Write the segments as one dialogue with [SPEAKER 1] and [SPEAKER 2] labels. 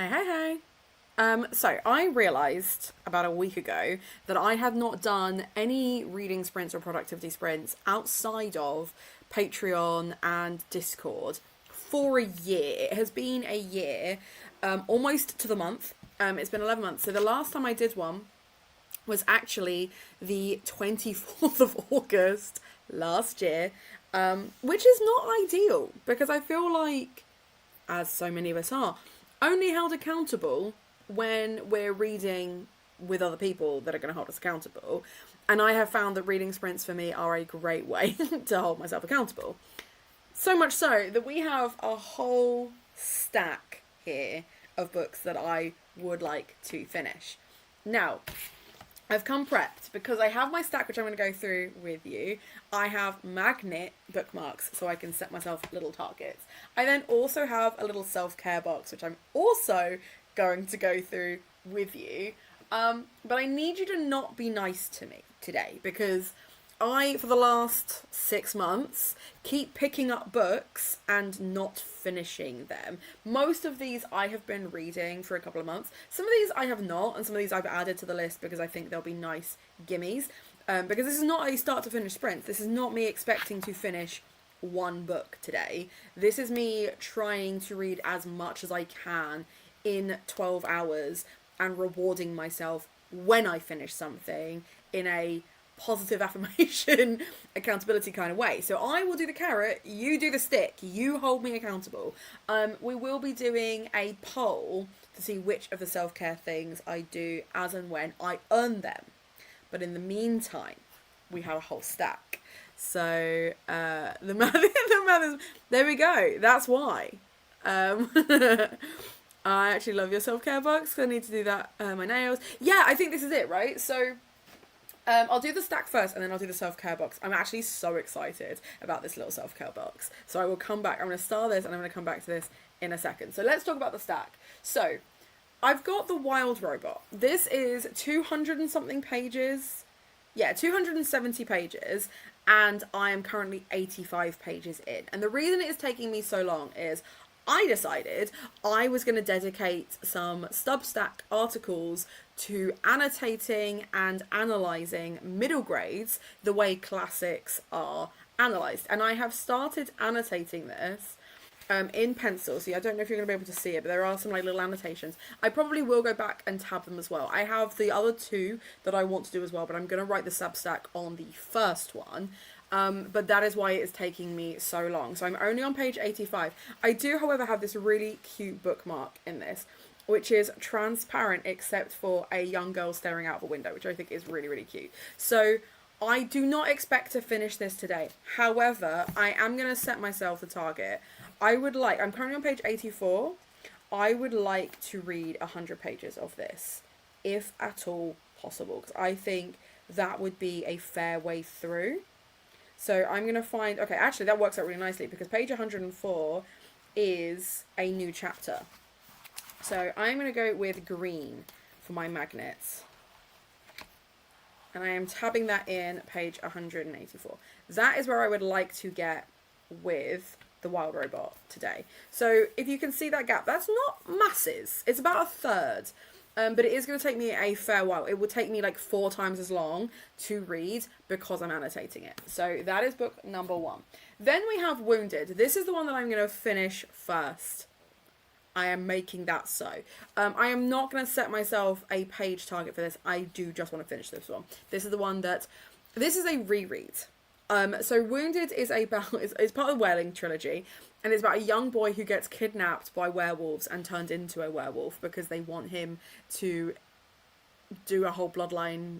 [SPEAKER 1] Hey, hey, hey. So I realised about a week ago that I had not done any reading sprints or productivity sprints outside of Patreon and Discord for a year. It has been a year, almost to the month. It's been 11 months. So the last time I did one was actually the 24th of August last year, which is not ideal because I feel like, as so many of us are, only held accountable when we're reading with other people that are going to hold us accountable. And I have found that reading sprints for me are a great way to hold myself accountable. So much so that we have a whole stack here of books that I would like to finish. Now, I've come prepped because I have my stack, which I'm going to go through with you. I have magnet bookmarks so I can set myself little targets. I then also have a little self-care box, which I'm also going to go through with you. But I need you to not be nice to me today because I, for the last 6 months, keep picking up books and not finishing them. Most of these I have been reading for a couple of months. Some of these I have not, and some of these I've added to the list because I think they'll be nice gimmies. Because this is not a start to finish sprint. This is not me expecting to finish one book today. This is me trying to read as much as I can in 12 hours and rewarding myself when I finish something in a positive affirmation accountability kind of way. So I will do the carrot, you do the stick, you hold me accountable. We will be doing a poll to see which of the self-care things I do as and when I earn them. But in the meantime, we have a whole stack. So the math is, there we go. That's why. I actually love your self-care box because I need to do that. My nails. Yeah, I think this is it, right? So I'll do the stack first and then I'll do the self-care box. I'm actually so excited about this little self-care box. So I will come back. I'm going to start this and I'm going to come back to this in a second. So let's talk about the stack. So I've got The Wild Robot. This is 200 and something pages. Yeah, 270 pages. And I am currently 85 pages in. And the reason it is taking me so long is I decided I was going to dedicate some Substack articles to annotating and analysing middle grades the way classics are analysed. And I have started annotating this in pencil. So I don't know if you're going to be able to see it, but there are some like little annotations. I probably will go back and tab them as well. I have the other two that I want to do as well, but I'm going to write the Substack on the first one. But that is why it is taking me so long. So I'm only on page 85. I do, however, have this really cute bookmark in this, which is transparent except for a young girl staring out of a window, which I think is really, really cute. So I do not expect to finish this today. However, I am going to set myself the target. I'm currently on page 84. I would like to read 100 pages of this, if at all possible, because I think that would be a fair way through. So I'm going to find... Okay, actually, that works out really nicely because page 104 is a new chapter. So I'm going to go with green for my magnets. And I am tabbing that in page 184. That is where I would like to get with The Wild Robot today. So if you can see that gap, that's not masses. It's about a third. But it is going to take me a fair while. It will take me like 4 times as long to read because I'm annotating it. So that is book number 1. Then we have Wounded. This is the one that I'm going to finish first. I am making that so. I am not going to set myself a page target for this. I do just want to finish this one. This is the one that... This is a reread. So Wounded is about... It's part of the Wailing trilogy. And it's about a young boy who gets kidnapped by werewolves and turned into a werewolf because they want him to do a whole bloodline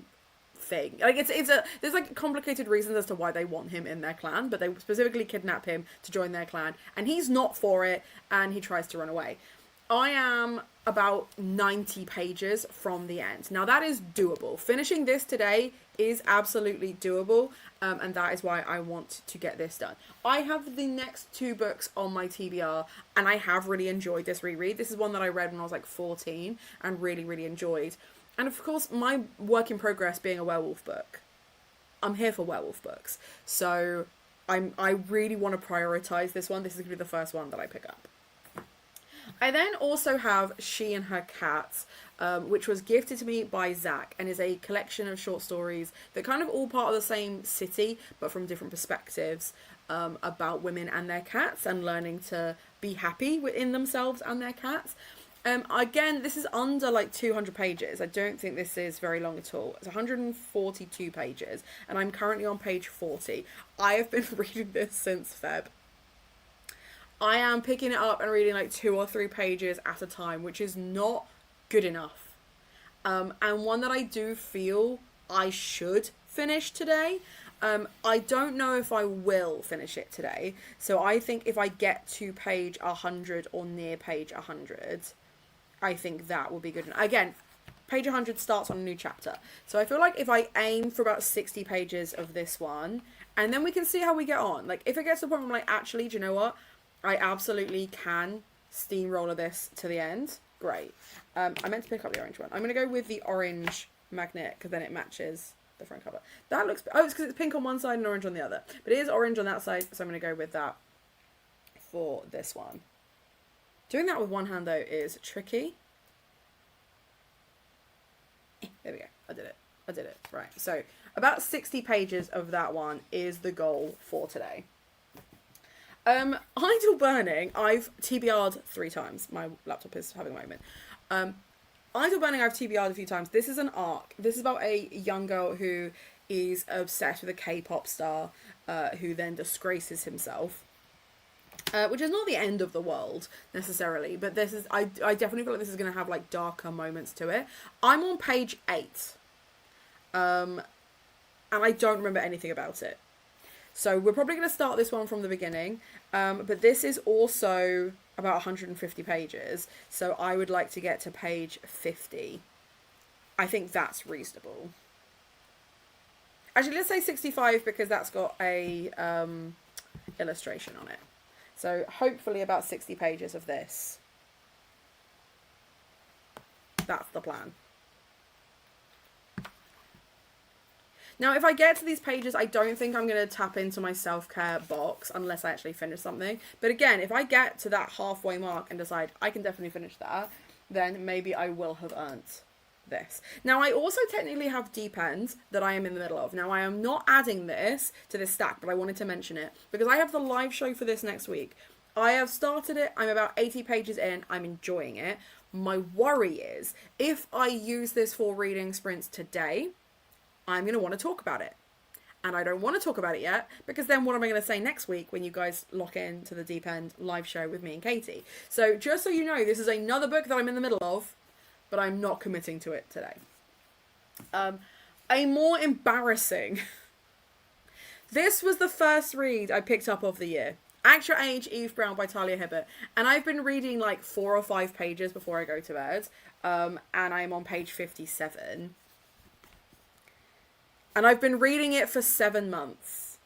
[SPEAKER 1] thing. Like there's like complicated reasons as to why they want him in their clan, but they specifically kidnap him to join their clan, and he's not for it, and he tries to run away. I am about 90 pages from the end. Now that is doable. Finishing this today is absolutely doable, and that is why I want to get this done. I have the next 2 books on my TBR, and I have really enjoyed this reread. This is one that I read when I was like 14 and really, really enjoyed. And of course, my work in progress being a werewolf book, I'm here for werewolf books. So I really want to prioritize this one. This is going to be the first one that I pick up. I then also have She and Her Cat, which was gifted to me by Zach and is a collection of short stories that kind of all part of the same city but from different perspectives, about women and their cats and learning to be happy within themselves and their cats. Again, this is under like 200 pages. I don't think this is very long at all. It's 142 pages and I'm currently on page 40. I have been reading this since Feb. I am picking it up and reading like 2 or 3 pages at a time, which is not good enough. And one that I do feel I should finish today. I don't know if I will finish it today. So I think if I get to page 100 or near page 100, I think that will be good. Again, page 100 starts on a new chapter. So I feel like if I aim for about 60 pages of this one, and then we can see how we get on. Like if it gets to the point where I'm like, actually, do you know what? I absolutely can steamroller this to the end. Great. I meant to pick up the orange one. I'm going to go with the orange magnet because then it matches the front cover. That looks... Oh, it's because it's pink on one side and orange on the other. But it is orange on that side, so I'm going to go with that for this one. Doing that with one hand, though, is tricky. There we go. I did it. Right. So about 60 pages of that one is the goal for today. Idle Burning, I've TBR'd 3 times. My laptop is having a moment. Idle Burning, I've TBR'd a few times. This is an arc. This is about a young girl who is obsessed with a K-pop star, who then disgraces himself. Which is not the end of the world, necessarily, but this is, I definitely feel like this is going to have, like, darker moments to it. I'm on page 8. And I don't remember anything about it. So we're probably going to start this one from the beginning, but this is also about 150 pages, so I would like to get to page 50. I think that's reasonable. Actually, let's say 65 because that's got a illustration on it. So hopefully about 60 pages of this. That's the plan. Now, if I get to these pages, I don't think I'm going to tap into my self-care box unless I actually finish something. But again, if I get to that halfway mark and decide I can definitely finish that, then maybe I will have earned this. Now, I also technically have Deep End that I am in the middle of. Now, I am not adding this to this stack, but I wanted to mention it because I have the live show for this next week. I have started it. I'm about 80 pages in. I'm enjoying it. My worry is if I use this for reading sprints today, I'm going to want to talk about it. And I don't want to talk about it yet, because then what am I going to say next week when you guys lock in to the Deep End live show with me and Katie? So just so you know, this is another book that I'm in the middle of, but I'm not committing to it today. A more embarrassing... This was the first read I picked up of the year. Act Your Age, Eve Brown by Talia Hibbert. And I've been reading like 4 or 5 pages before I go to bed. And I'm on page 57. And I've been reading it for 7 months.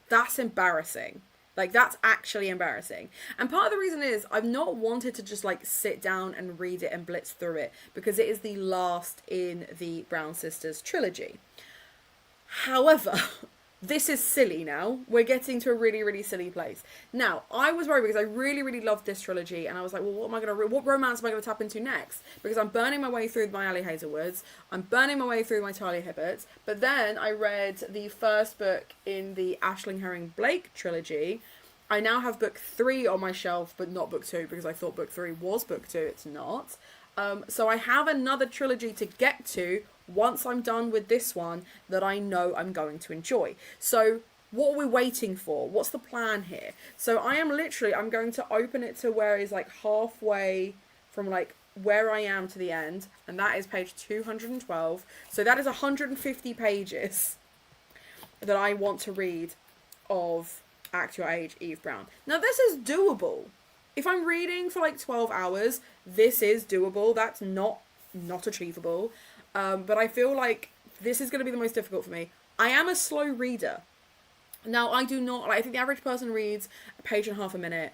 [SPEAKER 1] That's embarrassing. Like, that's actually embarrassing. And part of the reason is I've not wanted to just, like, sit down and read it and blitz through it, because it is the last in the Brown Sisters trilogy. However, this is silly now. We're getting to a really, really silly place. Now, I was worried because I really, really loved this trilogy, and I was like, well, what romance am I going to tap into next? Because I'm burning my way through my Ali Hazelwoods, I'm burning my way through my Talia Hibberts, but then I read the first book in the Aisling Herring Blake trilogy. I now have book 3 on my shelf, but not book 2, because I thought book 3 was book 2. It's not. So I have another trilogy to get to once I'm done with this one that I know I'm going to enjoy. So what are we waiting for? What's the plan here? So I'm going to open it to where it's like halfway from like where I am to the end, and that is page 212. So that is 150 pages that I want to read of Act Your Age, Eve Brown. Now this is doable. If I'm reading for like 12 hours, this is doable. That's not achievable. But I feel like this is going to be the most difficult for me. I am a slow reader. Now, I do not... I think the average person reads a page and a half a minute.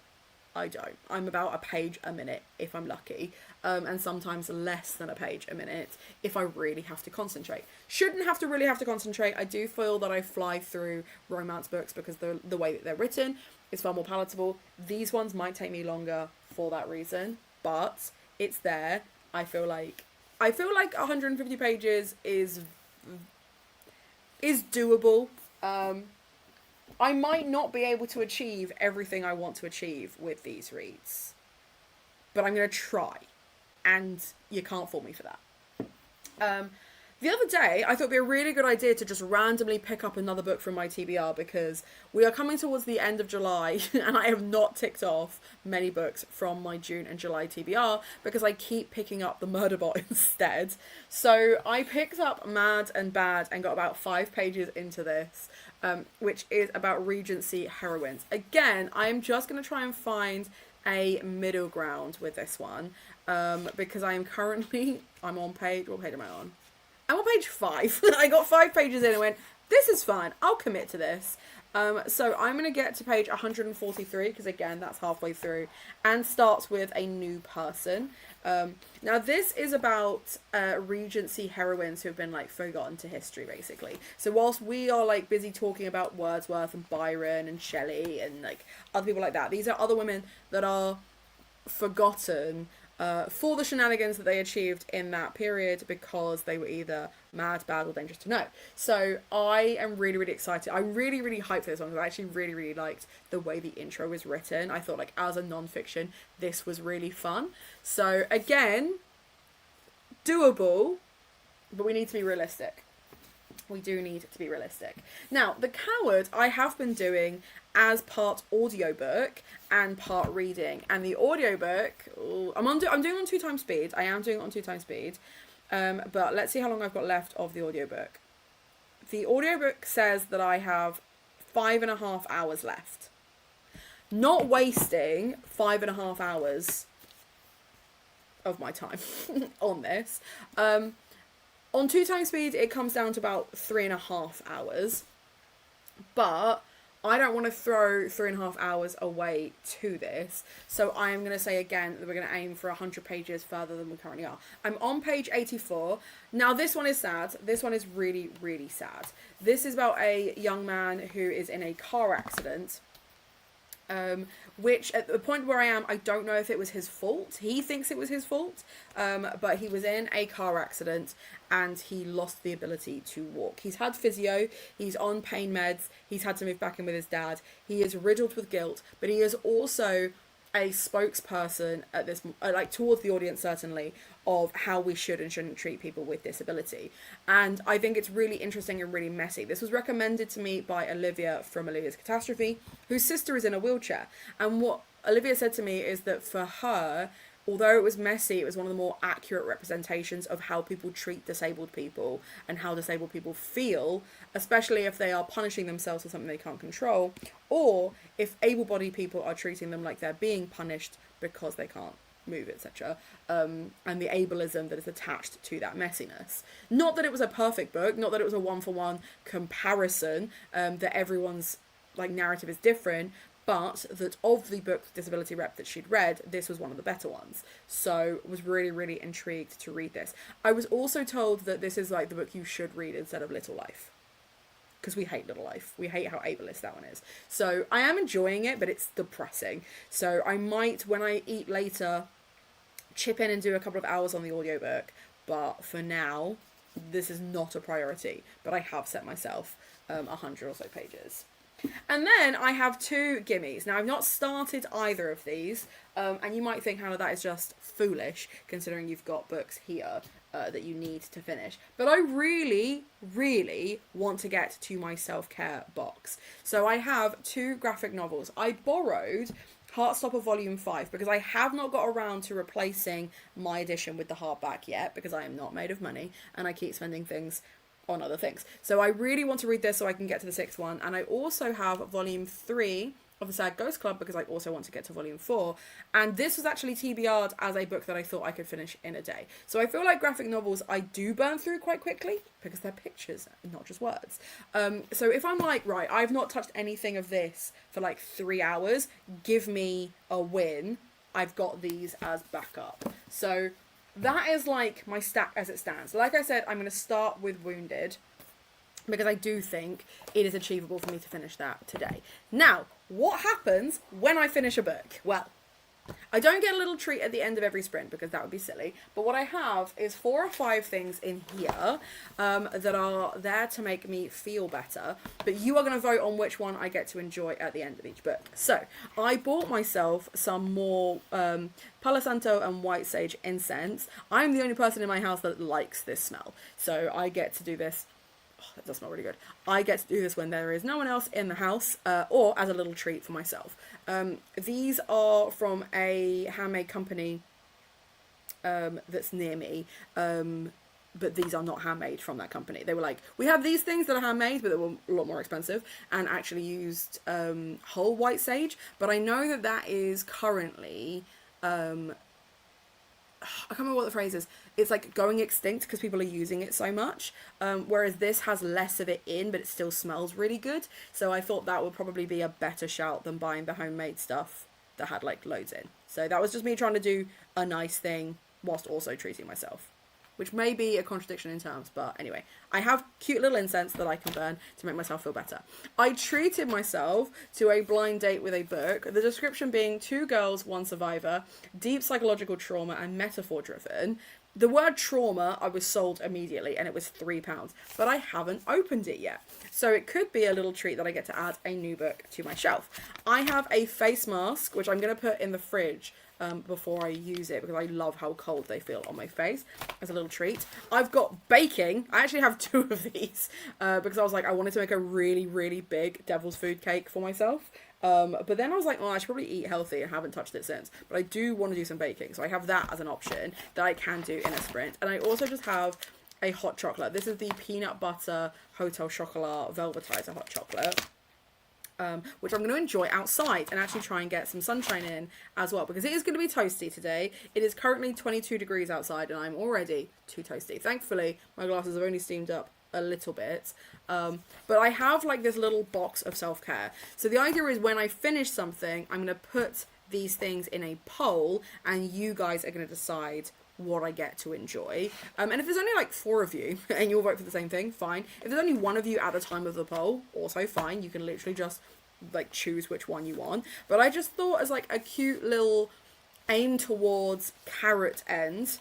[SPEAKER 1] I don't. I'm about a page a minute, if I'm lucky. And sometimes less than a page a minute, if I really have to concentrate. Shouldn't really have to concentrate. I do feel that I fly through romance books because the way that they're written is far more palatable. These ones might take me longer for that reason, but it's there. I feel like 150 pages is doable. I might not be able to achieve everything I want to achieve with these reads, but I'm going to try, and you can't fault me for that. The other day, I thought it'd be a really good idea to just randomly pick up another book from my TBR, because we are coming towards the end of July and I have not ticked off many books from my June and July TBR because I keep picking up the Murderbot instead. So I picked up Mad and Bad and got about 5 pages into this, which is about Regency heroines. Again, I'm just going to try and find a middle ground with this one, because I am currently, I'm on page, what page am I on? I'm on page 5. I got 5 pages in and went, this is fine, I'll commit to this. So I'm going to get to page 143, because again, that's halfway through, and starts with a new person. Now this is about Regency heroines who have been like forgotten to history, basically. So whilst we are like busy talking about Wordsworth and Byron and Shelley and like other people like that, these are other women that are forgotten for the shenanigans that they achieved in that period, because they were either mad, bad, or dangerous to know. So I am really, really excited. I'm really, really hyped for this one, because I actually really, really liked the way the intro was written. I thought, like, as a non-fiction, this was really fun. So again, doable, but we need to be realistic. We do need to be realistic. Now, The Coward I have been doing as part audiobook and part reading. And the audiobook, I'm doing on 2 times speed. I am doing it on 2 times speed. But let's see how long I've got left of the audiobook. The audiobook says that I have 5.5 hours left. Not wasting 5.5 hours of my time on this. On 2 times speed, it comes down to about 3.5 hours. But I don't want to throw 3.5 hours away to this. So I am going to say again that we're going to aim for 100 pages further than we currently are. I'm on page 84. Now this one is sad. This one is really, really sad. This is about a young man who is in a car accident. Which at the point where I am, I don't know if it was his fault. He thinks it was his fault, but he was in a car accident and he lost the ability to walk. He's had physio, he's on pain meds, he's had to move back in with his dad. He is riddled with guilt, but he is also a spokesperson at this, like towards the audience certainly, of how we should and shouldn't treat people with disability. And I think it's really interesting and really messy. This was recommended to me by Olivia from Olivia's Catastrophe, whose sister is in a wheelchair. And what Olivia said to me is that for her, although it was messy, it was one of the more accurate representations of how people treat disabled people and how disabled people feel, especially if they are punishing themselves for something they can't control, or if able-bodied people are treating them like they're being punished because they can't move, etc. And the ableism that is attached to that messiness. Not that it was a perfect book, not that it was a one-for-one comparison, that everyone's like narrative is different, but that of the book disability rep that she'd read, this was one of the better ones. So was really, really intrigued to read this. I was also told that this is like the book you should read instead of Little Life, because we hate Little Life. We hate how ableist that one is. So I am enjoying it, but it's depressing. So I might, when I eat later, chip in and do a couple of hours on the audiobook. But for now, this is not a priority. But I have set myself 100 or so pages. And then I have 2 gimmies. Now, I've not started either of these, and you might think, Hannah, that is just foolish, considering you've got books here that you need to finish. But I really, really want to get to my self-care box. So I have 2 graphic novels. I borrowed Heartstopper Volume 5 because I have not got around to replacing my edition with the hardback yet, because I am not made of money, and I keep spending things on other things. So I really want to read this so I can get to the 6th one. And I also have Volume 3 of the Sad Ghost Club because I also want to get to Volume 4. And this was actually TBR'd as a book that I thought I could finish in a day. So I feel like graphic novels I do burn through quite quickly because they're pictures, not just words. So if I'm like, right, I've not touched anything of this for like 3 hours, give me a win. I've got these as backup. So that is like my stack as it stands. Like I said, I'm going to start with Wounded because I do think it is achievable for me to finish that today. Now, what happens when I finish a book? Well, I don't get a little treat at the end of every sprint because that would be silly. But what I have is 4 or 5 things in here that are there to make me feel better. But you are going to vote on which one I get to enjoy at the end of each book. So I bought myself some more Palo Santo and White Sage incense. I'm the only person in my house that likes this smell. So I get to do this. Oh, that does smell really good. I get to do this when there is no one else in the house or as a little treat for myself. These are from a handmade company that's near me, but these are not handmade from that company. They were like, we have these things that are handmade, but they were a lot more expensive and actually used whole white sage. But I know that that is currently... I can't remember what the phrase is. It's like going extinct because people are using it so much. Whereas this has less of it in, but it still smells really good. So I thought that would probably be a better shout than buying the homemade stuff that had like loads in. So that was just me trying to do a nice thing whilst also treating myself. Which may be a contradiction in terms, but anyway. I have cute little incense that I can burn to make myself feel better. I treated myself to a blind date with a book, the description being 2 girls, 1 survivor, deep psychological trauma and metaphor driven. The word trauma, I was sold immediately and it was £3, but I haven't opened it yet. So it could be a little treat that I get to add a new book to my shelf. I have a face mask, which I'm going to put in the fridge before I use it because I love how cold they feel on my face as a little treat. I've got baking. I actually have 2 of these because I was like, I wanted to make a really, really big devil's food cake for myself. But then I was like, well, I should probably eat healthy and haven't touched it since. But I do want to do some baking. So I have that as an option that I can do in a sprint. And I also just have a hot chocolate. This is the peanut butter Hotel Chocolat Velvetizer hot chocolate. Which I'm going to enjoy outside and actually try and get some sunshine in as well because it is going to be toasty today. It is currently 22 degrees outside and I'm already too toasty. Thankfully, my glasses have only steamed up a little bit. But I have like this little box of self-care. So the idea is when I finish something, I'm going to put these things in a poll and you guys are going to decide what I get to enjoy. And if there's only like 4 of you and you'll vote for the same thing, fine. If there's only 1 of you at the time of the poll, also fine. You can literally just like choose which one you want. But I just thought as like a cute little aim towards carrot end,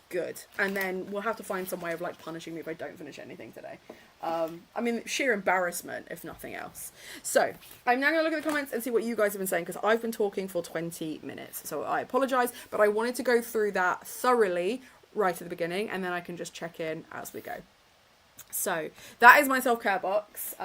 [SPEAKER 1] good. And then we'll have to find some way of like punishing me if I don't finish anything today. I mean, sheer embarrassment, if nothing else. So, I'm now going to look at the comments and see what you guys have been saying, because I've been talking for 20 minutes. So, I apologise, but I wanted to go through that thoroughly right at the beginning, and then I can just check in as we go. So, that is my self-care box.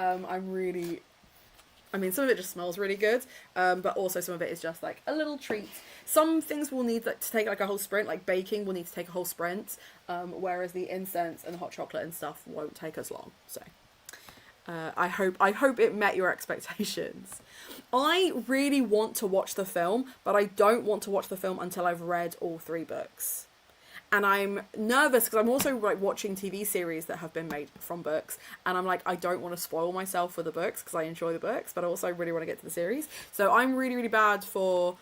[SPEAKER 1] I mean, some of it just smells really good, but also some of it is just like a little treat. Some things will need like to take like a whole sprint, like baking will need to take a whole sprint, whereas the incense and the hot chocolate and stuff won't take as long. So I hope it met your expectations. I really want to watch the film, but I don't want to watch the film until I've read all 3 books. And I'm nervous because I'm also like watching TV series that have been made from books. And I'm like, I don't want to spoil myself for the books because I enjoy the books, but I also really want to get to the series. So I'm really, really bad for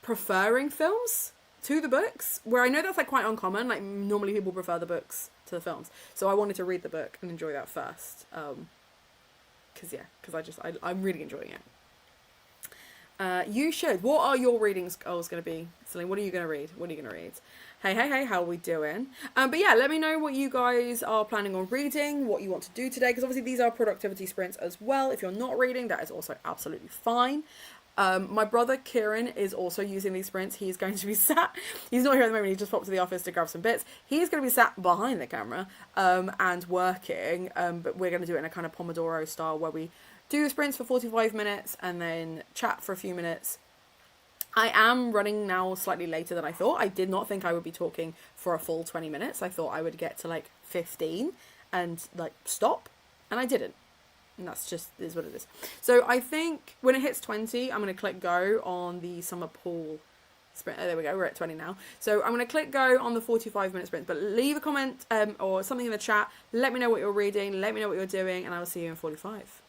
[SPEAKER 1] preferring films to the books, where I know that's like quite uncommon. Like normally people prefer the books to the films. So I wanted to read the book and enjoy that first. Because I'm really enjoying it. You should. What are your reading goals going to be, Celine? What are you going to read? Hey, how are we doing? But yeah, let me know what you guys are planning on reading, what you want to do today, because obviously these are productivity sprints as well. If you're not reading, that is also absolutely fine. My brother Kieran is also using these sprints. He's going to be he's not here at the moment, he just popped to the office to grab some bits. He's going to be sat behind the camera and working, but we're going to do it in a kind of Pomodoro style where we do the sprints for 45 minutes and then chat for a few minutes. I am running now slightly later than I thought. I did not think I would be talking for a full 20 minutes. I thought I would get to like 15 and like stop, and I didn't. And that's just is what it is. So I think when it hits 20, I'm going to click go on the summer pool sprint. Oh, there we go. We're at 20 now. So I'm going to click go on the 45-minute sprint. But leave a comment or something in the chat. Let me know what you're reading. Let me know what you're doing. And I will see you in 45.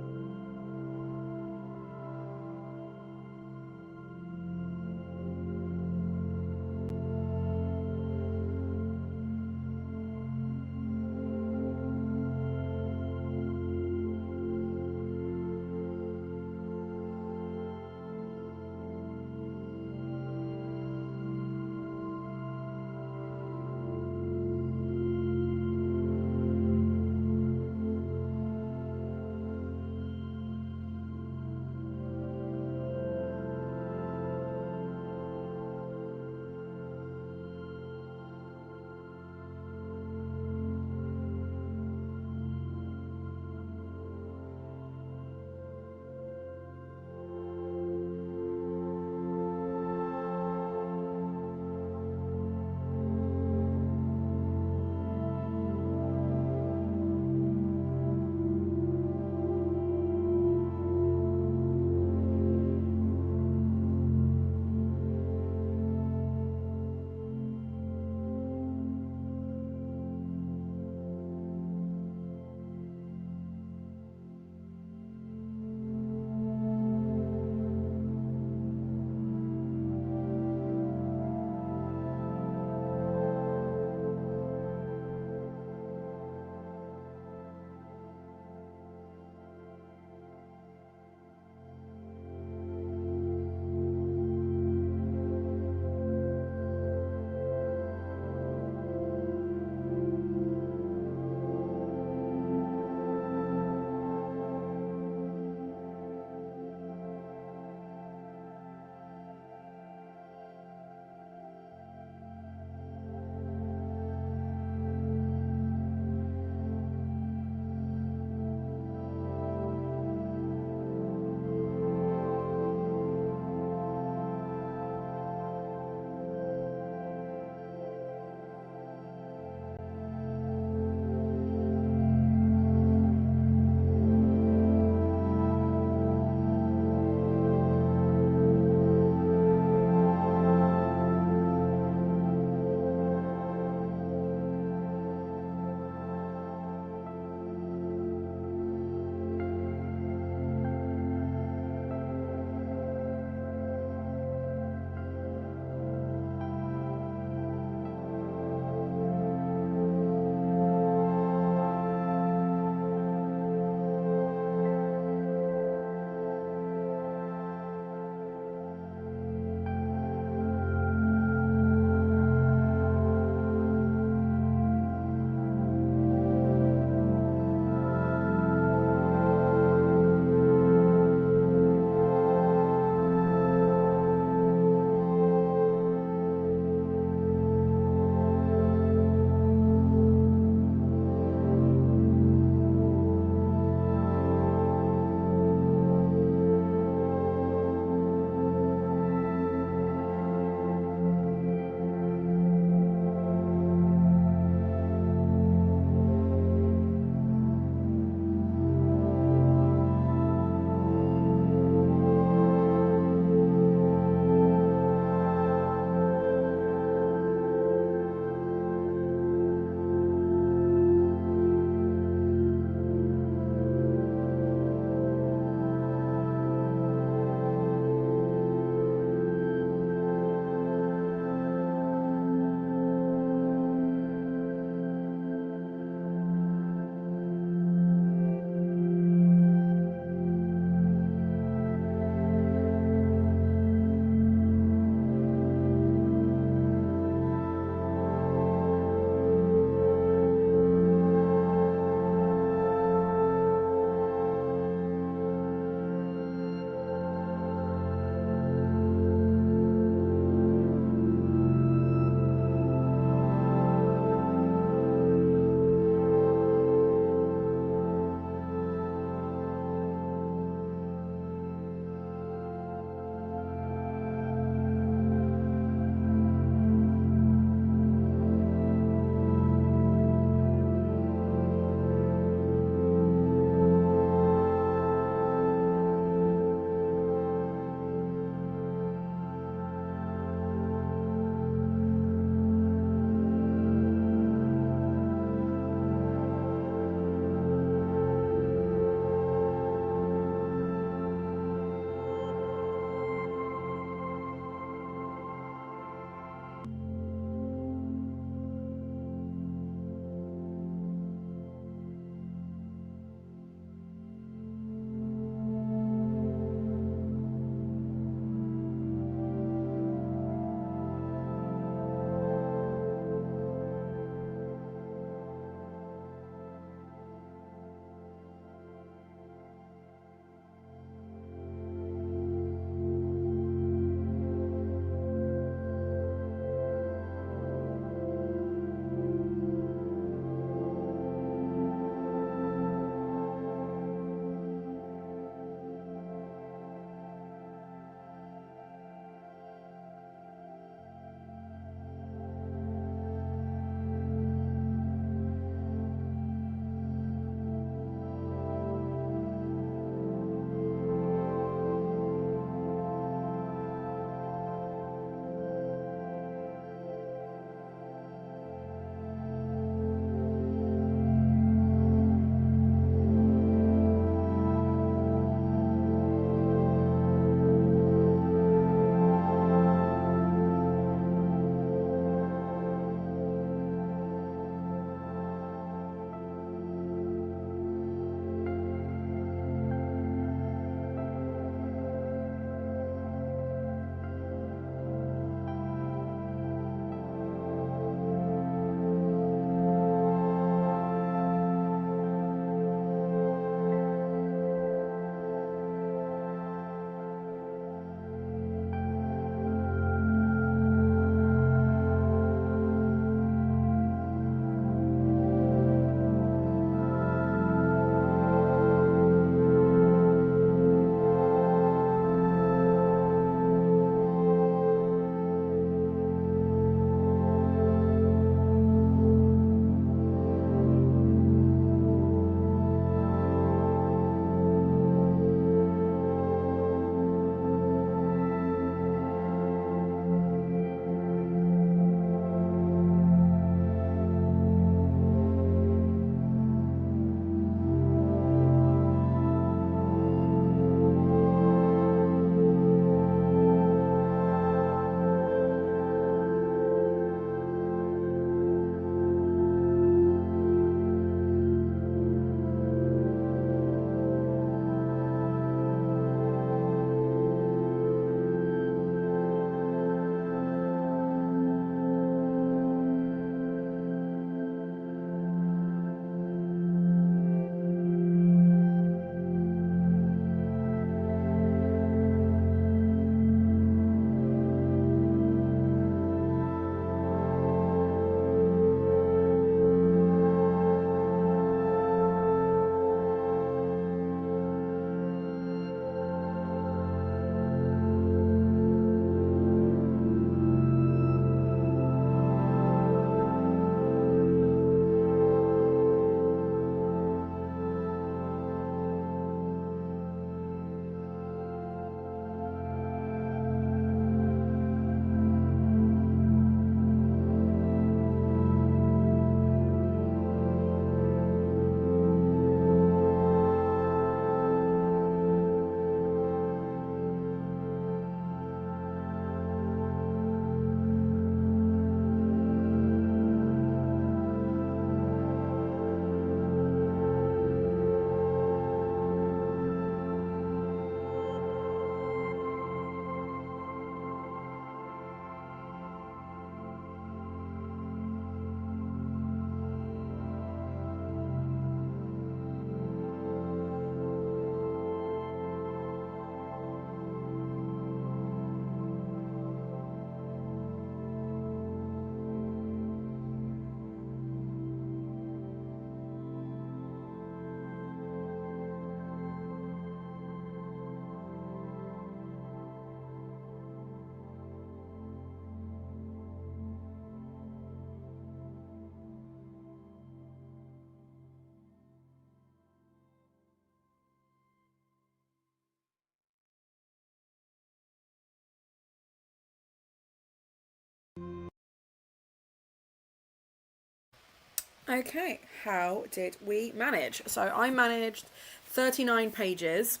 [SPEAKER 1] Okay, how did we manage? So I managed 39 pages.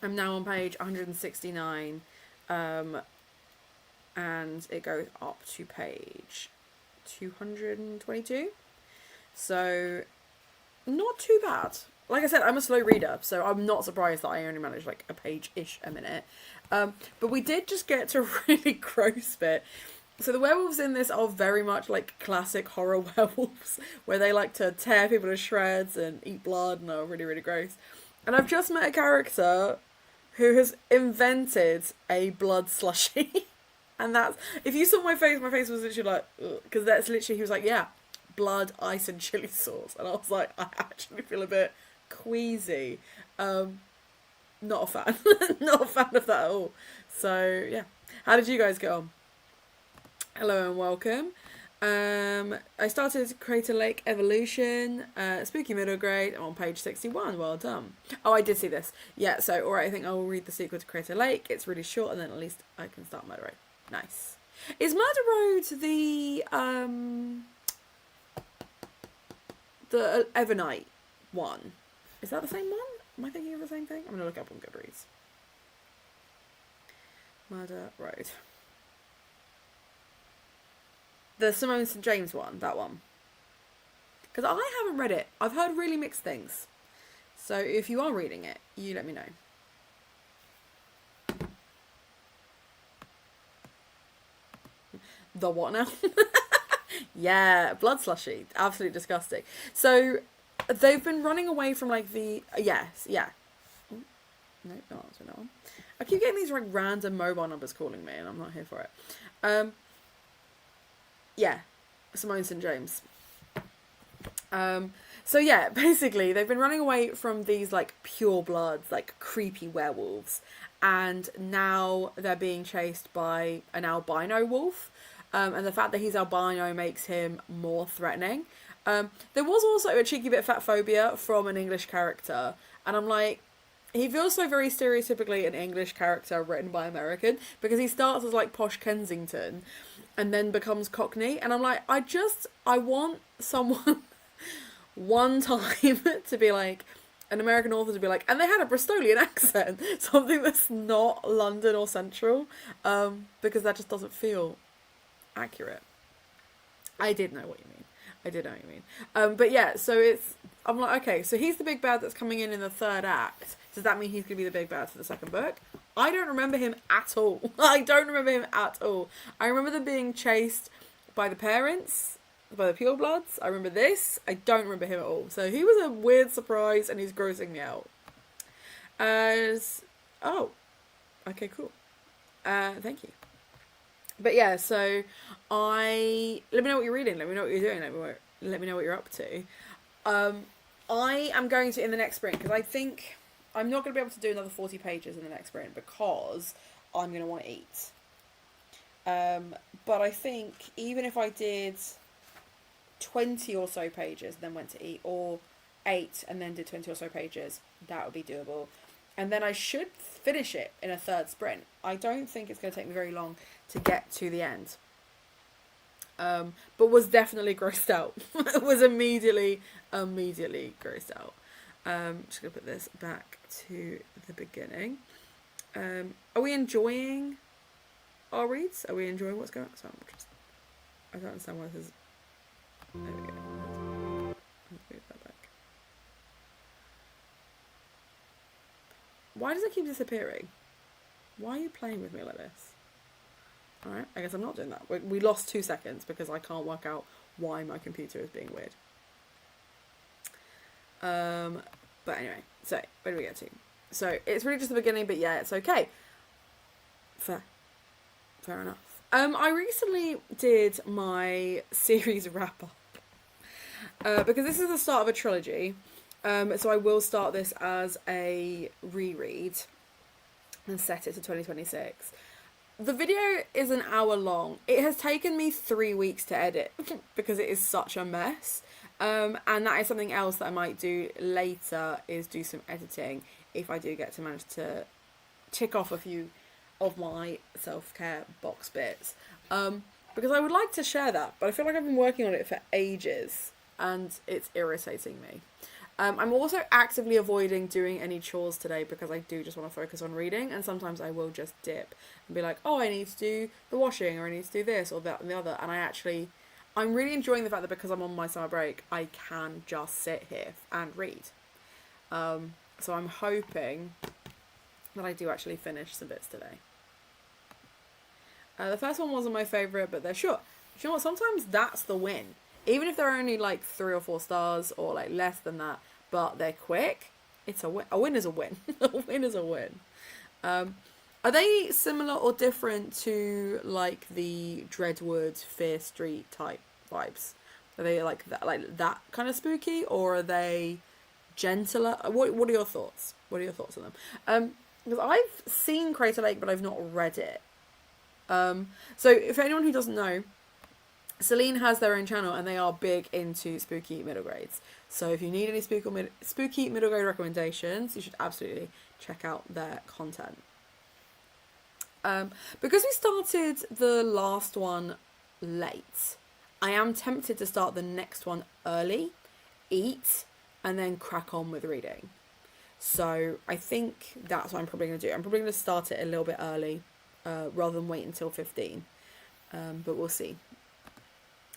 [SPEAKER 1] I'm now on page 169, and it goes up to page 222. So not too bad. Like I said, I'm a slow reader, so I'm not surprised that I only managed like a page-ish a minute. But we did just get to a really gross bit. So the werewolves in this are very much like classic horror werewolves, where they like to tear people to shreds and eat blood and are really, really gross. And I've just met a character who has invented a blood slushy. And that's, if you saw my face was literally like, because that's literally, he was like, yeah, blood, ice, and chili sauce. And I was like, I actually feel a bit queasy. Not a fan. Not a fan of that at all. So, yeah. How did you guys get on? Hello and welcome. I started Crater Lake Evolution, Spooky Middle Grade. I'm on page 61. Well done. Oh, I did see this. Yeah, so, alright, I think I will read the sequel to Crater Lake. It's really short, and then at least I can start Murder Road. Nice. Is Murder Road the Evernight one? Is that the same one? Am I thinking of the same thing? I'm going to look up on Goodreads. Murder Road. The Simone St. James one, that one. Because I haven't read it. I've heard really mixed things. So if you are reading it, you let me know. The what now? Yeah, blood slushy. Absolutely disgusting. So they've been running away from like the... Yes, yeah. Oh, no, not answering that one. I keep getting these like random mobile numbers calling me and I'm not here for it. Yeah, Simone St. James. So yeah, basically they've been running away from these like pure bloods, like creepy werewolves, and now they're being chased by an albino wolf. And the fact that he's albino makes him more threatening. There was also a cheeky bit of fat phobia from an English character, and I'm like, he feels so very stereotypically an English character written by American, because he starts as like posh Kensington and then becomes Cockney, and I'm like, I want someone one time to be like, an American author to be like, and they had a Bristolian accent, something that's not London or Central, because that just doesn't feel accurate. I did know what you mean. I did know what you mean. But yeah, so I'm like, okay, so he's the big bad that's coming in the third act. Does that mean he's going to be the big bad for the second book? I don't remember him at all. I don't remember him at all. I remember them being chased by the parents, by the purebloods. I remember this. I don't remember him at all. So he was a weird surprise and he's grossing me out. Oh, okay, cool. Thank you. But yeah, so let me know what you're reading. Let me know what you're doing. Let me know what you're up to. I am going to in the next sprint, because I think I'm not going to be able to do another 40 pages in the next sprint because I'm going to want to eat. But I think even if I did 20 or so pages and then went to eat, or 8 and then did 20 or so pages, that would be doable. And then I should finish it in a third sprint. I don't think it's going to take me very long to get to the end. But was definitely grossed out. Was immediately grossed out. Just going to put this back to the beginning. Are we enjoying our reads? Are we enjoying what's going on? So I don't understand why this is... There we go. Let's move that back. Why does it keep disappearing? Why are you playing with me like this? Alright, I guess I'm not doing that. We lost 2 seconds because I can't work out why my computer is being weird. But anyway, so where do we get to? So it's really just the beginning, but yeah, it's okay. Fair enough. I recently did my series wrap up because this is the start of a trilogy. So I will start this as a reread and set it to 2026. The video is an hour long. It has taken me 3 weeks to edit because it is such a mess. And that is something else that I might do later, is do some editing if I do get to manage to tick off a few of my self-care box bits. Because I would like to share that, but I feel like I've been working on it for ages. and it's irritating me. I'm also actively avoiding doing any chores today because I do just want to focus on reading, and sometimes I will just dip and be like, oh, I need to do the washing, or I need to do this or that and the other, and I'm really enjoying the fact that because I'm on my summer break, I can just sit here and read. So I'm hoping that I do actually finish some bits today. The first one wasn't my favourite, but they're short. You know what? Sometimes that's the win. Even if they're only like 3 or 4 stars or like less than that, but they're quick, it's a win. A win is a win. A win is a win. Are they similar or different to like the Dreadwood Fear Street type vibes? Are they like that kind of spooky, or are they gentler? What are your thoughts? What are your thoughts on them? Because I've seen Crater Lake, but I've not read it. So if anyone who doesn't know, Celine has their own channel and they are big into spooky middle grades. So if you need any spooky middle grade recommendations, you should absolutely check out their content. Because we started the last one late, I am tempted to start the next one early, eat, and then crack on with reading. So I think that's what I'm probably going to do. I'm probably going to start it a little bit early, rather than wait until 15. But we'll see.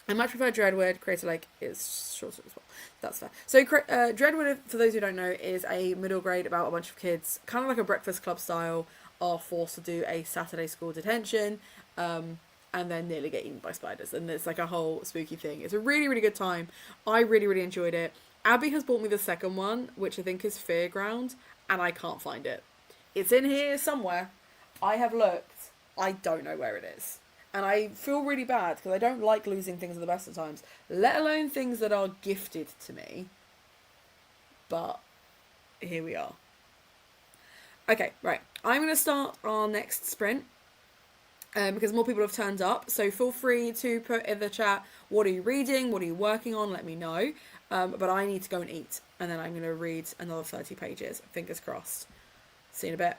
[SPEAKER 1] I much prefer Dreadwood. Crater Lake is shorter as well. That's fair. So Dreadwood, for those who don't know, is a middle grade about a bunch of kids, kind of like a Breakfast Club style, are forced to do a Saturday school detention, and then nearly get eaten by spiders. And it's like a whole spooky thing. It's a really, really good time. I really, really enjoyed it. Abby has bought me the second one, which I think is Fairground, and I can't find it. It's in here somewhere. I have looked. I don't know where it is. And I feel really bad because I don't like losing things at the best of times, let alone things that are gifted to me. But here we are. Okay, right. I'm going to start our next sprint because more people have turned up. So feel free to put in the chat, what are you reading? What are you working on? Let me know. But I need to go and eat. And then I'm going to read another 30 pages. Fingers crossed. See you in a bit.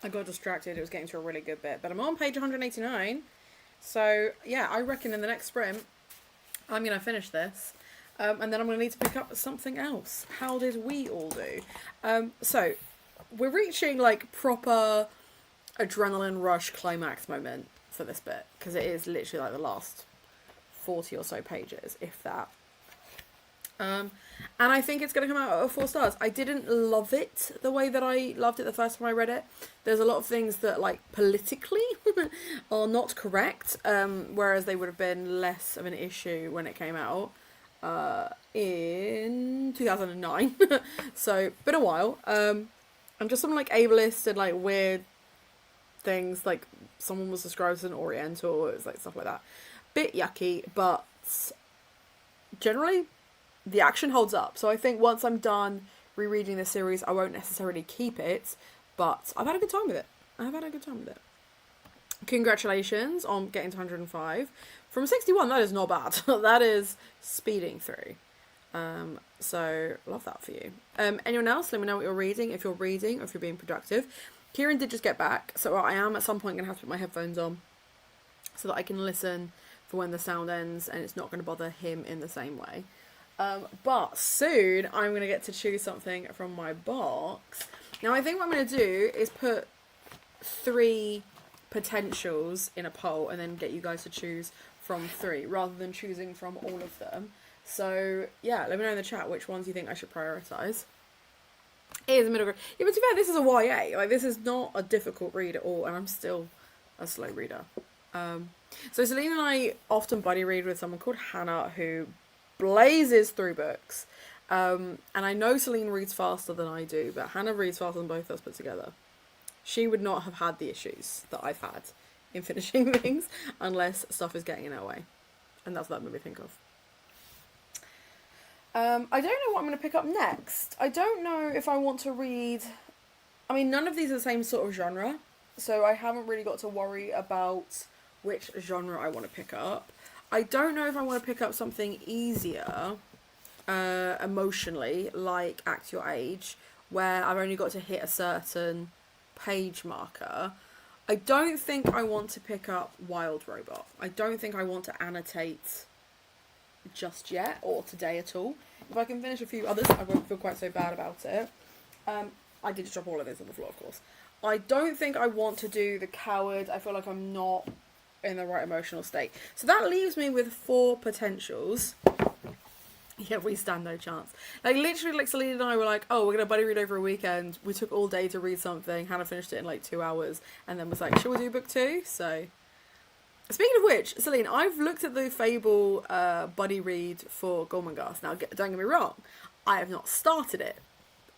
[SPEAKER 1] I got distracted. It was getting to a really good bit. But I'm on page 189. So, yeah, I reckon in the next sprint, I'm going to finish this. And then I'm going to need to pick up something else. How did we all do? So, we're reaching, like, proper adrenaline rush climax moment for this bit. Because it is literally, like, the last 40 or so pages, if that. And I think it's going to come out at 4 stars. I didn't love it the way that I loved it the first time I read it. There's a lot of things that, like, politically are not correct, whereas they would have been less of an issue when it came out in 2009. So, been a while. And just some, like, ableist and, like, weird things, like, someone was described as an Oriental, it was, like, stuff like that. Bit yucky, but generally the action holds up. So I think once I'm done rereading the series, I won't necessarily keep it, but I've had a good time with it. Congratulations on getting to 105. From 61, that is not bad. That is speeding through. So love that for you. Anyone else? Let me know what you're reading, if you're reading, or if you're being productive. Kieran did just get back, so I am at some point going to have to put my headphones on so that I can listen for when the sound ends and it's not going to bother him in the same way. But soon I'm going to get to choose something from my box. Now I think what I'm going to do is put 3 potentials in a poll and then get you guys to choose from 3 rather than choosing from all of them. So yeah, let me know in the chat which ones you think I should prioritise. It is a middle grade. Yeah, but to be fair, this is a YA. Like, this is not a difficult read at all, and I'm still a slow reader. So Celine and I often buddy read with someone called Hannah who blazes through books. And I know Celine reads faster than I do, but Hannah reads faster than both of us put together. She would not have had the issues that I've had in finishing things unless stuff is getting in her way. And that's what that made me think of. I don't know what I'm going to pick up next. I don't know if I want to read... I mean, none of these are the same sort of genre, so I haven't really got to worry about which genre I want to pick up. I don't know if I want to pick up something easier, emotionally, like Act Your Age, where I've only got to hit a certain page marker. I don't think I want to pick up Wild Robot. I don't think I want to annotate just yet, or today at all. If I can finish a few others, I won't feel quite so bad about it. I did just drop all of this on the floor, of course. I don't think I want to do The Coward. I feel like I'm not in the right emotional state. So that leaves me with 4 potentials. Yeah, we stand no chance. Like, literally, like, Celine and I were like, oh, we're going to buddy read over a weekend. We took all day to read something. Hannah finished it in, like, 2 hours. And then was like, shall we do book 2? So... Speaking of which, Celine, I've looked at the Fable buddy read for Gormenghast. Now, don't get me wrong, I have not started it.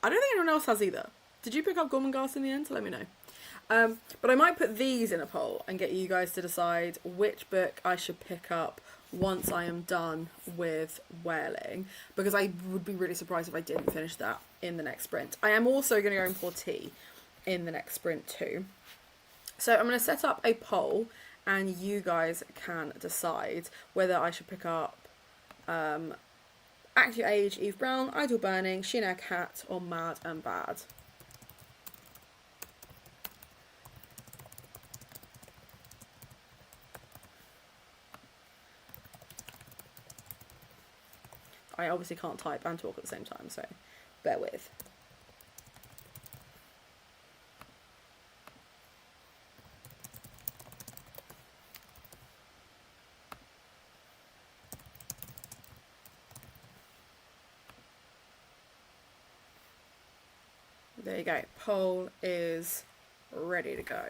[SPEAKER 1] I don't think anyone else has either. Did you pick up Gormenghast in the end? Let me know. But I might put these in a poll and get you guys to decide which book I should pick up once I am done with Wailing, because I would be really surprised if I didn't finish that in the next sprint. I am also going to go in for tea in the next sprint too. So I'm going to set up a poll and you guys can decide whether I should pick up Act Your Age, Eve Brown, Idle Burning, Shin Cat, or Mad and Bad. I obviously can't type and talk at the same time, so bear with. There you go. Poll is ready to go.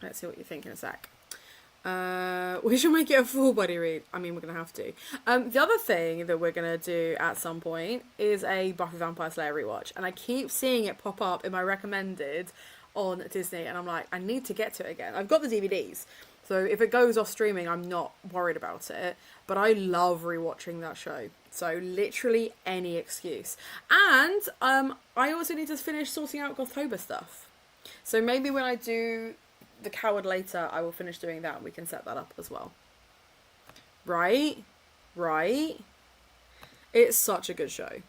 [SPEAKER 1] Let's see what you think in a sec. We should make it a full buddy read. I mean, we're going to have to. The other thing that we're going to do at some point is a Buffy Vampire Slayer rewatch. And I keep seeing it pop up in my recommended on Disney. And I'm like, I need to get to it again. I've got the DVDs. So if it goes off streaming, I'm not worried about it. But I love rewatching that show. So literally any excuse. And I also need to finish sorting out Gothtober stuff. So maybe when I do The Coward later, I will finish doing that and we can set that up as well. Right? Right? It's such a good show.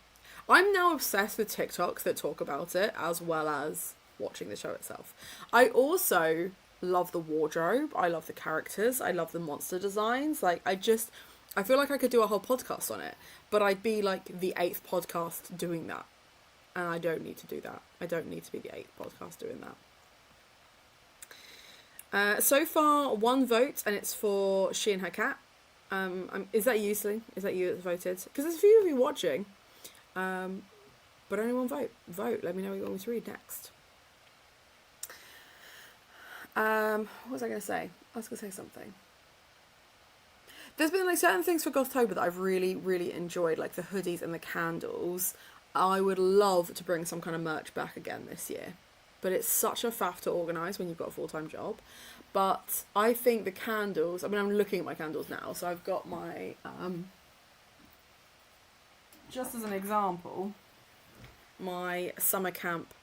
[SPEAKER 1] I'm now obsessed with TikToks that talk about it as well as watching the show itself. I also love the wardrobe. I love the characters. I love the monster designs. Like, I feel like I could do a whole podcast on it, but I'd be like the 8th podcast doing that. And I don't need to do that. I don't need to be the 8th podcast doing that. So far, 1 vote, and it's for She and Her Cat. Is that you, Celine? Is that you that voted? Because there's a few of you watching. But only 1 vote. Vote. Let me know what you want me to read next. What was I going to say? I was going to say something. There's been like certain things for Gothtober that I've really, really enjoyed, like the hoodies and the candles. I would love to bring some kind of merch back again this year. But it's such a faff to organise when you've got a full-time job. But I think the candles, I mean, I'm looking at my candles now. So I've got my, just as an example, my summer camp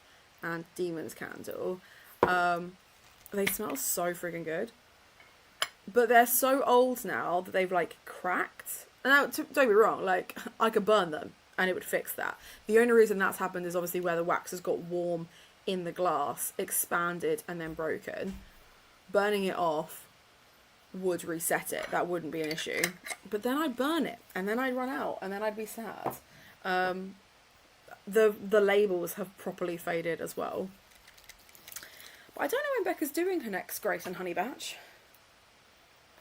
[SPEAKER 1] and demons candle. They smell so freaking good. But they're so old now that they've like cracked. And now, don't get me wrong, like I could burn them and it would fix that. The only reason that's happened is obviously where the wax has got warm in the glass, expanded and then broken. Burning it off would reset it. That wouldn't be an issue. But then I'd burn it and then I'd run out and then I'd be sad. The labels have properly faded as well. But I don't know when Becca's doing her next Grace and Honey batch.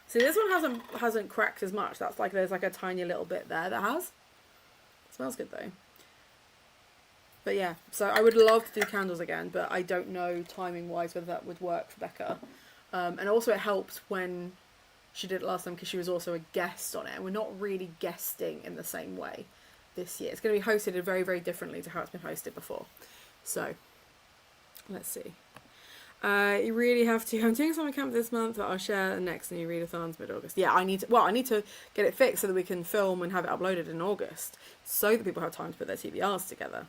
[SPEAKER 1] See, this one hasn't cracked as much. That's like there's like a tiny little bit there that has. It smells good though. But yeah, so I would love to do candles again, but I don't know timing wise whether that would work for Becca. And also it helped when she did it last time because she was also a guest on it, and we're not really guesting in the same way this year. It's going to be hosted very, very differently to how it's been hosted before. So let's see. You really have to. I'm doing summer camp this month, but I'll share next new readathons mid-August. Yeah, I need to get it fixed so that we can film and have it uploaded in August, so that people have time to put their TBRs together.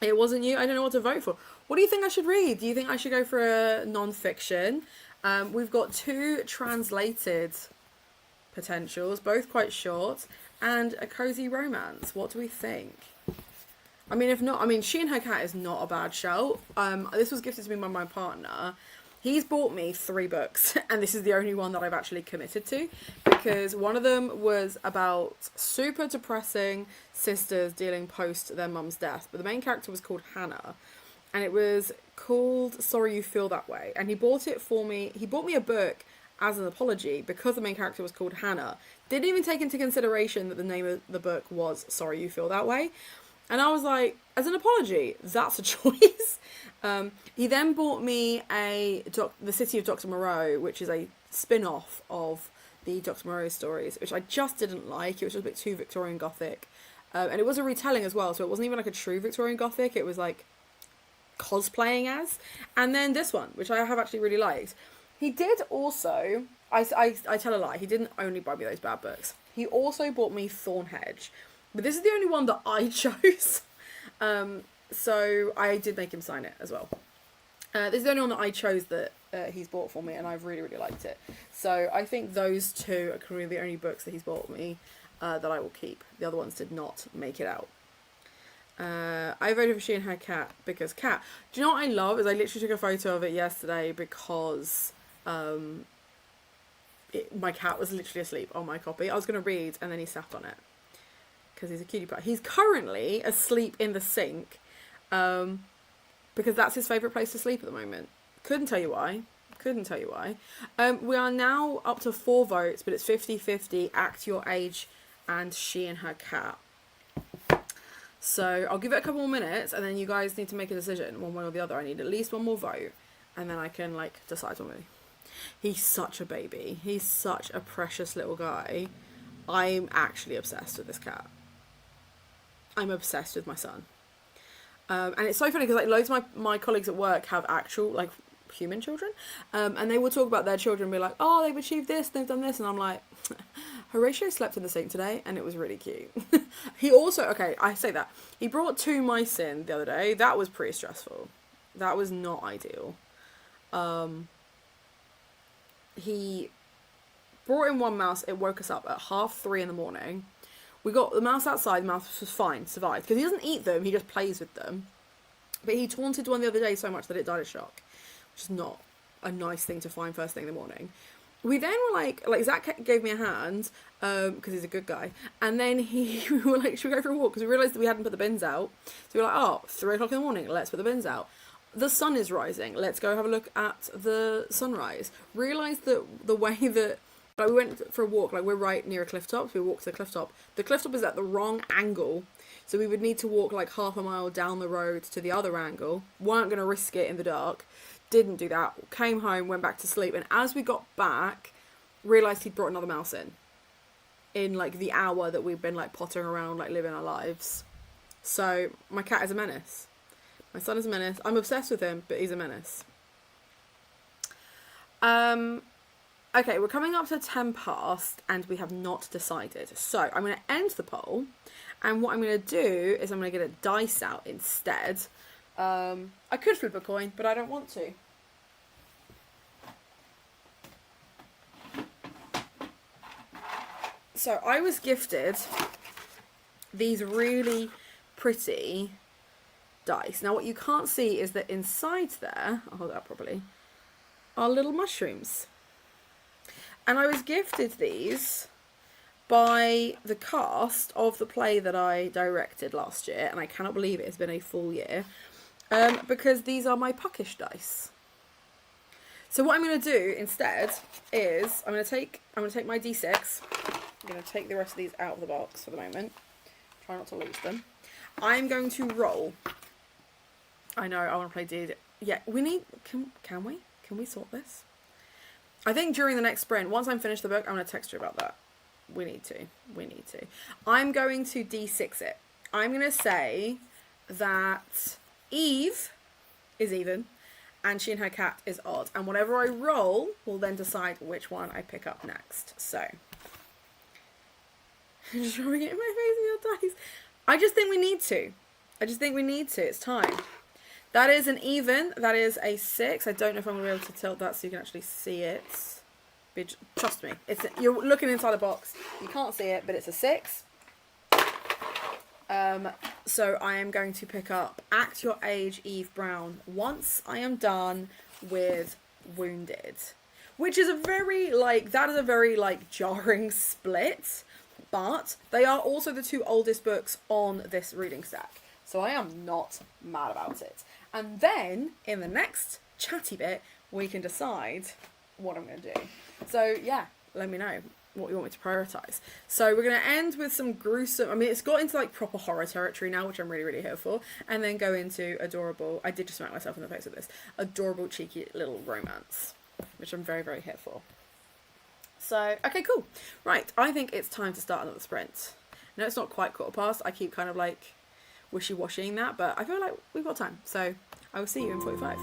[SPEAKER 1] It wasn't you. I don't know what to vote for. What do you think I should read? Do you think I should go for a non-fiction? We've got 2 translated potentials, both quite short, and a cozy romance. What do we think? I mean, if not, I mean, She and Her Cat is not a bad shout. This was gifted to me by my partner. He's bought me 3 books, and this is the only one that I've actually committed to, because one of them was about super depressing sisters dealing post their mum's death, but the main character was called Hannah, and it was called Sorry You Feel That Way, and he bought it for me. He bought me a book as an apology because the main character was called Hannah. Didn't even take into consideration that the name of the book was Sorry You Feel That Way. And I was like, as an apology, that's a choice. He then bought me The City of Dr. Moreau, which is a spin-off of the Dr. Moreau stories, which I just didn't like. It was just a bit too Victorian Gothic. And it was a retelling as well, so it wasn't even like a true Victorian Gothic. It was like cosplaying as. And then this one, which I have actually really liked. He did also, I tell a lie, he didn't only buy me those bad books. He also bought me Thornhedge. But this is the only one that I chose. So I did make him sign it as well. This is the only one that I chose that he's bought for me, and I've really, really liked it. So I think those 2 are currently the only books that he's bought me that I will keep. The other ones did not make it out. I voted for She and Her Cat because Cat. Do you know what I love? Is I literally took a photo of it yesterday because my cat was literally asleep on my copy. I was going to read, and then he sat on it. Because he's a cutie pie. He's currently asleep in the sink because that's his favourite place to sleep at the moment. Couldn't tell you why. We are now up to 4 votes, but it's 50-50, Act Your Age and She and Her Cat. So I'll give it a couple more minutes, and then you guys need to make a decision one way or the other. I need at least 1 more vote, and then I can decide on me. He's such a baby. He's such a precious little guy. I'm actually obsessed with this cat. I'm obsessed with my son. And it's so funny because loads of my colleagues at work have actual human children, and they will talk about their children and be like, oh, they've achieved this, they've done this, and I'm like, Horatio slept in the sink today and it was really cute. He also, okay, I say that, he brought 2 mice in the other day. That was pretty stressful. That was not ideal. He brought in one mouse. It woke us up at 3:30 in the morning. We got the mouse outside. The mouse was fine, survived. Because he doesn't eat them, he just plays with them. But he taunted one the other day so much that it died of shock, which is not a nice thing to find first thing in the morning. We then were like Zach gave me a hand, because he's a good guy. And then we were like, should we go for a walk? Because we realised that we hadn't put the bins out. So we were like, oh, 3 o'clock in the morning, let's put the bins out. The sun is rising, let's go have a look at the sunrise. Realised that the way that, like, we went for a walk, like, we're right near a cliff top, so we walked to the cliff top. The cliff top is at the wrong angle, so we would need to walk like half a mile down the road to the other angle. Weren't going to risk it in the dark. Didn't do that. Came home, went back to sleep, and as we got back, realised he'd brought another mouse in like the hour that we've been like pottering around, like living our lives. So my cat is a menace. My son is a menace. I'm obsessed with him, but he's a menace. Okay, we're coming up to 10 past and we have not decided. So I'm going to end the poll, and what I'm going to do is I'm going to get a dice out instead. I could flip a coin, but I don't want to. So I was gifted these really pretty dice. Now what you can't see is that inside there, I'll hold it up properly, are little mushrooms. And I was gifted these by the cast of the play that I directed last year, and I cannot believe it has been a full year, because these are my puckish dice. So what I'm going to do instead is I'm going to take my D6. I'm going to take the rest of these out of the box for the moment. Try not to lose them. I'm going to roll. I know, I want to play D. Yeah, we need... Can we? Can we sort this? I think during the next sprint, once I'm finished the book, I'm going to text you about that. We need to. I'm going to D6 it. I'm going to say that Eve is even, and she and her cat is odd. And whatever I roll will then decide which one I pick up next. So... I'm just rubbing it in my face with your dice. I just think we need to. It's time. That is an even. That is a 6. I don't know if I'm going to be able to tilt that so you can actually see it. Trust me. You're looking inside a box. You can't see it, but it's a 6. So I am going to pick up Act Your Age, Eve Brown, once I am done with Wounded. Which is a very, jarring split. But they are also the 2 oldest books on this reading stack. So I am not mad about it. And then, in the next chatty bit, we can decide what I'm going to do. So, yeah, let me know what you want me to prioritise. So we're going to end with some gruesome... I mean, it's got into, like, proper horror territory now, which I'm really, really here for. And then go into adorable... I did just smack myself in the face with this. Adorable, cheeky little romance, which I'm very, very here for. So, okay, cool. Right, I think it's time to start another sprint. No, it's not quite 15:15. I keep kind of like wishy-washying that, but I feel like we've got time. So, I will see you in 45.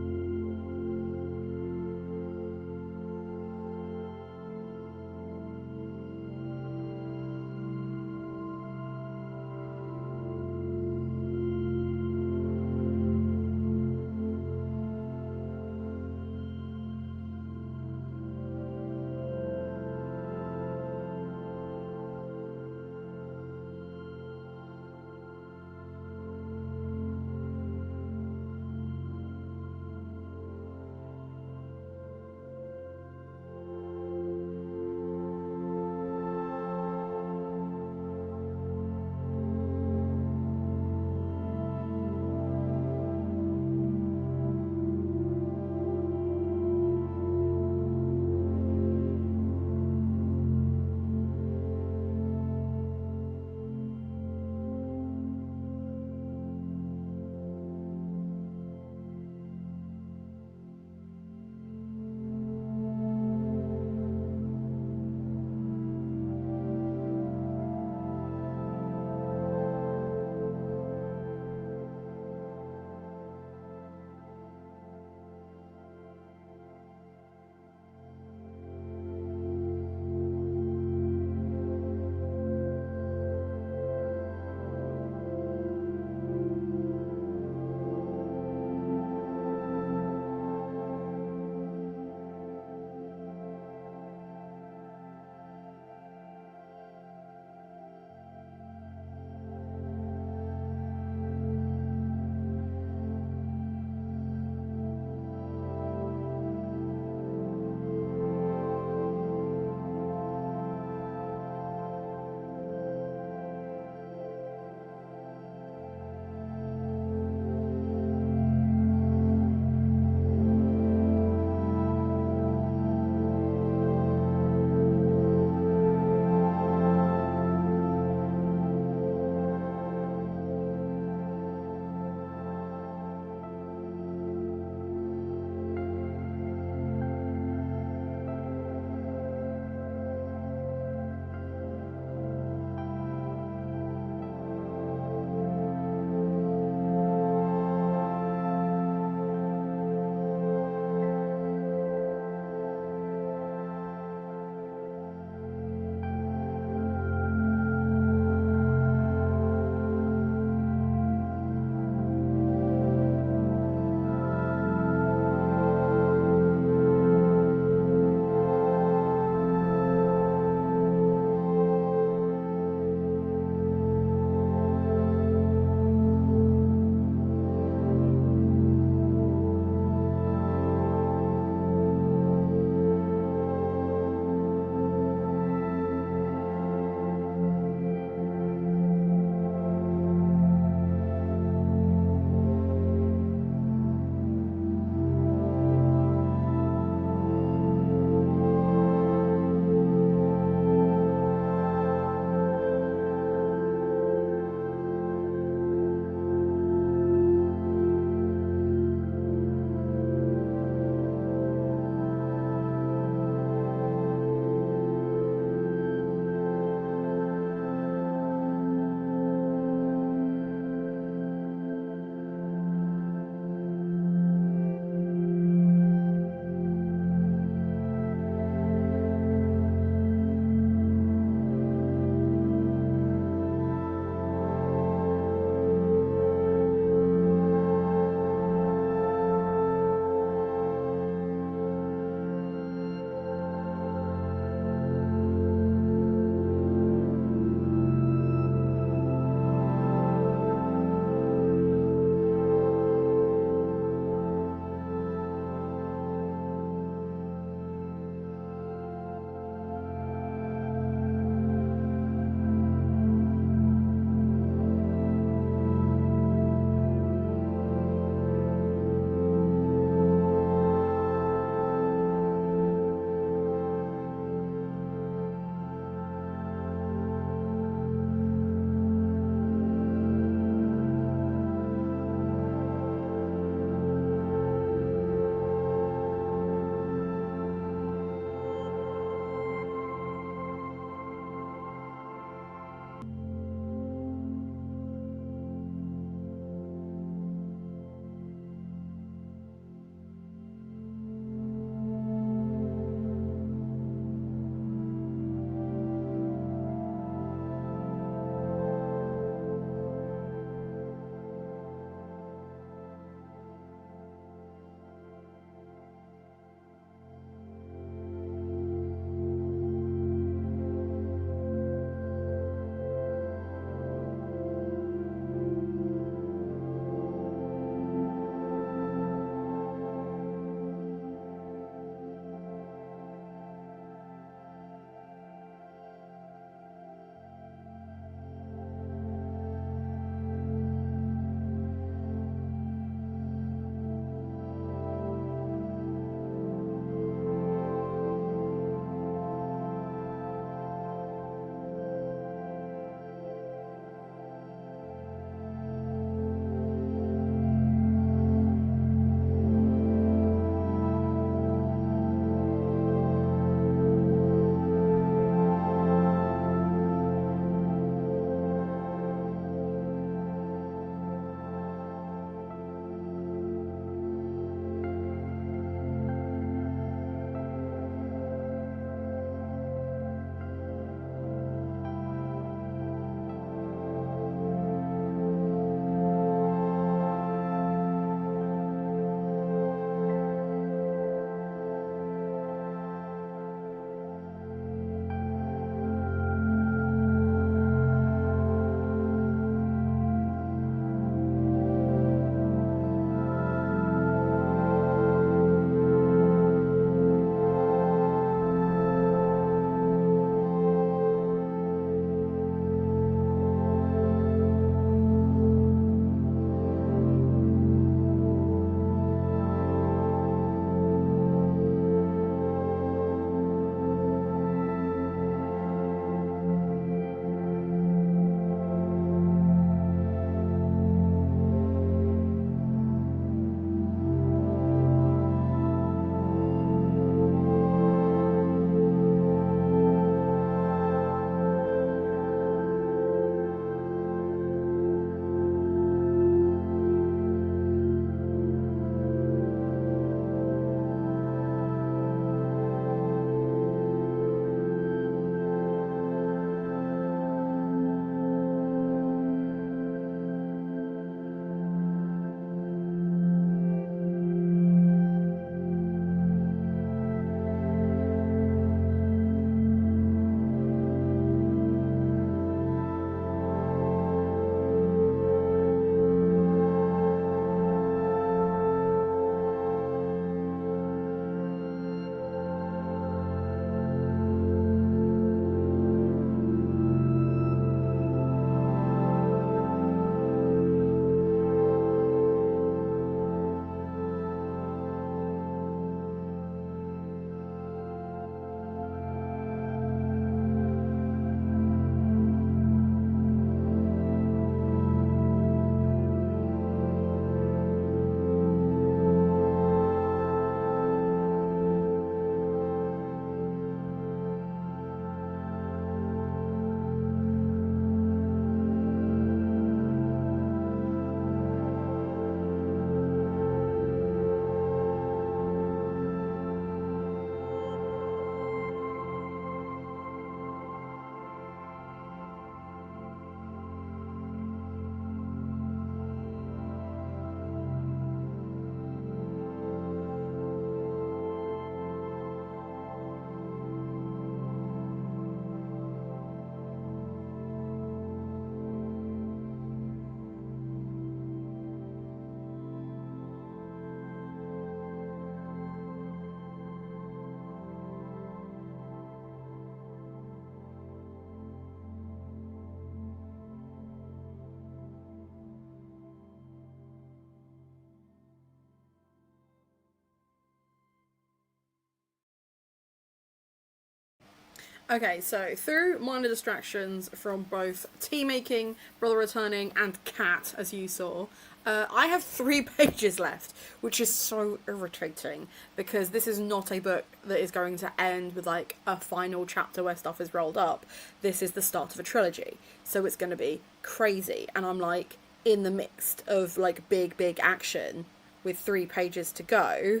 [SPEAKER 1] Okay, so through minor distractions from both tea making, brother returning, and cat, as you saw, I have 3 pages left, which is so irritating because this is not a book that is going to end with like a final chapter where stuff is rolled up. This is the start of a trilogy, so it's going to be crazy, and I'm like in the midst of like big action with 3 pages to go.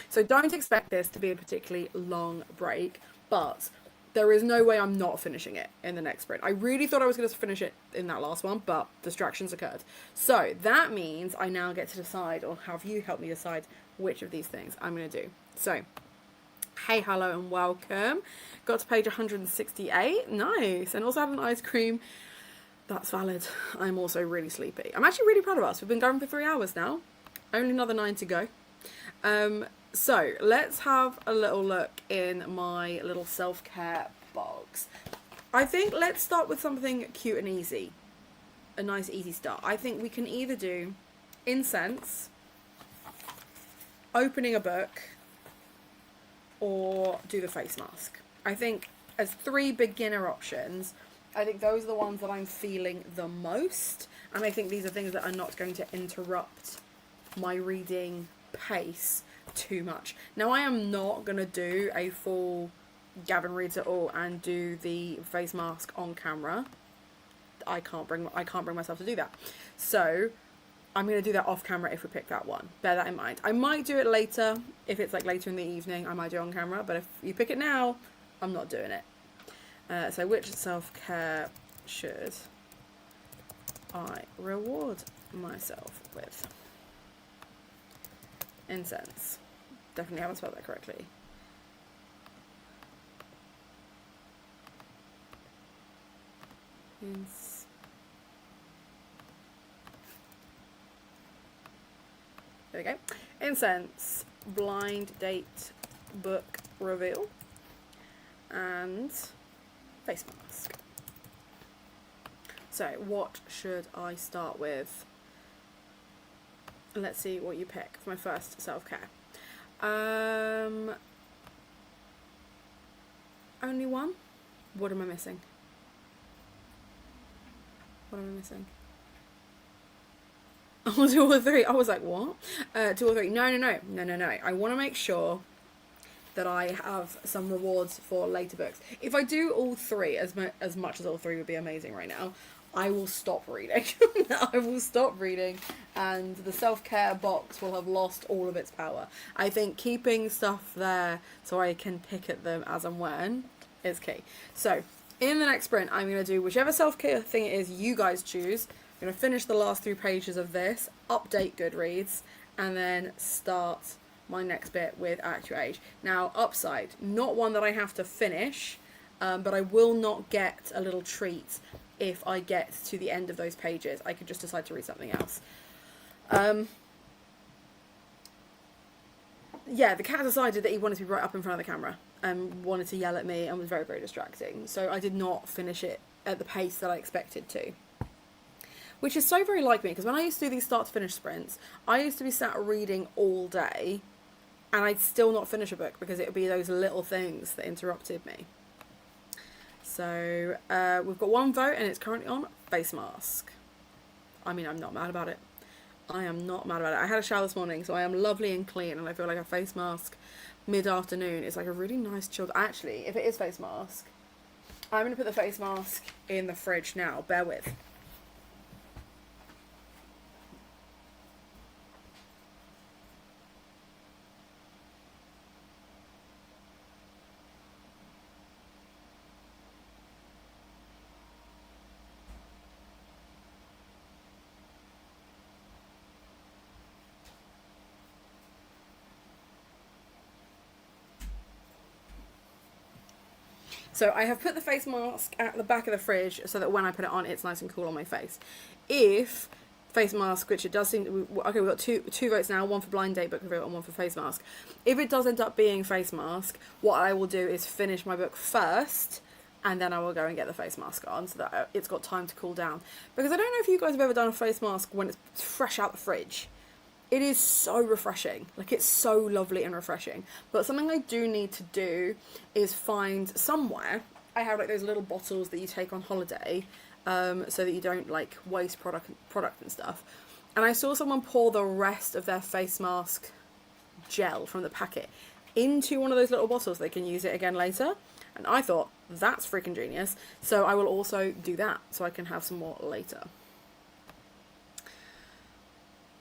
[SPEAKER 1] So don't expect this to be a particularly long break, but there is no way I'm not finishing it in the next sprint. I really thought I was going to finish it in that last one, but distractions occurred. So that means I now get to decide, or have you help me decide, which of these things I'm going to do. So, hey, hello, and welcome. Got to page 168. Nice. And also had an ice cream. That's valid. I'm also really sleepy. I'm actually really proud of us. We've been going for 3 hours now. Only another 9 to go. So let's have a little look in my little self-care box. I think let's start with something cute and easy. A nice easy start. I think we can either do incense, opening a book, or do the face mask. I think as 3 beginner options, I think those are the ones that I'm feeling the most. And I think these are things that are not going to interrupt my reading pace too much. Now, I am not going to do a full Gavin reads it all and do the face mask on camera. I can't bring myself to do that. So I'm going to do that off camera if we pick that one. Bear that in mind. I might do it later. If it's like later in the evening, I might do it on camera. But if you pick it now, I'm not doing it. So which self-care should I reward myself with? Incense. Definitely haven't spelled that correctly. There we go. Incense, blind date, book reveal, and face mask. So what should I start with? Let's see what you pick for my first self-care. Only one? What am I missing? What am I missing? Oh, 2 or 3. I was like, what? 2 or 3. No. I want to make sure that I have some rewards for later books. If I do all 3, as much as all 3 would be amazing right now, I will stop reading. I will stop reading, and the self-care box will have lost all of its power. I think keeping stuff there so I can pick at them as and when is key. So, in the next sprint, I'm going to do whichever self-care thing it is you guys choose. I'm going to finish the last 3 pages of this, update Goodreads, and then start my next bit with Act Your Age. Now, upside, not one that I have to finish, but I will not get a little treat if I get to the end of those pages. I could just decide to read something else. Yeah, the cat decided that he wanted to be right up in front of the camera and wanted to yell at me and was very, very distracting. So I did not finish it at the pace that I expected to. Which is so very like me, because when I used to do these start to finish sprints, I used to be sat reading all day and I'd still not finish a book because it would be those little things that interrupted me. So we've got 1 vote and it's currently on face mask. I mean, I'm not mad about it. I am not mad about it. I had a shower this morning, so I am lovely and clean, and I feel like a face mask mid-afternoon is like a really nice chilled... Actually, if it is face mask, I'm going to put the face mask in the fridge now. Bear with. So I have put the face mask at the back of the fridge so that when I put it on, it's nice and cool on my face. If face mask, which it does seem to, okay, we've got two votes now, 1 for blind date book reveal and 1 for face mask. If it does end up being face mask, what I will do is finish my book first, and then I will go and get the face mask on so that it's got time to cool down. Because I don't know if you guys have ever done a face mask when it's fresh out the fridge. it is so refreshing. Like, it's so lovely and refreshing. But something I do need to do is find somewhere. I have like those little bottles that you take on holiday, so that you don't like waste product and stuff. And I saw someone pour the rest of their face mask gel from the packet into one of those little bottles. They can use it again later. And I thought, that's freaking genius. So I will also do that so I can have some more later.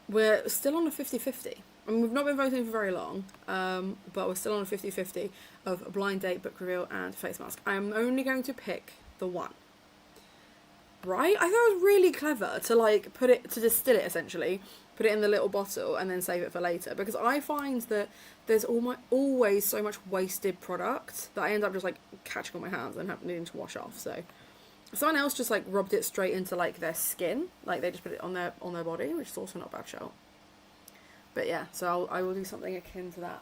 [SPEAKER 1] We're still on a 50-50. I mean, we've not been voting for very long, but we're still on a 50-50 of blind date, book reveal, and face mask. I'm only going to pick the one. Right? I thought it was really clever to like to distill it essentially, put it in the little bottle and then save it for later, because I find that there's always so much wasted product that I end up just like catching on my hands and needing to wash off. So someone else just like rubbed it straight into like their skin, like they just put it on their body, which is also not a bad shout. But yeah, so I will do something akin to that.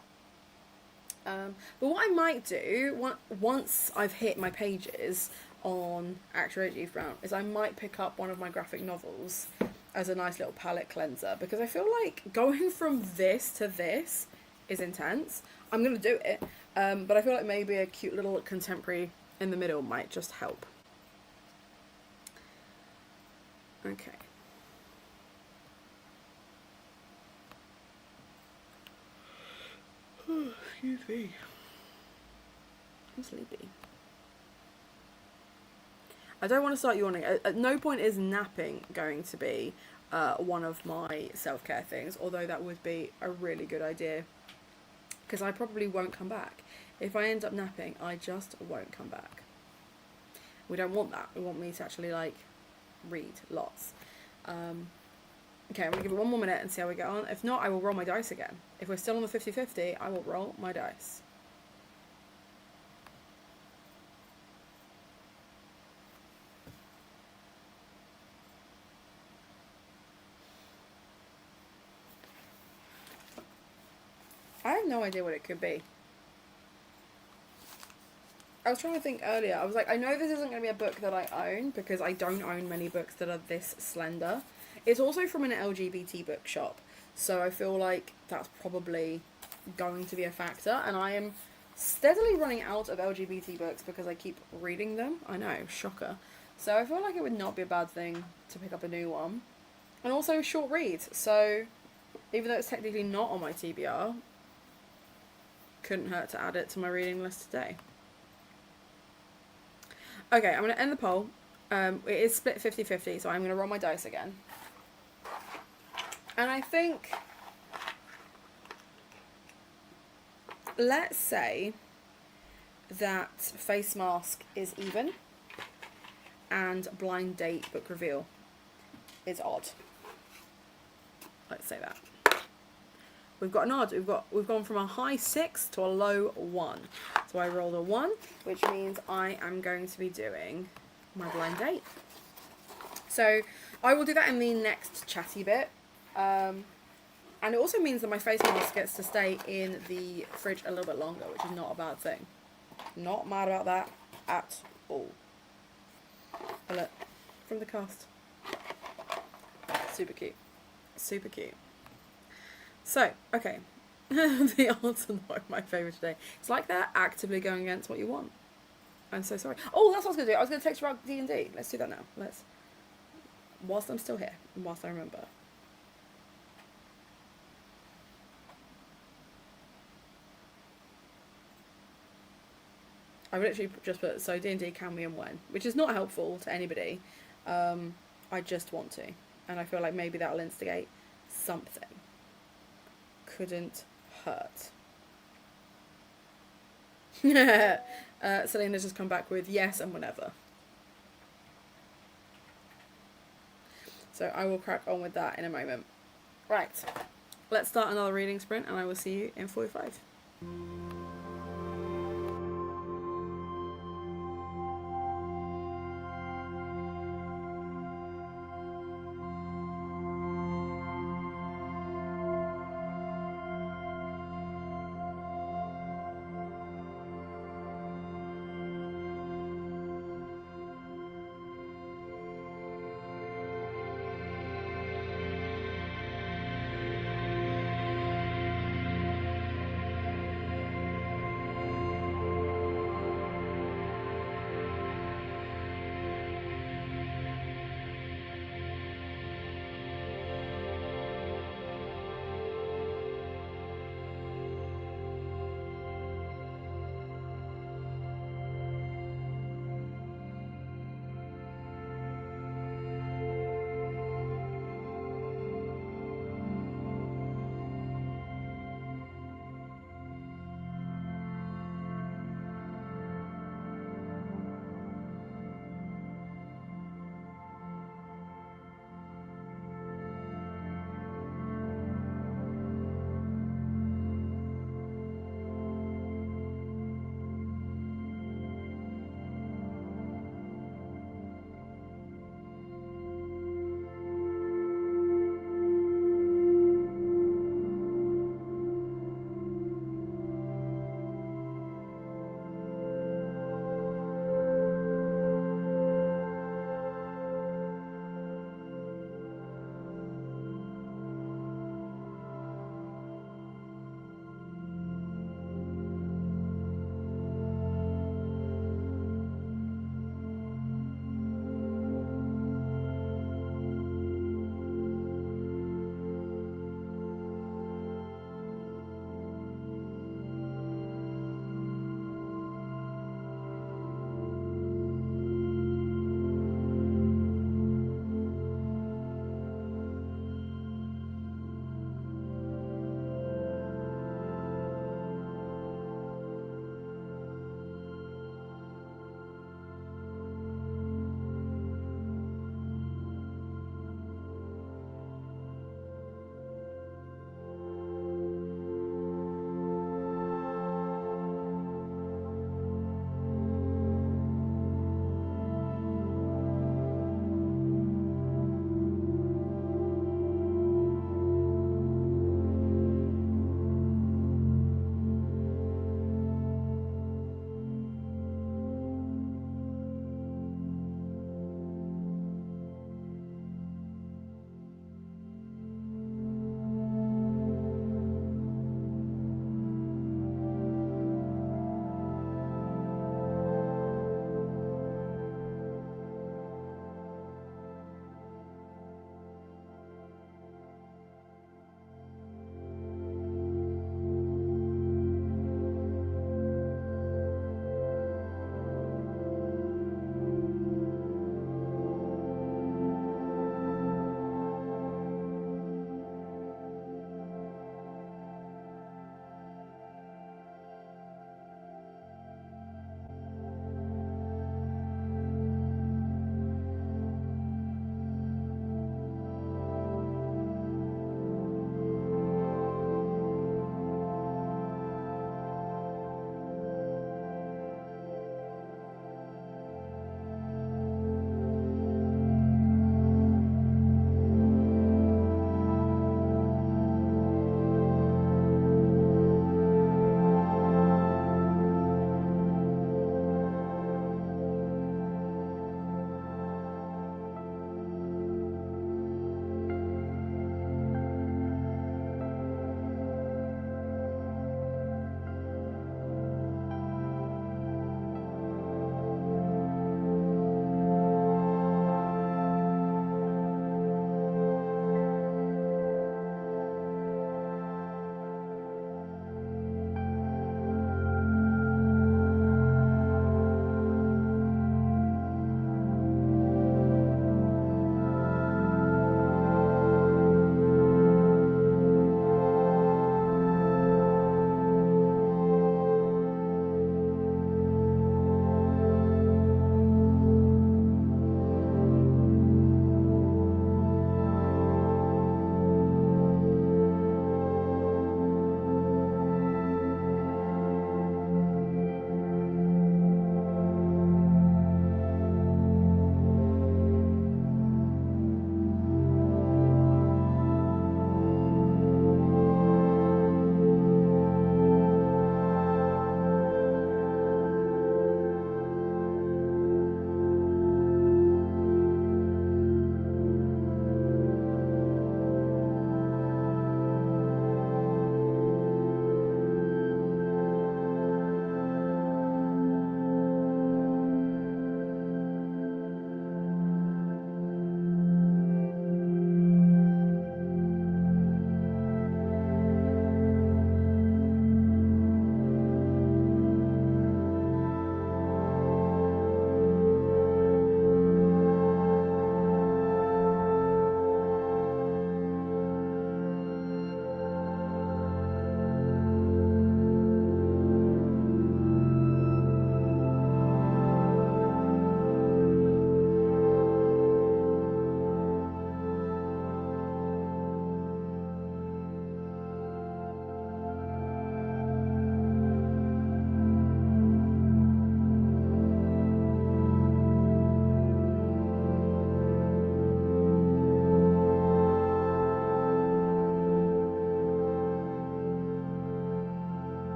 [SPEAKER 1] But what I might do once I've hit my pages on Act Your Age Eve Brown is I might pick up one of my graphic novels as a nice little palette cleanser, because I feel like going from this to this is intense. I'm going to do it, but I feel like maybe a cute little contemporary in the middle might just help. Okay. Oh, excuse me. I'm sleepy. I don't want to start yawning. At no point is napping going to be one of my self-care things, although that would be a really good idea, because I probably won't come back. If I end up napping, I just won't come back. We don't want that. We want me to actually like read lots. Okay, I'm going to give it one more minute and see how we get on. If not, I will roll my dice again. If we're still on the 50-50, I will roll my dice. I have no idea what it could be. I was trying to think earlier. I was like, I know this isn't going to be a book that I own, because I don't own many books that are this slender. It's also from an LGBT bookshop, so I feel like that's probably going to be a factor. And I am steadily running out of LGBT books because I keep reading them. I know, shocker. So I feel like it would not be a bad thing to pick up a new one. And also short read, so even though it's technically not on my TBR, couldn't hurt to add it to my reading list today. Okay, I'm going to end the poll. It is split 50-50, so I'm going to roll my dice again. And I think, let's say that face mask is even and blind date book reveal is odd. Let's say that. We've got an odd. We've gone from a high 6 to a low 1. So I rolled a 1, which means I am going to be doing my blind date. So I will do that in the next chatty bit. And it also means that my face mask gets to stay in the fridge a little bit longer, which is not a bad thing. Not mad about that at all. Oh, look, from the cast. Super cute. Super cute. So, okay. The odds are not my favourite today. It's like they're actively going against what you want. I'm so sorry. Oh, that's what I was going to do. I was going to text you about D&D. Let's do that now. Let's. Whilst I'm still here, and whilst I remember. I've literally just put, so D&D can we and when, which is not helpful to anybody. I just want to. And I feel like maybe that'll instigate something. Couldn't hurt. Selena's just come back with yes and whenever. So I will crack on with that in a moment. Right. Let's start another reading sprint and I will see you in 45.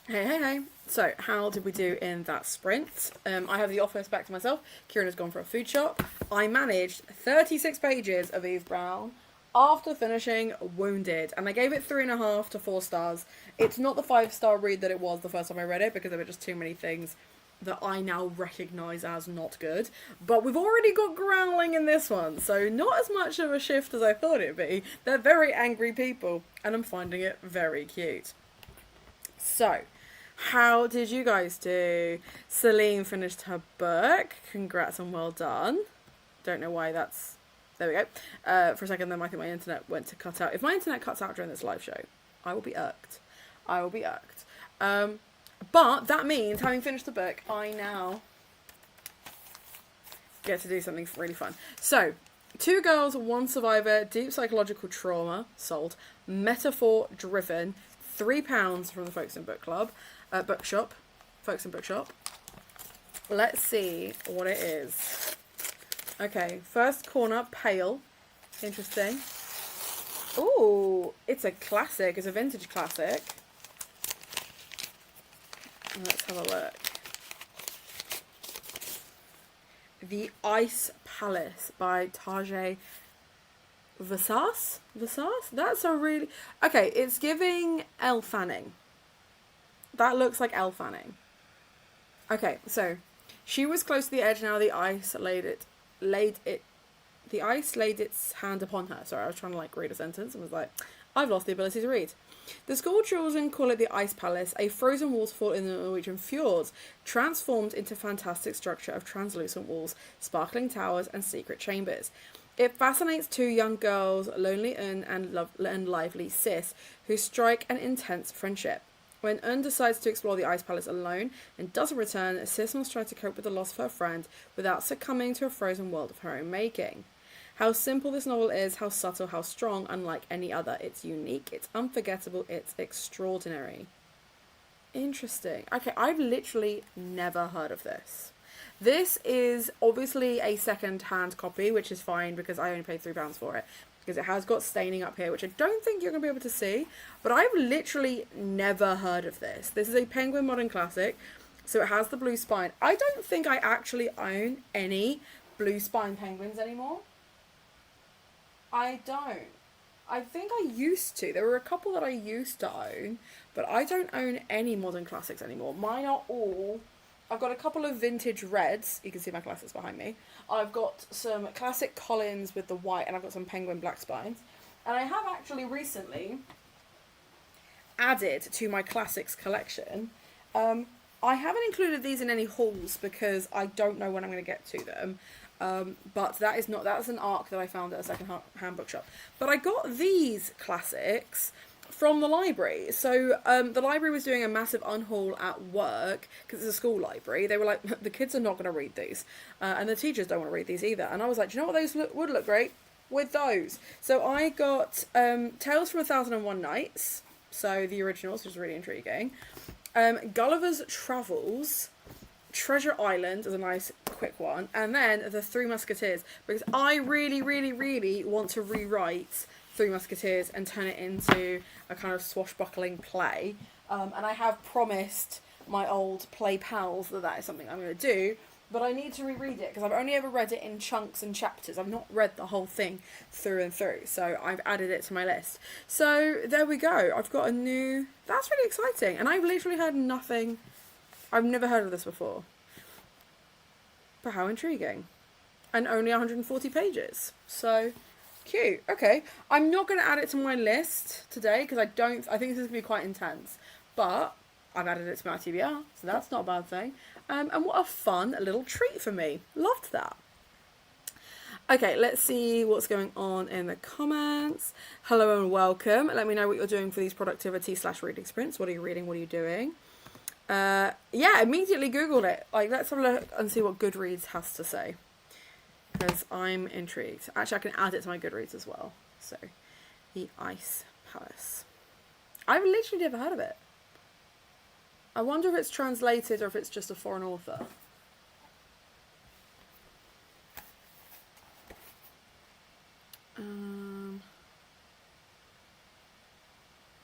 [SPEAKER 1] Hey, hey, hey. So, how did we do in that sprint? I have the office back to myself. Kieran has gone for a food shop. I managed 36 pages of Eve Brown after finishing Wounded, and I gave it 3.5 to 4 stars. It's not the 5-star read that it was the first time I read it because there were just too many things that I now recognise as not good. But we've already got growling in this one, so not as much of a shift as I thought it'd be. They're very angry people, and I'm finding it very cute. So, how did you guys do? Celine finished her book. Congrats and well done. Don't know why that's. There we go. For a second, then I think my internet went to cut out. If my internet cuts out during this live show, I will be irked. I will be irked. But that means, having finished the book, I now get to do something really fun. So, Two Girls, One Survivor, Deep Psychological Trauma, sold. Metaphor Driven, £3 from the Folkestone Book Club, Bookshop, Folkestone Bookshop. Let's see what it is. Okay, first corner, Pale. Interesting. Ooh, it's a classic. It's a vintage classic. Let's have a look. The Ice Palace by Tajay Vasas? Vasas? That's a really... Okay, it's giving Elle Fanning. That looks like Elle Fanning. Okay, so she was close to the edge. Now the ice laid its hand upon her. Sorry, I was trying to read a sentence and was like, I've lost the ability to read. The school children call it the Ice Palace, a frozen waterfall in the Norwegian fjords, transformed into fantastic structure of translucent walls, sparkling towers, and secret chambers. It fascinates two young girls, Lonely Un and Lively Sis, who strike an intense friendship. When Un decides to explore the Ice Palace alone and doesn't return, Sis must try to cope with the loss of her friend without succumbing to a frozen world of her own making. How simple this novel is, how subtle, how strong, unlike any other. It's unique, it's unforgettable, it's extraordinary. Interesting. Okay, I've literally never heard of this. This is obviously a second-hand copy, which is fine because I only paid £3 for it. Because it has got staining up here, which I don't think you're going to be able to see. But I've literally never heard of this. This is a Penguin Modern Classic, so it has the blue spine. I don't think I actually own any blue spine penguins anymore. I don't. I think I used to. There were a couple that I used to own, but I don't own any modern classics anymore. Mine are all... I've got a couple of vintage reds. You can see my classics behind me. I've got some classic Collins with the white, and I've got some Penguin black spines. And I have actually recently added to my classics collection. I haven't included these in any hauls because I don't know when I'm going to get to them. But that's an ARC that I found at a second-hand bookshop. But I got these classics from the library. So the library was doing a massive unhaul at work because it's a school library. They were like, the kids are not going to read these, and the teachers don't want to read these either. And I was like, do you know what those would look great with those? So I got Tales from 1001 Nights, so the originals, which is really intriguing. Gulliver's Travels. Treasure Island is a nice quick one, and then the Three Musketeers, because I really, really, really want to rewrite Three Musketeers and turn it into a kind of swashbuckling play. And I have promised my old play pals that is something I'm going to do, but I need to reread it because I've only ever read it in chunks and chapters. I've not read the whole thing through and through, so I've added it to my list. So there we go. I've got a new... That's really exciting, and I've literally heard nothing... I've never heard of this before. But how intriguing. And only 140 pages. So, cute. Okay. I'm not going to add it to my list today because I think this is going to be quite intense. But I've added it to my TBR, so that's not a bad thing. And what a fun little treat for me. Loved that. Okay, let's see what's going on in the comments. Hello and welcome. Let me know what you're doing for these productivity/reading sprints. What are you reading? What are you doing? Yeah, immediately Googled it. Let's have a look and see what Goodreads has to say. Because I'm intrigued. Actually, I can add it to my Goodreads as well. So, the Ice Palace. I've literally never heard of it. I wonder if it's translated or if it's just a foreign author.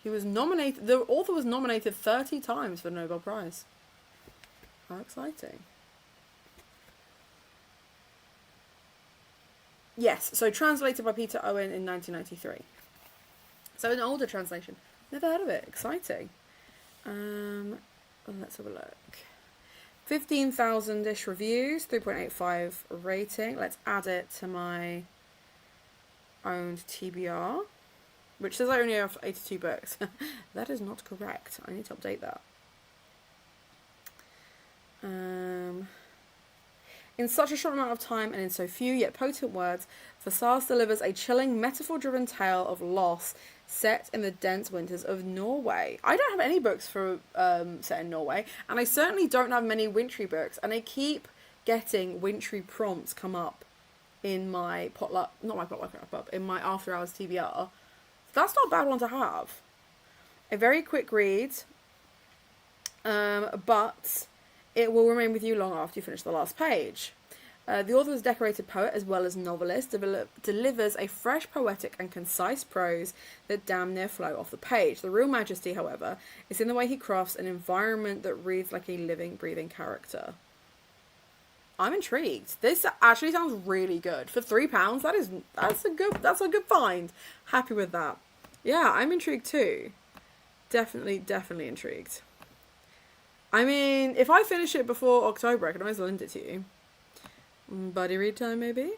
[SPEAKER 1] He was nominated, the author was nominated 30 times for the Nobel Prize. How exciting. Yes, so translated by Peter Owen in 1993. So an older translation. Never heard of it. Exciting. Let's have a look. 15,000-ish reviews, 3.85 rating. Let's add it to my owned TBR, which says I only have 82 books. That is not correct. I need to update that. In such a short amount of time and in so few yet potent words, Thesaurus delivers a chilling metaphor-driven tale of loss set in the dense winters of Norway. I don't have any books for set in Norway, and I certainly don't have many wintry books, and I keep getting wintry prompts come up in my potluck, not my potluck wrap up, in my after hours TBR. That's not a bad one to have. A very quick read, but it will remain with you long after you finish the last page. The author is a decorated poet as well as novelist, delivers a fresh, poetic and concise prose that damn near flow off the page. The real majesty, however, is in the way he crafts an environment that reads like a living, breathing character. I'm intrigued. This actually sounds really good. For £3, that's a good find. Happy with that. Yeah, I'm intrigued too. Definitely intrigued. I mean, if I finish it before October, I can always lend it to you. Buddy read time, maybe?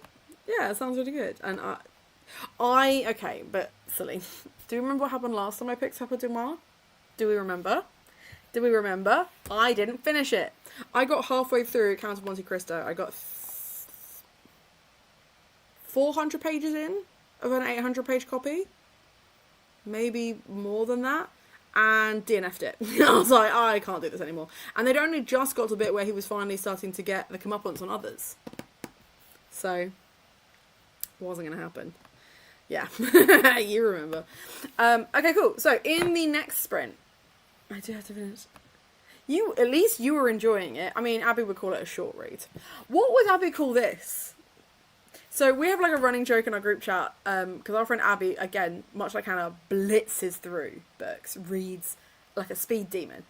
[SPEAKER 1] Yeah, it sounds really good. And okay, but silly. Do you remember what happened last time I picked up a Dumas? Do we remember? I didn't finish it. I got halfway through Count of Monte Cristo. I got 400 pages in of an 800-page copy. Maybe more than that. And DNF'd it. I was like, I can't do this anymore. And they'd only just got to the bit where he was finally starting to get the comeuppance on others. So, it wasn't going to happen. Yeah, you remember. Okay, cool. So, in the next sprint, I do have to finish. At least you were enjoying it. I mean, Abby would call it a short read. What would Abby call this? So we have like a running joke in our group chat, because our friend Abby, again, much like Hannah, blitzes through books, reads like a speed demon.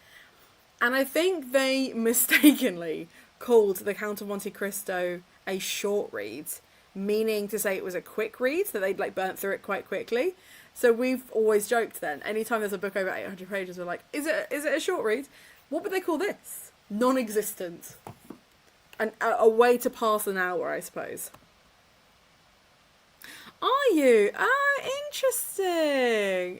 [SPEAKER 1] And I think they mistakenly called The Count of Monte Cristo a short read, meaning to say it was a quick read, that they'd like burnt through it quite quickly. So we've always joked then, anytime there's a book over 800 pages, we're like, is it a short read? What would they call this? Non-existent. A way to pass an hour, I suppose. Are you? Interesting.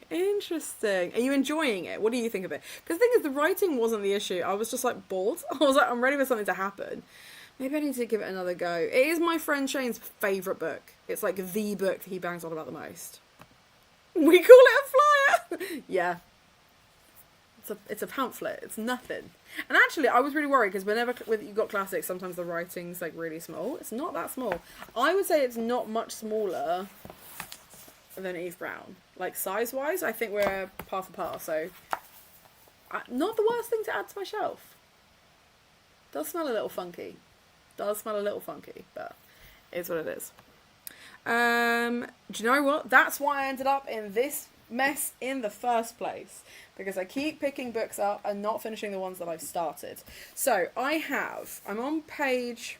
[SPEAKER 1] Are you enjoying it? What do you think of it? Because the thing is, the writing wasn't the issue. I was just like bored. I was like, I'm ready for something to happen. Maybe I need to give it another go. It is my friend Shane's favourite book. It's like the book that he bangs on about the most. We call it a flyer! Yeah. It's a pamphlet. It's nothing. And actually, I was really worried because whenever you've got classics, sometimes the writing's like really small. It's not that small. I would say it's not much smaller than Eve Brown. Like size-wise, I think we're par for par. So, not the worst thing to add to my shelf. Does smell a little funky. But it's what it is. Do you know what? That's why I ended up in this mess in the first place, because I keep picking books up and not finishing the ones that I've started. So I'm on page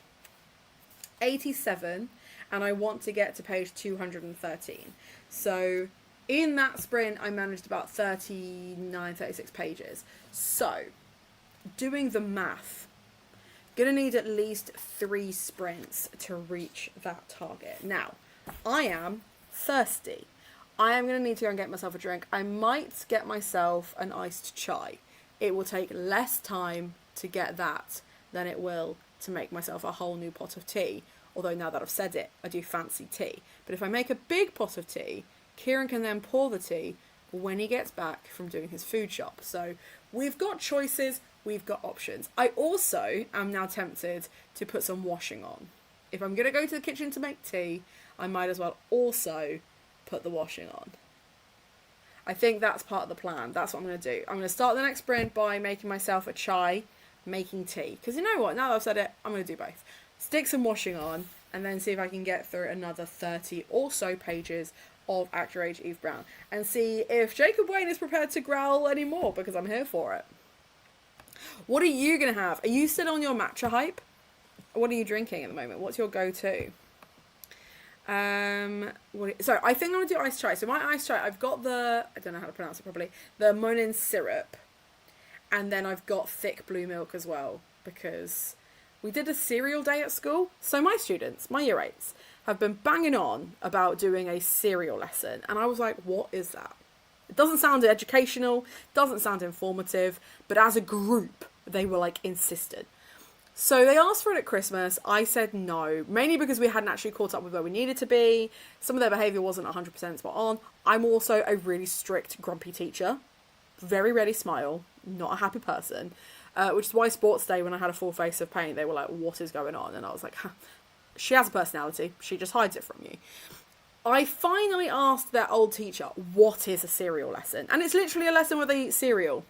[SPEAKER 1] 87 and I want to get to page 213. So in that sprint I managed about 36 pages. So doing the math, gonna need at least 3 sprints to reach that target. Now I am thirsty. I am going to need to go and get myself a drink. I might get myself an iced chai. It will take less time to get that than it will to make myself a whole new pot of tea. Although now that I've said it, I do fancy tea. But if I make a big pot of tea, Kieran can then pour the tea when he gets back from doing his food shop. So we've got choices, we've got options. I also am now tempted to put some washing on. If I'm going to go to the kitchen to make tea, I might as well also put the washing on. I think that's part of the plan. That's what I'm going to do. I'm going to start the next sprint by making myself a chai, making tea. Because you know what? Now that I've said it, I'm going to do both. Stick some washing on and then see if I can get through another 30 or so pages of Act Your Age Eve Brown and see if Jacob Wayne is prepared to growl anymore, because I'm here for it. What are you going to have? Are you still on your matcha hype? What are you drinking at the moment? What's your go-to? So I think I'm going to do iced chai. So my iced chai, I've got the, I don't know how to pronounce it properly, the Monin syrup. And then I've got thick blue milk as well, because we did a cereal day at school. So my students, my year 8s, have been banging on about doing a cereal lesson. And I was like, what is that? It doesn't sound educational, doesn't sound informative, but as a group, they were like insistent. So they asked for it at Christmas. I said no, mainly because we hadn't actually caught up with where we needed to be. Some of their behaviour wasn't 100% spot on. I'm also a really strict, grumpy teacher. Very rarely smile, not a happy person. Which is why sports day, when I had a full face of pain, they were like, what is going on? And I was like, she has a personality. She just hides it from you. I finally asked their old teacher, what is a cereal lesson? And it's literally a lesson where they eat cereal.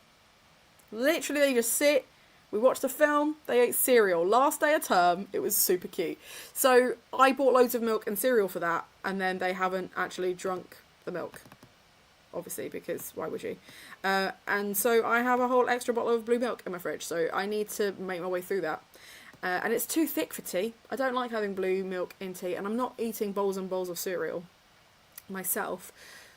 [SPEAKER 1] Literally, they just sit. We watched a film, they ate cereal. Last day of term, it was super cute. So I bought loads of milk and cereal for that, and then they haven't actually drunk the milk. Obviously, because why would you? And so I have a whole extra bottle of blue milk in my fridge, so I need to make my way through that. And it's too thick for tea. I don't like having blue milk in tea, and I'm not eating bowls and bowls of cereal myself.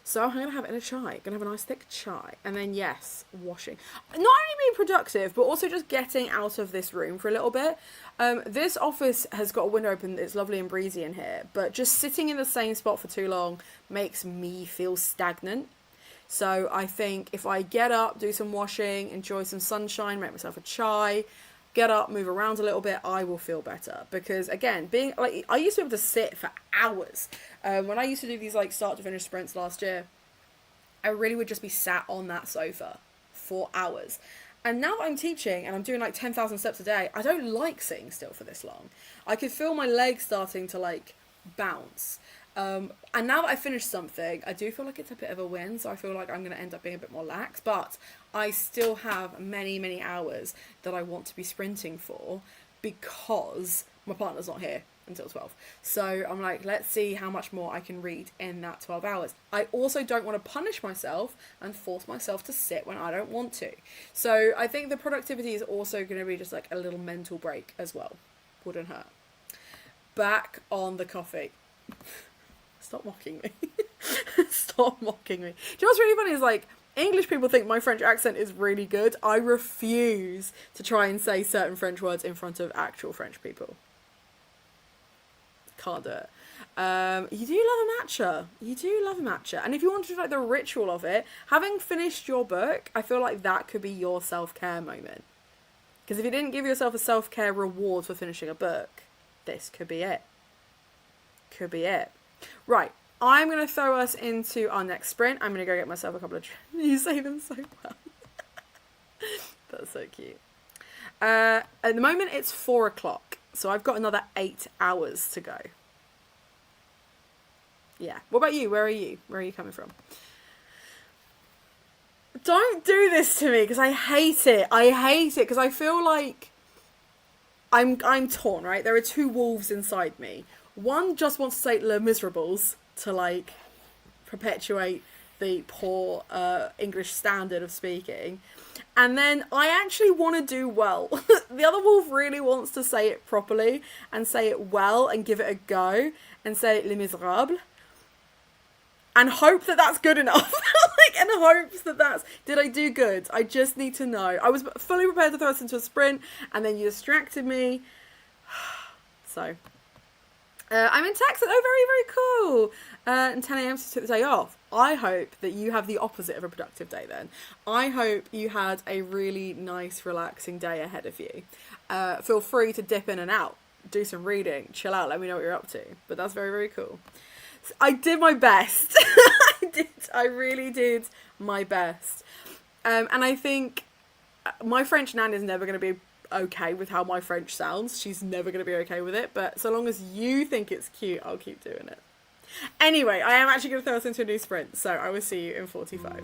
[SPEAKER 1] So I'm going to have it in a chai. I'm going to have a nice thick chai. And then, yes, washing. Not only being productive, but also just getting out of this room for a little bit. This office has got a window open. It's lovely and breezy in here. But just sitting in the same spot for too long makes me feel stagnant. So I think if I get up, do some washing, enjoy some sunshine, make myself a chai, get up, move around a little bit, I will feel better. Because again, being like, I used to be able to sit for hours. When I used to do these like start to finish sprints last year, I really would just be sat on that sofa for hours. And now that I'm teaching and I'm doing like 10,000 steps a day, I don't like sitting still for this long. I could feel my legs starting to like bounce. And now that I finished something, I do feel like it's a bit of a win, so I feel like I'm going to end up being a bit more lax, but I still have many, many hours that I want to be sprinting for because my partner's not here until 12. So I'm like, let's see how much more I can read in that 12 hours. I also don't want to punish myself and force myself to sit when I don't want to. So I think the productivity is also going to be just like a little mental break as well. Wouldn't hurt. Back on the coffee. Stop mocking me. Stop mocking me. Do you know what's really funny is like, English people think my French accent is really good. I refuse to try and say certain French words in front of actual French people. Can't do it. You do love a matcha. You do love a matcha. And if you want to do like the ritual of it, having finished your book, I feel like that could be your self-care moment. Because if you didn't give yourself a self-care reward for finishing a book, this could be it. Could be it. Right, I'm going to throw us into our next sprint. I'm going to go get myself a couple of You say them so well. That's so cute. At the moment, it's 4 o'clock. So I've got another 8 hours to go. Yeah. What about you? Where are you? Where are you coming from? Don't do this to me, because I hate it. I hate it, because I feel like I'm torn, right? There are 2 wolves inside me. One just wants to say Les Miserables to, like, perpetuate the poor English standard of speaking. And then I actually want to do well. The other wolf really wants to say it properly and say it well and give it a go and say Les Miserables. And hope that that's good enough. Like, and hopes that that's... Did I do good? I just need to know. I was fully prepared to throw us into a sprint and then you distracted me. So... I'm in Texas. Oh, very, very cool. And 10 a.m. to took the day off. I hope that you have the opposite of a productive day then. I hope you had a really nice, relaxing day ahead of you. Feel free to dip in and out. Do some reading. Chill out. Let me know what you're up to. But that's very, very cool. I did my best. I really did my best. And I think my French nan is never going to be okay with how my French sounds. She's never going to be okay with it, but so long as you think it's cute, I'll keep doing it. Anyway, I am actually going to throw us into a new sprint, so I will see you in 45.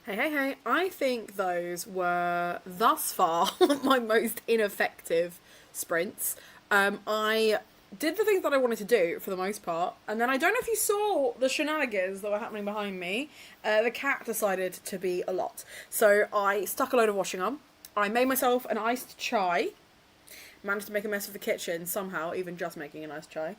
[SPEAKER 1] Hey, hey, hey. I think those were thus far my most ineffective sprints. I did the things that I wanted to do for the most part, and then I don't know if you saw the shenanigans that were happening behind me. The cat decided to be a lot. So I stuck a load of washing on. I made myself an iced chai. Managed to make a mess of the kitchen somehow, even just making a nice chai.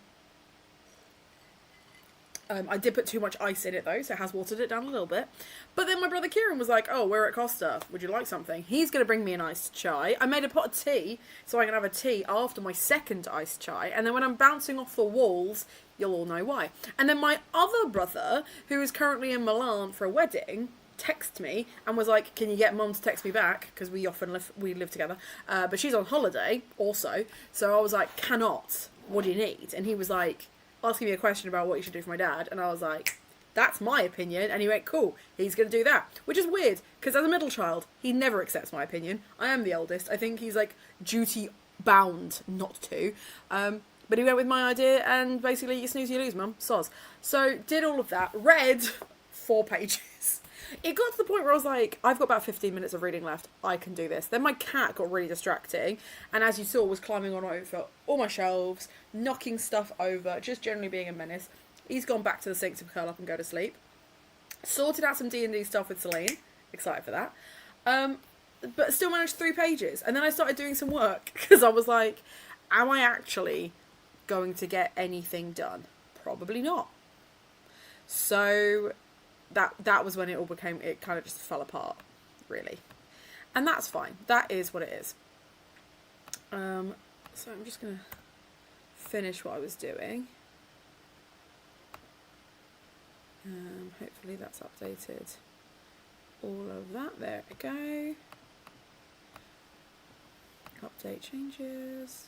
[SPEAKER 1] I did put too much ice in it though, so it has watered it down a little bit. But then my brother Kieran was like, "Oh, we're at Costa. Would you like something?" He's going to bring me an iced chai. I made a pot of tea so I can have a tea after my second iced chai. And then when I'm bouncing off the walls, you'll all know why. And then my other brother, who is currently in Milan for a wedding, texted me and was like, "Can you get mum to text me back?" Because we live together. But she's on holiday also. So I was like, "Cannot. What do you need?" And he was like, asking me a question about what you should do for my dad, and I was like, that's my opinion. And he went, cool, he's going to do that. Which is weird, because as a middle child, he never accepts my opinion. I am the eldest. I think he's like duty bound not to. But he went with my idea, and basically, you snooze, you lose, mum. Soz. So, did all of that. Read 4 pages. It got to the point where I was like, I've got about 15 minutes of reading left. I can do this. Then my cat got really distracting, and as you saw, was climbing on over all my shelves, knocking stuff over, just generally being a menace. He's gone back to the sink to curl up and go to sleep. Sorted out some D&D stuff with Celine. Excited for that. But still managed 3 pages. And then I started doing some work, because I was like, am I actually going to get anything done? Probably not. So that was when it kind of just fell apart, really. And that's fine. That is what it is. So I'm just going to finish what I was doing. Hopefully that's updated all of that. There we go. Update changes.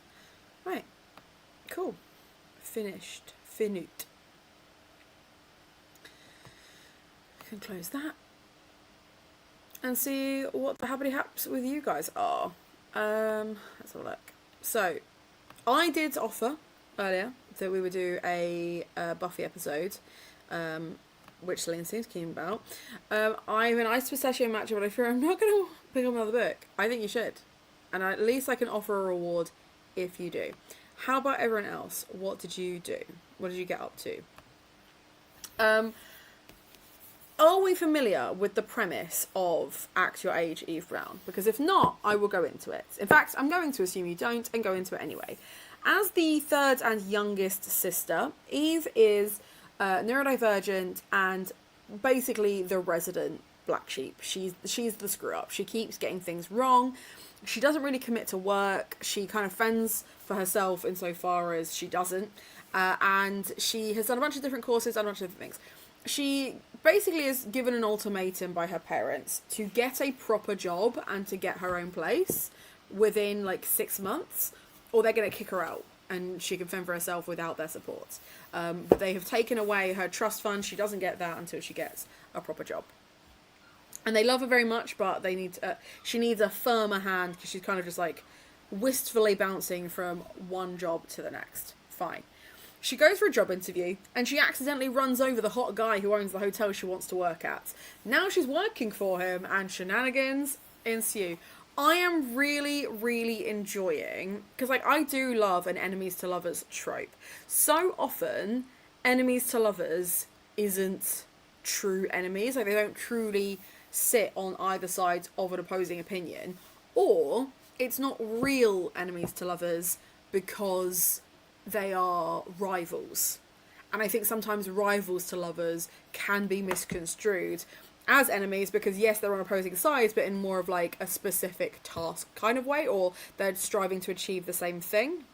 [SPEAKER 1] Right. Cool. Finished. Finute. Can close that and see what the happy haps with you guys are. Let's have a look. So I did offer earlier that we would do a Buffy episode, which Celine seems keen about. I have an Ice Pistachio matcha, but I fear I'm not going to pick up another book. I think you should, and at least I can offer a reward if you do. How about everyone else? What did you do? What did you get up to? Are we familiar with the premise of Act Your Age, Eve Brown? Because if not, I will go into it. In fact, I'm going to assume you don't and go into it anyway. As the third and youngest sister, Eve is neurodivergent and basically the resident black sheep. She's the screw up. She keeps getting things wrong. She doesn't really commit to work. She kind of fends for herself insofar as she doesn't. And she has done a bunch of different courses, done a bunch of different things. She basically is given an ultimatum by her parents to get a proper job and to get her own place within like 6 months, or they're going to kick her out and she can fend for herself without their support. But they have taken away her trust fund. She doesn't get that until she gets a proper job. And they love her very much, but she needs a firmer hand because she's kind of just like wistfully bouncing from one job to the next. Fine. She goes for a job interview and she accidentally runs over the hot guy who owns the hotel she wants to work at. Now she's working for him and shenanigans ensue. I am really, really enjoying, because like I do love an enemies to lovers trope. So often, enemies to lovers isn't true enemies. Like they don't truly sit on either side of an opposing opinion. Or it's not real enemies to lovers because they are rivals. And I think sometimes rivals to lovers can be misconstrued as enemies because yes, they're on opposing sides, but in more of like a specific task kind of way, or they're striving to achieve the same thing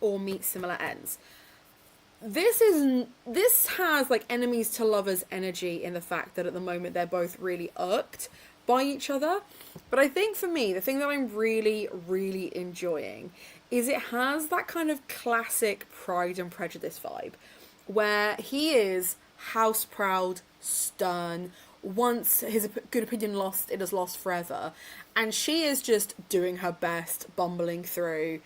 [SPEAKER 1] or meet similar ends. This has like enemies to lovers energy in the fact that at the moment they're both really irked by each other. But I think for me, the thing that I'm really, really enjoying is it has that kind of classic Pride and Prejudice vibe where he is house proud, stern. Once his good opinion lost, it is lost forever. And she is just doing her best, bumbling through,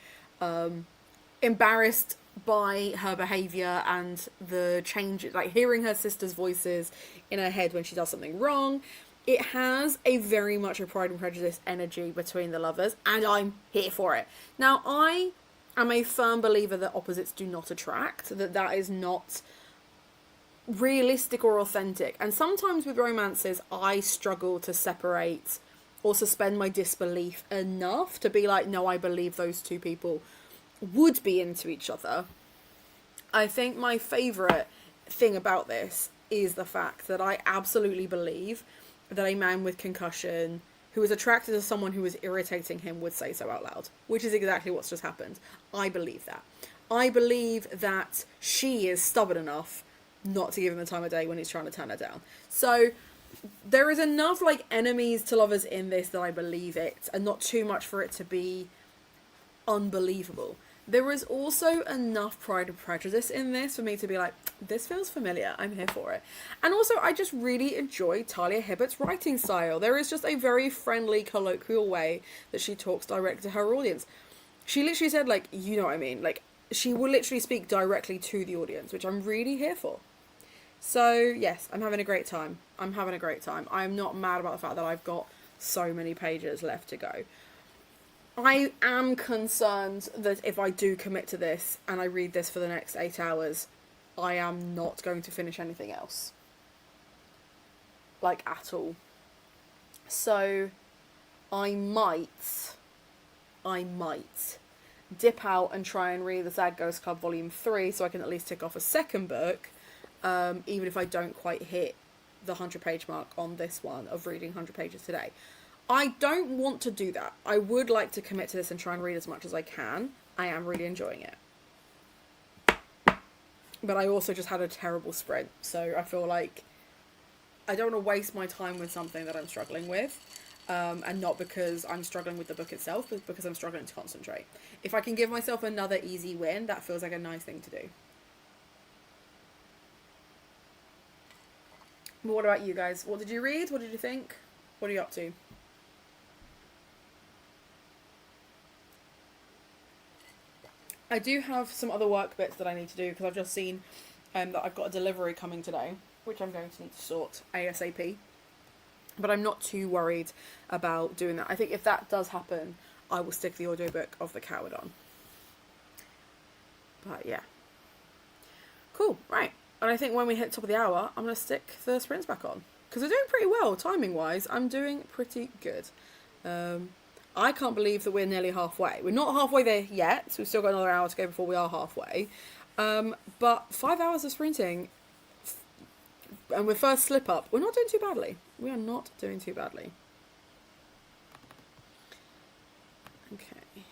[SPEAKER 1] embarrassed by her behaviour and the change, like hearing her sister's voices in her head when she does something wrong, It has a very much a Pride and Prejudice energy between the lovers, and I'm here for it. Now, I am a firm believer that opposites do not attract, that is not realistic or authentic. And sometimes with romances, I struggle to separate or suspend my disbelief enough to be like, no, I believe those two people would be into each other. I think my favourite thing about this is the fact that I absolutely believe that a man with concussion who is attracted to someone who is irritating him would say so out loud, which is exactly what's just happened. I believe that. I believe that she is stubborn enough not to give him the time of day when he's trying to turn her down. So there is enough like enemies to lovers in this that I believe it, and not too much for it to be unbelievable. There is also enough Pride and Prejudice in this for me to be like, this feels familiar, I'm here for it. And also, I just really enjoy Talia Hibbert's writing style. There is just a very friendly, colloquial way that she talks direct to her audience. She literally said, like, you know what I mean? Like, she will literally speak directly to the audience, which I'm really here for. So, yes, I'm having a great time. I'm not mad about the fact that I've got so many pages left to go. I am concerned that if I do commit to this and I read this for the next 8 hours, I am not going to finish anything else. Like, at all. So, I might dip out and try and read the Sad Ghost Club Volume 3 so I can at least tick off a second book, even if I don't quite hit the 100-page mark on this one of reading 100 pages today. I don't want to do that. I would like to commit to this and try and read as much as I can. I am really enjoying it. But I also just had a terrible sprint, so I feel like I don't want to waste my time with something that I'm struggling with, and not because I'm struggling with the book itself, but because I'm struggling to concentrate. If I can give myself another easy win, that feels like a nice thing to do. But what about you guys? What did you read? What did you think? What are you up to? I do have some other work bits that I need to do because I've just seen that I've got a delivery coming today, which I'm going to need to sort ASAP. But I'm not too worried about doing that. I think if that does happen, I will stick the audiobook of The Coward on. But yeah. Cool, right. And I think when we hit top of the hour, I'm going to stick the sprints back on. Because we're doing pretty well, timing-wise. I'm doing pretty good. I can't believe that we're nearly halfway. We're not halfway there yet, so we've still got another hour to go before we are halfway. But 5 hours of sprinting, and with first slip up, we're not doing too badly. We are not doing too badly. Okay.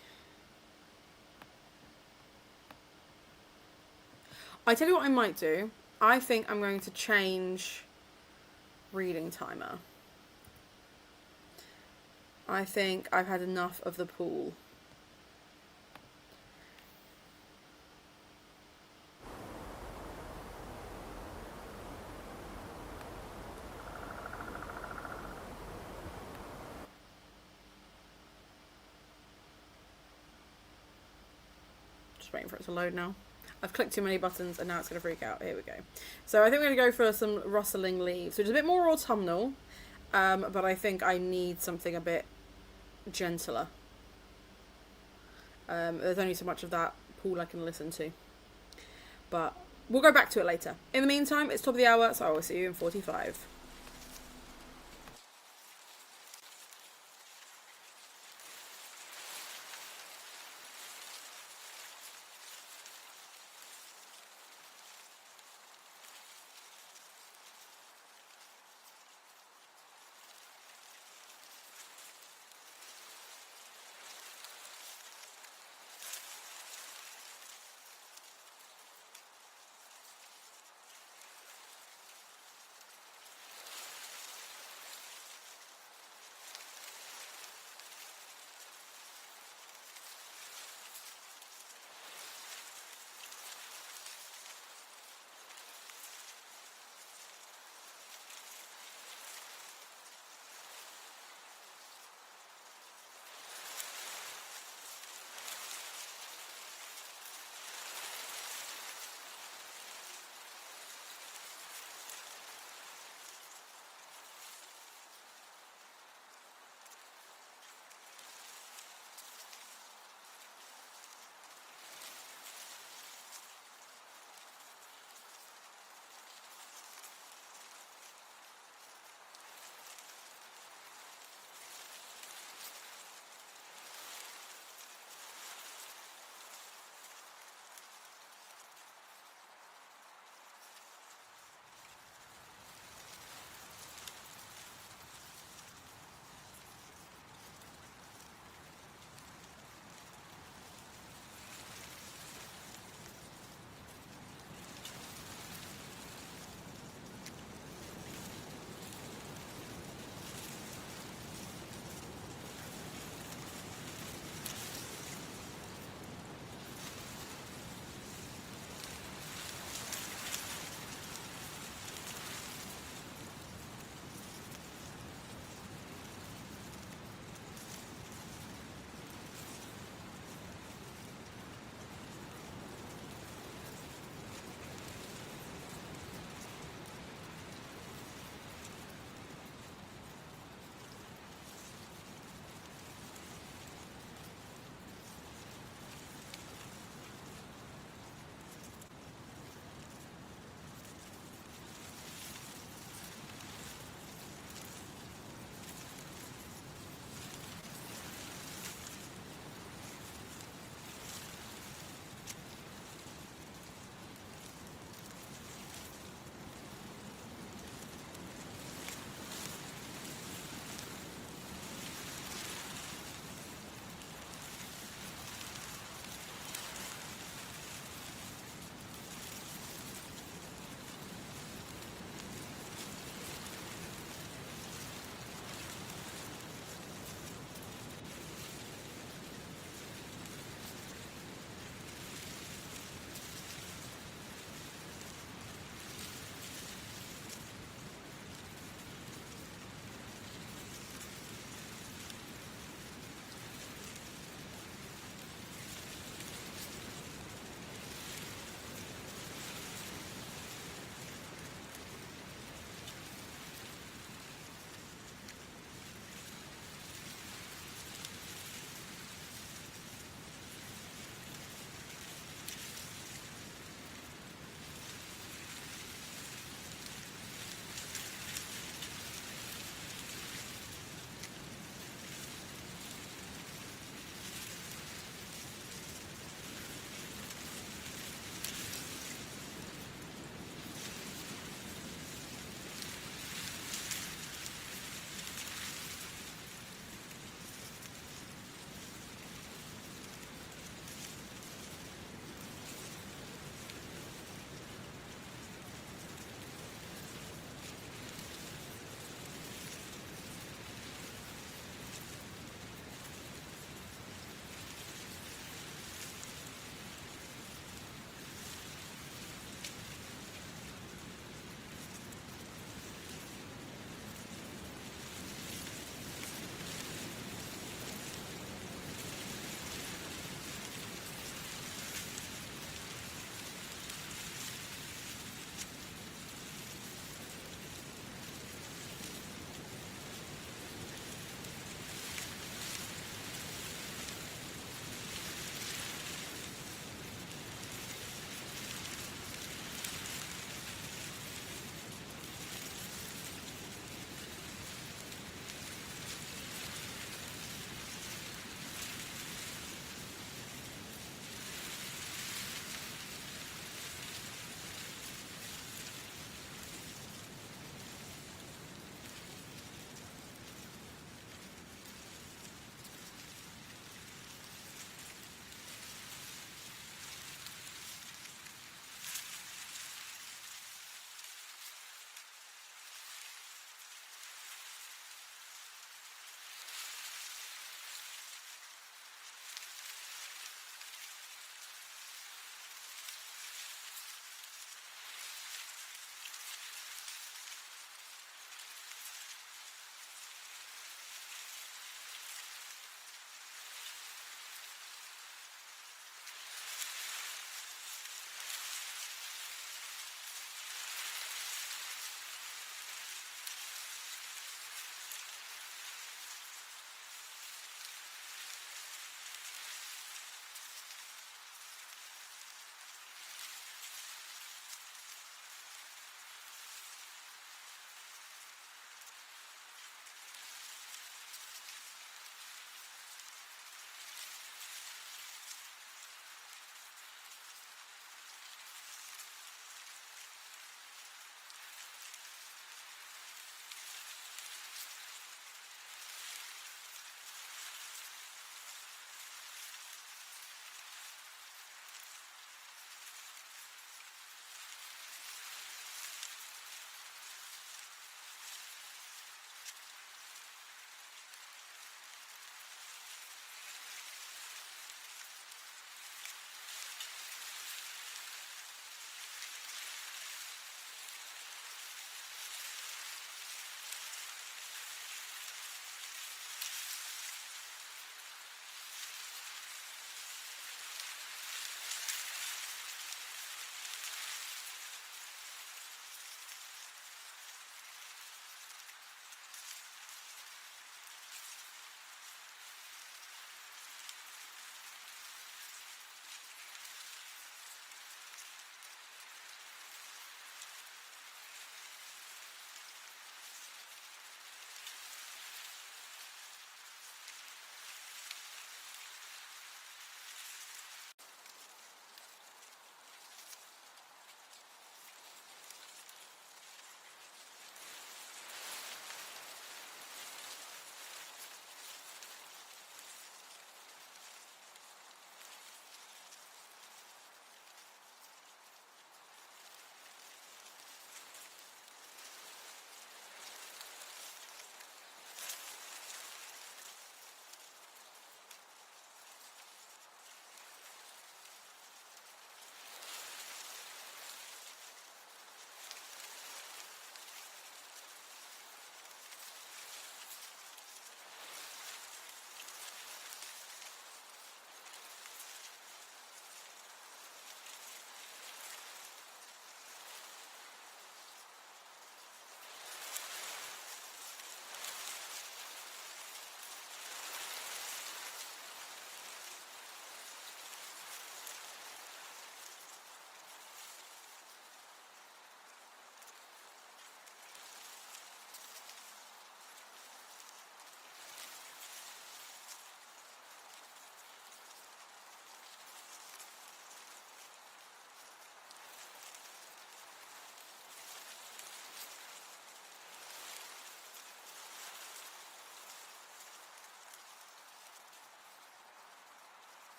[SPEAKER 1] I tell you what I might do. I think I'm going to change reading timer. I think I've had enough of the pool. Just waiting for it to load now. I've clicked too many buttons and now it's going to freak out. Here we go. So I think we're going to go for some rustling leaves, which is a bit more autumnal, but I think I need something a bit gentler. There's only so much of that pool I can listen to, but we'll go back to it later. In the meantime, it's top of the hour, so I will see you in 45.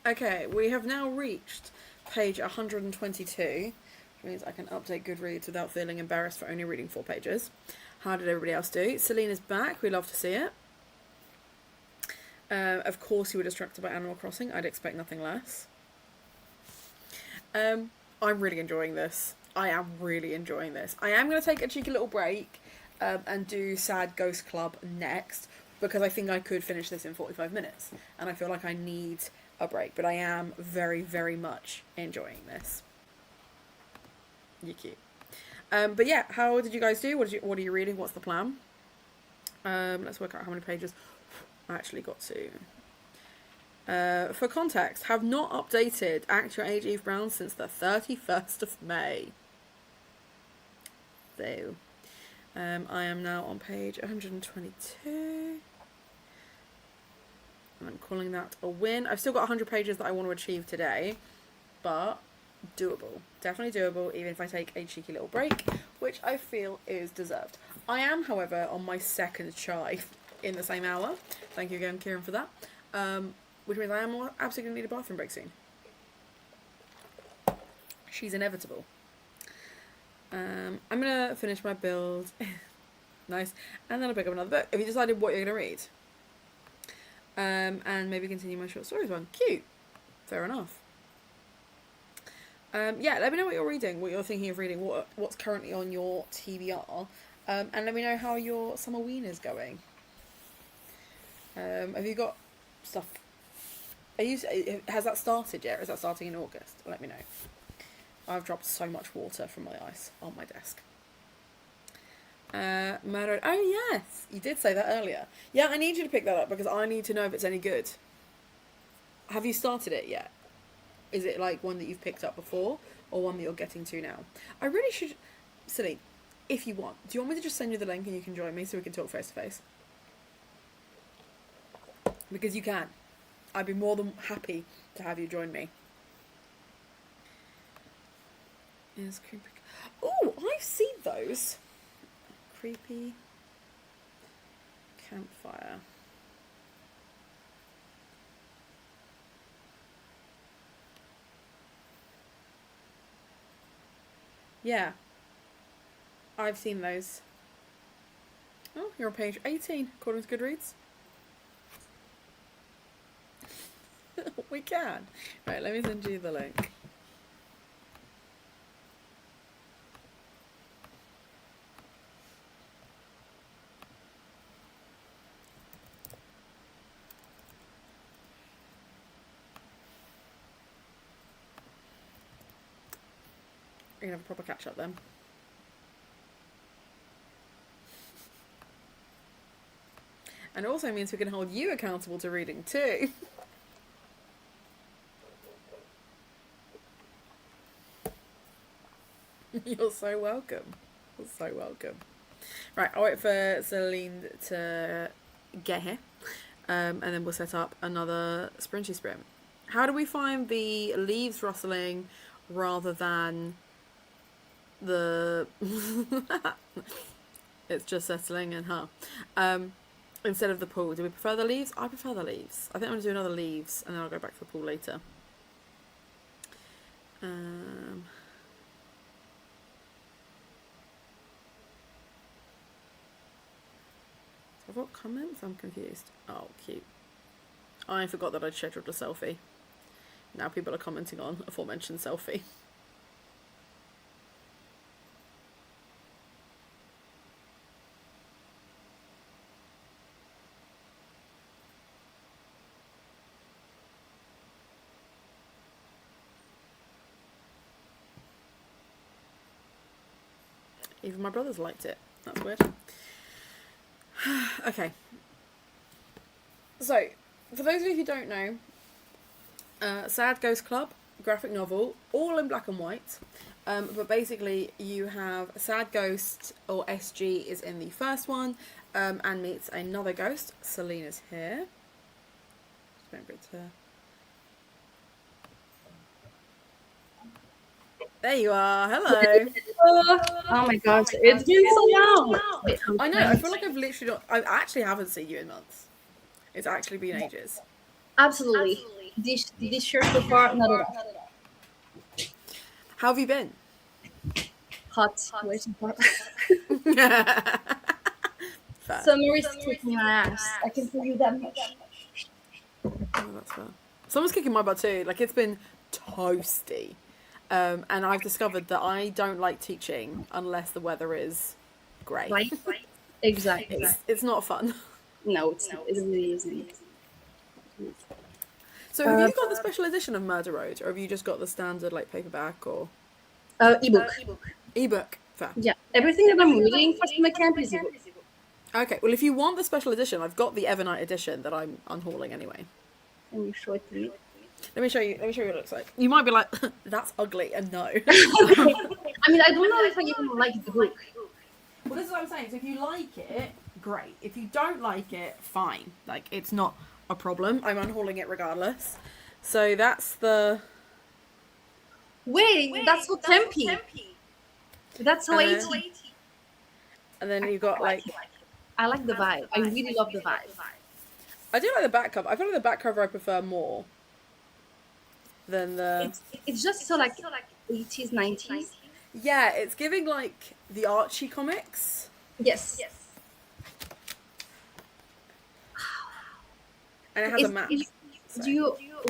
[SPEAKER 1] Okay, we have now reached page 122, which means I can update Goodreads without feeling embarrassed for only reading 4 pages. How did everybody else do? Selena's back. We love to see it. Of course you were distracted by Animal Crossing. I'd expect nothing less. I'm really enjoying this. I am really enjoying this. I am going to take a cheeky little break and do Sad Ghost Club next, because I think I could finish this in 45 minutes. And I feel like I need a break. But I am very, very much enjoying this. You're cute. But yeah, how did you guys do? What are you reading? What's the plan? Let's work out how many pages I actually got to. For context, have not updated Act Your Age Eve Brown since the 31st of May. So, I am now on page 122. I'm calling that a win. I've still got 100 pages that I want to achieve today, but doable. Definitely doable, even if I take a cheeky little break, which I feel is deserved. I am, however, on my second chai in the same hour. Thank you again, Kieran, for that. Which means I am absolutely going to need a bathroom break soon. She's inevitable. I'm going to finish my build. Nice. And then I'll pick up another book. Have you decided what you're going to read? And maybe continue my short stories one. Cute. Fair enough. Yeah, let me know what you're reading, what you're thinking of reading, what's currently on your TBR. And let me know how your summer ween is going. Have you got stuff? Has that started yet, or is that starting in August? Let me know. I've dropped so much water from my ice on my desk. Murder. Oh yes, you did say that earlier. Yeah, I need you to pick that up because I need to know if it's any good. Have you started it yet? Is it like one that you've picked up before, or one that you're getting to now? I really should, Celine, if you want, do you want me to just send you the link and you can join me so we can talk face to face? Because you can. I'd be more than happy to have you join me. Is creepy. Oh, I've seen those. Creepy campfire. Yeah. I've seen those. Oh, you're on page 18, according to Goodreads. We can. Right, let me send you the link. We're gonna have a proper catch up then. And it also means we can hold you accountable to reading too. You're so welcome. You're so welcome. Right, I'll wait for Celine to get here. And then we'll set up another sprinty sprint. How do we find the leaves rustling rather than the... It's just settling and instead of the pool. Do we prefer the leaves? I prefer the leaves. I think I'm going to do another leaves and then I'll go back to the pool later. I've got comments? I'm confused. Oh, cute. I forgot that I'd scheduled a selfie. Now people are commenting on aforementioned selfie. Even my brothers liked it. That's weird. Okay. So, for those of you who don't know, Sad Ghost Club, graphic novel, all in black and white. But basically, you have a sad ghost, or SG is in the first one, and meets another ghost. Selena's here. Just waiting for it to... There you are. Hello.
[SPEAKER 2] Oh my gosh, it's been so long.
[SPEAKER 1] I know. I feel like I've literally not... I actually haven't seen you in months. It's actually been ages.
[SPEAKER 2] Absolutely. this year so far, not at all.
[SPEAKER 1] How have you been?
[SPEAKER 2] Hot, way too hot.
[SPEAKER 1] Fair.
[SPEAKER 2] Summer is kicking my ass. I can tell you that much.
[SPEAKER 1] Oh, that's fair. Someone's kicking my butt too. Like, it's been toasty. And I've discovered that I don't like teaching unless the weather is great.
[SPEAKER 2] Right? Exactly.
[SPEAKER 1] It's not fun.
[SPEAKER 2] No, it really isn't.
[SPEAKER 1] So have you got the special edition of Murder Road, or have you just got the standard like paperback or
[SPEAKER 2] Ebook.
[SPEAKER 1] ebook? Fair.
[SPEAKER 2] Yeah, everything that I'm reading for summer camp is ebook.
[SPEAKER 1] Okay, well if you want the special edition, I've got the Evernight edition that I'm unhauling anyway.
[SPEAKER 2] Can you show it to me?
[SPEAKER 1] Let me show you what it looks like. You might be like, that's ugly, and no.
[SPEAKER 2] I mean, I don't know if I even like the book.
[SPEAKER 1] Well, this is what I'm saying. So if you like it, great. If you don't like it, fine. Like, it's not a problem. I'm unhauling it regardless. So that's the...
[SPEAKER 2] Wait, that's so tempy. That's so 80.
[SPEAKER 1] And then you got like...
[SPEAKER 2] I like the vibe. I really love the vibe.
[SPEAKER 1] I do like the back cover. I feel like the back cover I prefer more than the...
[SPEAKER 2] It's just so like 80s, 90s.
[SPEAKER 1] Yeah, it's giving like the Archie comics.
[SPEAKER 2] Yes.
[SPEAKER 1] And it has a map.
[SPEAKER 2] We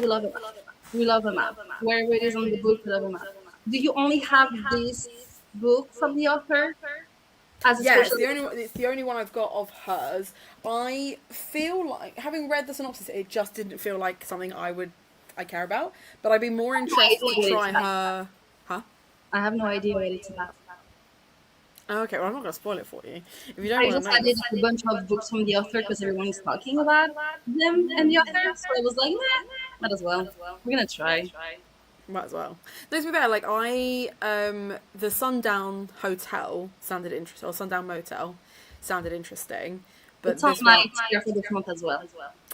[SPEAKER 2] love a map. We love a map. Wherever it is on the book, we love a map. Do you only have this book from the author?
[SPEAKER 1] Yeah, it's the only one I've got of hers. I feel like, having read the synopsis, it just didn't feel like something I care about. But I'd be more interested to try her... Huh?
[SPEAKER 2] I have no idea what it's about.
[SPEAKER 1] Oh, okay, well I'm not going to spoil it for you. If you don't
[SPEAKER 2] I
[SPEAKER 1] want
[SPEAKER 2] just
[SPEAKER 1] to know...
[SPEAKER 2] added a bunch of books from the author because everyone is talking about them and the author. So I was like, nah, might as well. We're going to try.
[SPEAKER 1] Might as well. No, to be fair, like the Sundown Hotel sounded interesting, or Sundown Motel sounded interesting. But
[SPEAKER 2] it's on my tier for this month as well.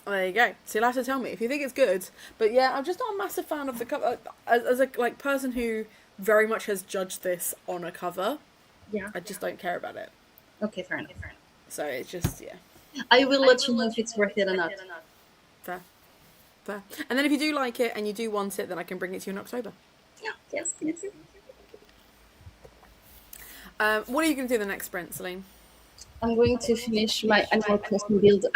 [SPEAKER 1] There you go. So you'll have to tell me if you think it's good. But yeah, I'm just not a massive fan of the cover. As a person who very much has judged this on a cover,
[SPEAKER 2] yeah,
[SPEAKER 1] I just don't care about it.
[SPEAKER 2] Okay, fair enough.
[SPEAKER 1] So it's just, yeah.
[SPEAKER 2] I will let you know if it's worth it or not.
[SPEAKER 1] Fair. And then if you do like it and you do want it, then I can bring it to you in October.
[SPEAKER 2] Yeah, yes, yes.
[SPEAKER 1] What are you going to do the next sprint, Celine?
[SPEAKER 2] I'm going to finish my Animal Crossing build.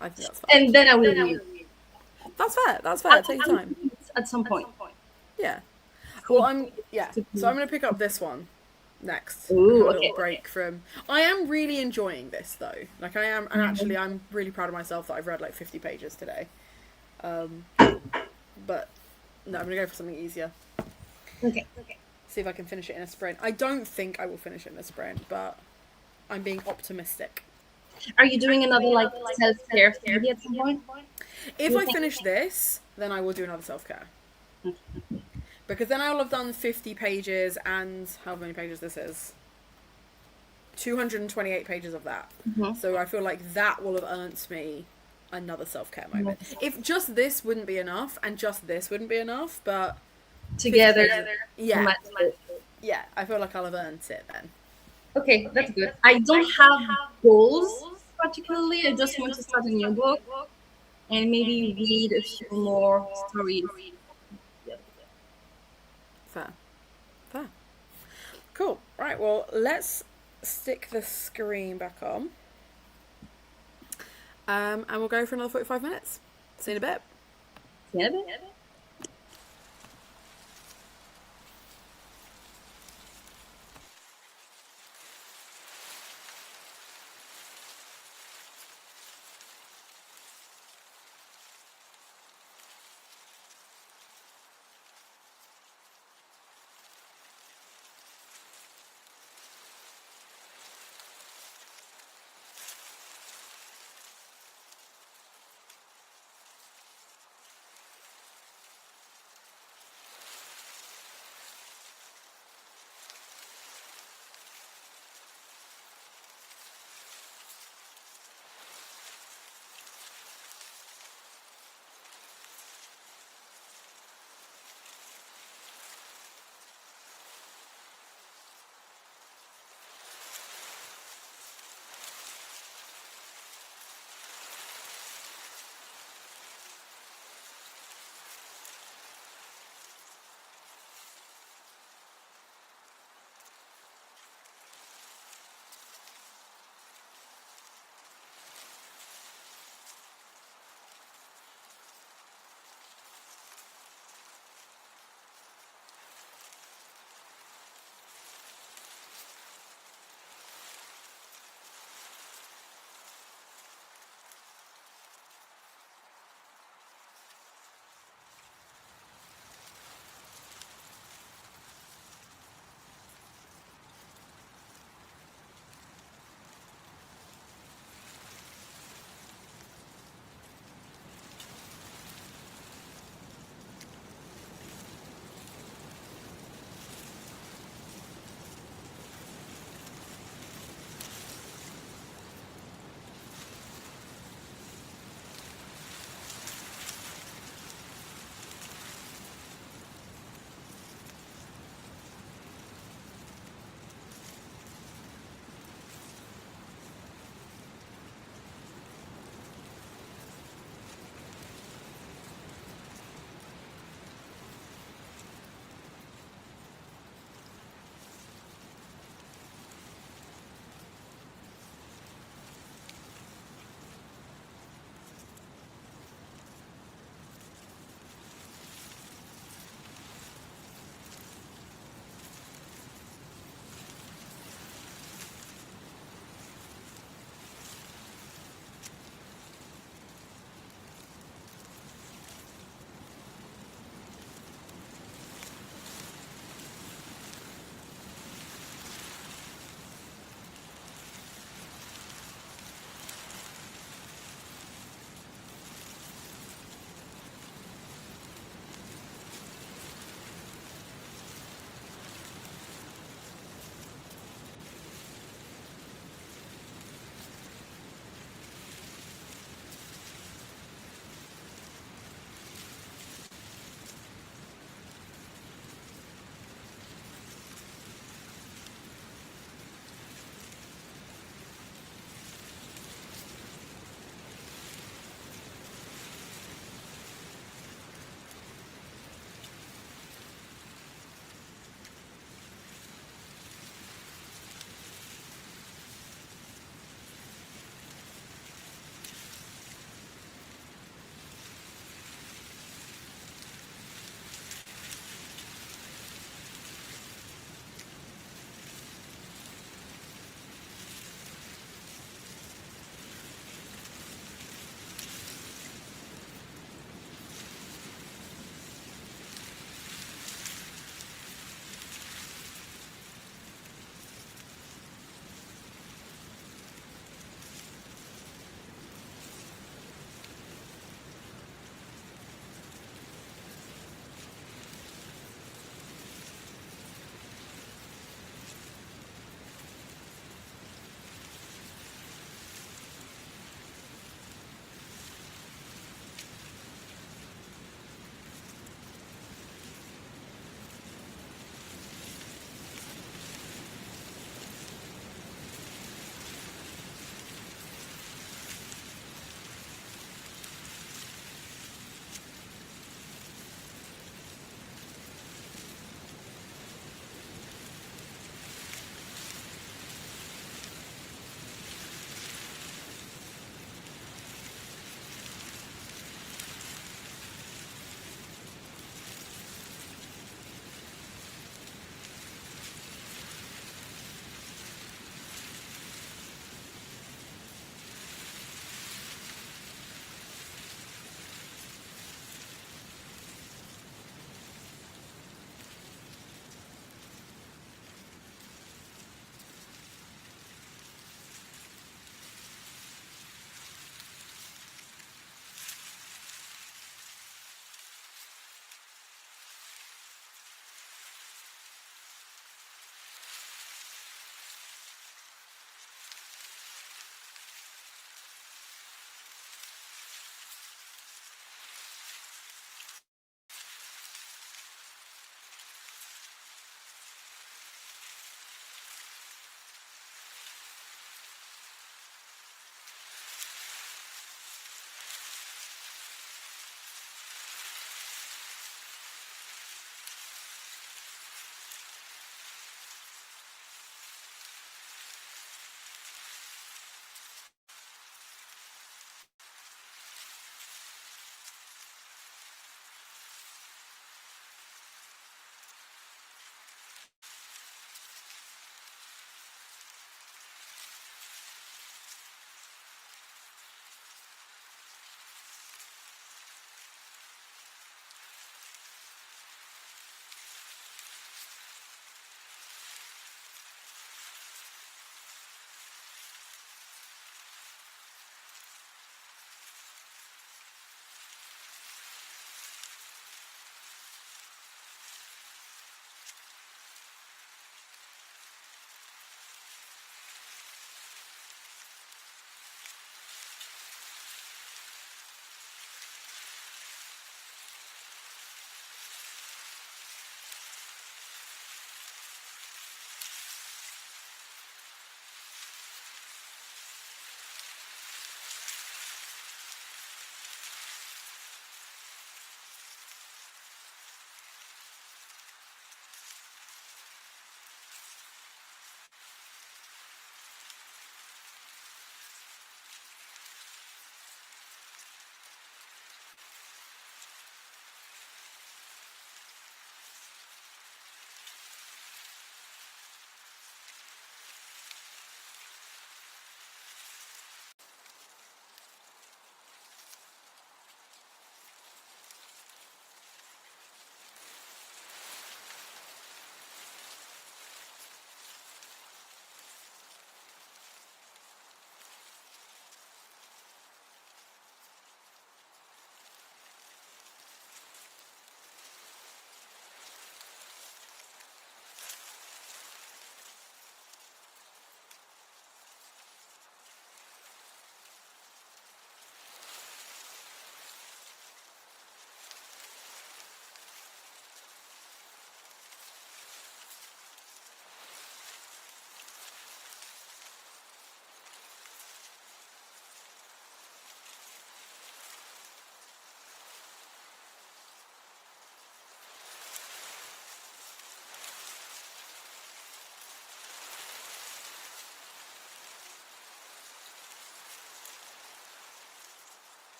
[SPEAKER 1] I think that's fair.
[SPEAKER 2] And then I will read.
[SPEAKER 1] That's fair. Take your time.
[SPEAKER 2] At some point.
[SPEAKER 1] Yeah. Well, so I'm going to pick up this one next.
[SPEAKER 2] Ooh,
[SPEAKER 1] a little break from... I am really enjoying this, though. Like, I am... And actually, I'm really proud of myself that I've read, like, 50 pages today. But, no, I'm going to go for something easier.
[SPEAKER 2] Okay.
[SPEAKER 1] See if I can finish it in a sprint. I don't think I will finish it in a sprint, but I'm being optimistic.
[SPEAKER 2] Are you doing another, like, self-care therapy at some point?
[SPEAKER 1] If I finish this, then I will do another self-care. Because then I will have done 50 pages and how many pages this is? 228 pages of that.
[SPEAKER 2] Mm-hmm.
[SPEAKER 1] So I feel like that will have earned me another self-care moment. If just this wouldn't be enough, and just this wouldn't be enough, but...
[SPEAKER 2] Together.
[SPEAKER 1] Yeah, I feel like I'll have earned it then.
[SPEAKER 2] Okay, that's good. I don't have goals particularly. I just want to start a new book and maybe read a few more stories.
[SPEAKER 1] Fair. Cool. Right, well, let's stick the screen back on. And we'll go for another 45 minutes. See you in a bit.
[SPEAKER 2] See you in a bit.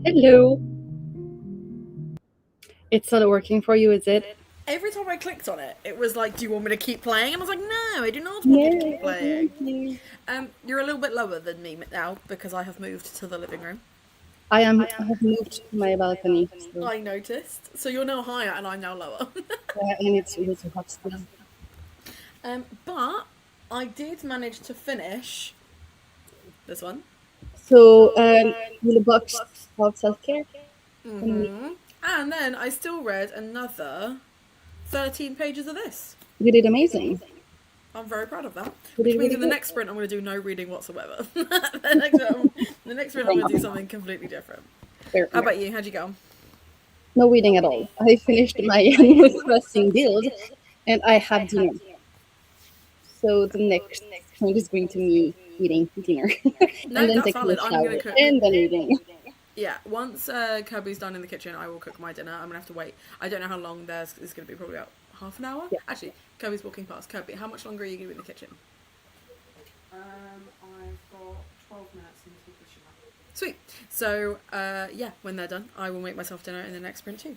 [SPEAKER 2] Hello. It's not working for you, is it?
[SPEAKER 1] Every time I clicked on it, it was like, "Do you want me to keep playing?" And I was like, "No, I do not want you to keep
[SPEAKER 2] No,
[SPEAKER 1] playing."
[SPEAKER 2] thank you.
[SPEAKER 1] You're a little bit lower than me now because I have moved to the living room.
[SPEAKER 2] I have moved to my balcony, so
[SPEAKER 1] I noticed. So you're now higher and I'm now lower.
[SPEAKER 2] and it's way too hot still.
[SPEAKER 1] But I did manage to finish this one.
[SPEAKER 2] So, will the box of self care?
[SPEAKER 1] And then I still read another 13 pages of this.
[SPEAKER 2] You did amazing.
[SPEAKER 1] I'm very proud of that.
[SPEAKER 2] You
[SPEAKER 1] Which
[SPEAKER 2] did
[SPEAKER 1] means
[SPEAKER 2] really
[SPEAKER 1] in the
[SPEAKER 2] good.
[SPEAKER 1] next sprint, I'm going to do no reading whatsoever. The next sprint, I'm going to do something completely different.
[SPEAKER 2] Fair
[SPEAKER 1] How
[SPEAKER 2] enough.
[SPEAKER 1] about you? How'd you go?
[SPEAKER 2] No reading at all. I finished my Animal Crossing build, and I have dinner. So the next point is going to be eating dinner, and
[SPEAKER 1] No,
[SPEAKER 2] then
[SPEAKER 1] that's
[SPEAKER 2] taking a
[SPEAKER 1] valid. I'm going
[SPEAKER 2] shower,
[SPEAKER 1] to cook.
[SPEAKER 2] and then reading.
[SPEAKER 1] Yeah, once Kirby's done in the kitchen, I will cook my dinner. I'm going to have to wait. I don't know how long there's. It's going to be probably about half an hour.
[SPEAKER 2] Yeah.
[SPEAKER 1] Actually, Kirby's walking past. Kirby, how much longer are you going to be in the kitchen? I've got 12 minutes in the kitchen. Sweet. So, yeah, when they're done, I will make myself dinner in the next sprint too.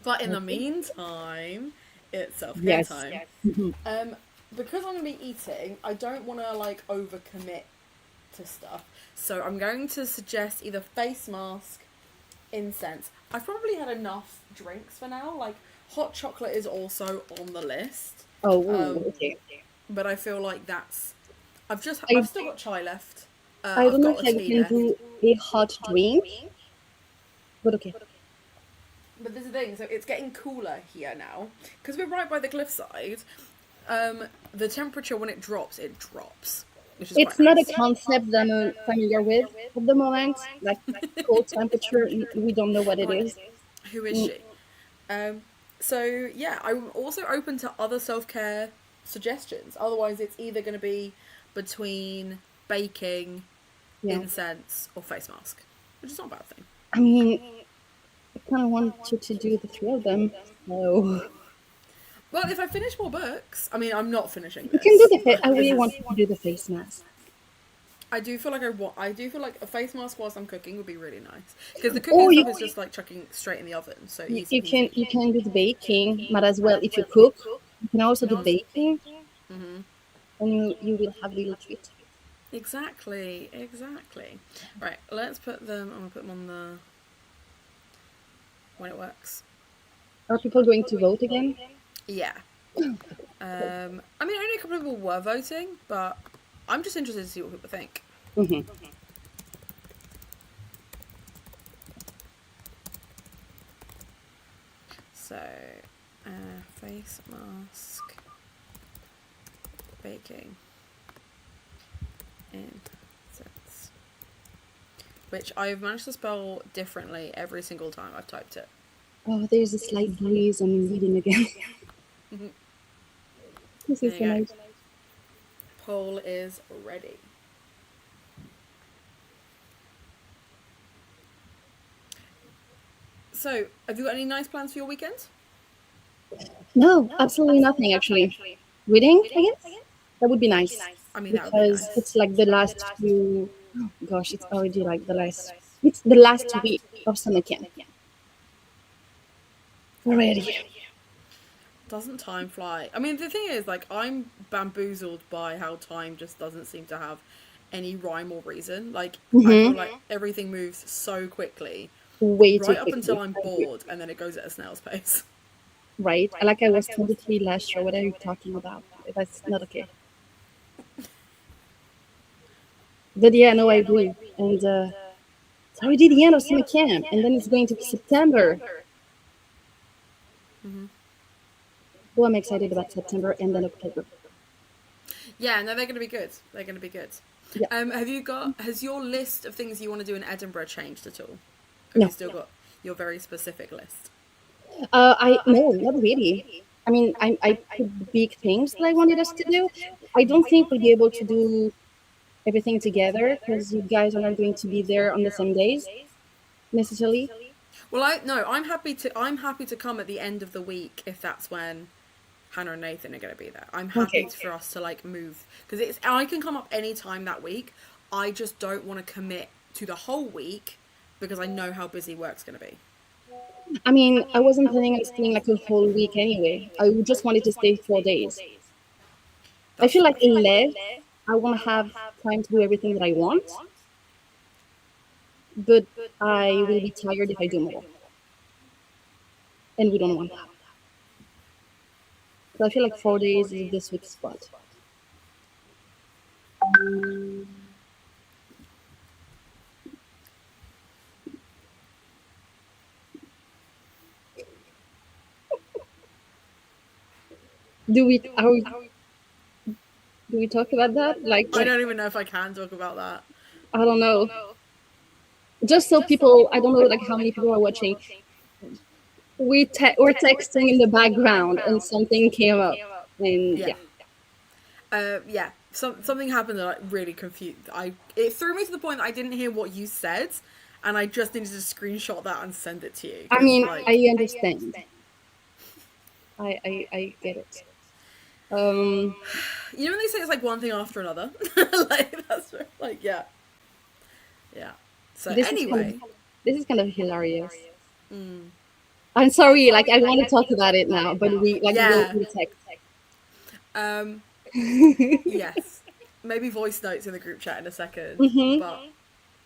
[SPEAKER 1] But in the meantime, it's self-care
[SPEAKER 2] Yes.
[SPEAKER 1] time.
[SPEAKER 2] Mhm.
[SPEAKER 1] Because I'm going to be eating, I don't want to, like, overcommit to stuff. So I'm going to suggest either face mask, incense. I've probably had enough drinks for now. Like, hot chocolate is also on the list.
[SPEAKER 2] Oh, okay.
[SPEAKER 1] But I feel like that's... I've
[SPEAKER 2] I
[SPEAKER 1] still got chai left.
[SPEAKER 2] I
[SPEAKER 1] I've
[SPEAKER 2] don't know
[SPEAKER 1] got
[SPEAKER 2] if
[SPEAKER 1] a
[SPEAKER 2] I
[SPEAKER 1] tea
[SPEAKER 2] can
[SPEAKER 1] left.
[SPEAKER 2] do a hot drink, but okay.
[SPEAKER 1] But there's a thing, so it's getting cooler here now. Because we're right by the cliffside. The temperature, when it drops, which is
[SPEAKER 2] It's
[SPEAKER 1] quite
[SPEAKER 2] not a
[SPEAKER 1] nice.
[SPEAKER 2] concept that I'm familiar with at the moment. Like cold temperature, we don't know what it is.
[SPEAKER 1] Who is
[SPEAKER 2] Mm,
[SPEAKER 1] she? So yeah, I'm also open to other self-care suggestions. Otherwise, it's either going to be between baking,
[SPEAKER 2] yeah.
[SPEAKER 1] incense, or face mask, which is not a bad thing.
[SPEAKER 2] I mean, I kind of want you to do the three of them. So
[SPEAKER 1] Well, if I finish more books, I mean, I'm not finishing
[SPEAKER 2] you can do
[SPEAKER 1] this.
[SPEAKER 2] the face. I
[SPEAKER 1] This
[SPEAKER 2] really
[SPEAKER 1] is-
[SPEAKER 2] want you to do the face mask.
[SPEAKER 1] I do feel like I do feel like a face mask whilst I'm cooking would be really nice because the cooking
[SPEAKER 2] Or
[SPEAKER 1] stuff
[SPEAKER 2] you
[SPEAKER 1] is just like chucking straight in the oven, so
[SPEAKER 2] you,
[SPEAKER 1] easy.
[SPEAKER 2] you can do the baking, but as well if you cook, you can also do baking, and you will have a little treat.
[SPEAKER 1] Exactly. Right, let's put them. I'm gonna put them on the when it works.
[SPEAKER 2] Are people going to vote again?
[SPEAKER 1] Yeah. I mean, only a couple of people were voting, but I'm just interested to see what people think.
[SPEAKER 2] Hmm.
[SPEAKER 1] So, face mask, baking, incense, which I've managed to spell differently every single time I've typed it.
[SPEAKER 2] Oh, there's a slight breeze. I'm reading again. This is so
[SPEAKER 1] There you go.
[SPEAKER 2] nice.
[SPEAKER 1] Poll is ready. So, have you got any nice plans for your weekend?
[SPEAKER 2] No, absolutely nothing actually. Reading, I guess? That would be nice.
[SPEAKER 1] I mean, that would be
[SPEAKER 2] Because
[SPEAKER 1] nice.
[SPEAKER 2] it's like the last few, oh gosh, it's already like it's the last week of summer camp. Already.
[SPEAKER 1] Doesn't time fly? I mean, the thing is, like, I'm bamboozled by how time just doesn't seem to have any rhyme or reason. Like, I feel like everything moves so quickly,
[SPEAKER 2] Way too
[SPEAKER 1] right up
[SPEAKER 2] quickly.
[SPEAKER 1] until I'm bored, and then it goes at a snail's pace.
[SPEAKER 2] Right? Like I was 23 last year. What are you talking about? That's not okay. But yeah, no, I agree. And it's already the end of summer camp, and then it's going to be September. Oh, I'm excited about September and then October.
[SPEAKER 1] Yeah, no, they're going to be good. They're going to be good.
[SPEAKER 2] Yeah.
[SPEAKER 1] Has your list of things you want to do in Edinburgh changed at all? Have
[SPEAKER 2] No.
[SPEAKER 1] you still got your very specific list?
[SPEAKER 2] No, not really. I mean, I put big things that I wanted us to do. I don't think we'll be able to do everything together because you guys are not going to be there on the same days necessarily.
[SPEAKER 1] Well, I'm happy to come at the end of the week if that's when Hannah and Nathan are going to be there. I'm happy
[SPEAKER 2] Okay.
[SPEAKER 1] for us to like move because I can come up any time that week. I just don't want to commit to the whole week because I know how busy work's going to be.
[SPEAKER 2] I mean, I wasn't planning on staying like a whole week anyway. I just wanted to stay 4 days. I
[SPEAKER 1] That's
[SPEAKER 2] feel like
[SPEAKER 1] fine.
[SPEAKER 2] less. I want to have time to do everything that I want, but I will be tired if I do more, and we don't want that. So I feel like 4 days is the sweet spot. Do we are we, do we talk about that?
[SPEAKER 1] I don't even know if I can talk about that.
[SPEAKER 2] I don't know. Just so people, I don't know like how many people are watching. We're texting in the background, and something came up, and
[SPEAKER 1] Yeah.
[SPEAKER 2] yeah.
[SPEAKER 1] Yeah. Something happened that I really confused. It threw me to the point that I didn't hear what you said, and I just needed to screenshot that and send it to you.
[SPEAKER 2] I
[SPEAKER 1] 'Cause,
[SPEAKER 2] mean,
[SPEAKER 1] like,
[SPEAKER 2] I understand. I get it.
[SPEAKER 1] you know when they say it's like one thing after another, like that's like yeah, yeah. So
[SPEAKER 2] This is kind
[SPEAKER 1] anyway,
[SPEAKER 2] of this is kind of hilarious. I'm sorry, like I want to talk about it now, but
[SPEAKER 1] yeah,
[SPEAKER 2] we'll text.
[SPEAKER 1] um, yes, maybe voice notes in the group chat in a second,
[SPEAKER 2] Mm-hmm.
[SPEAKER 1] but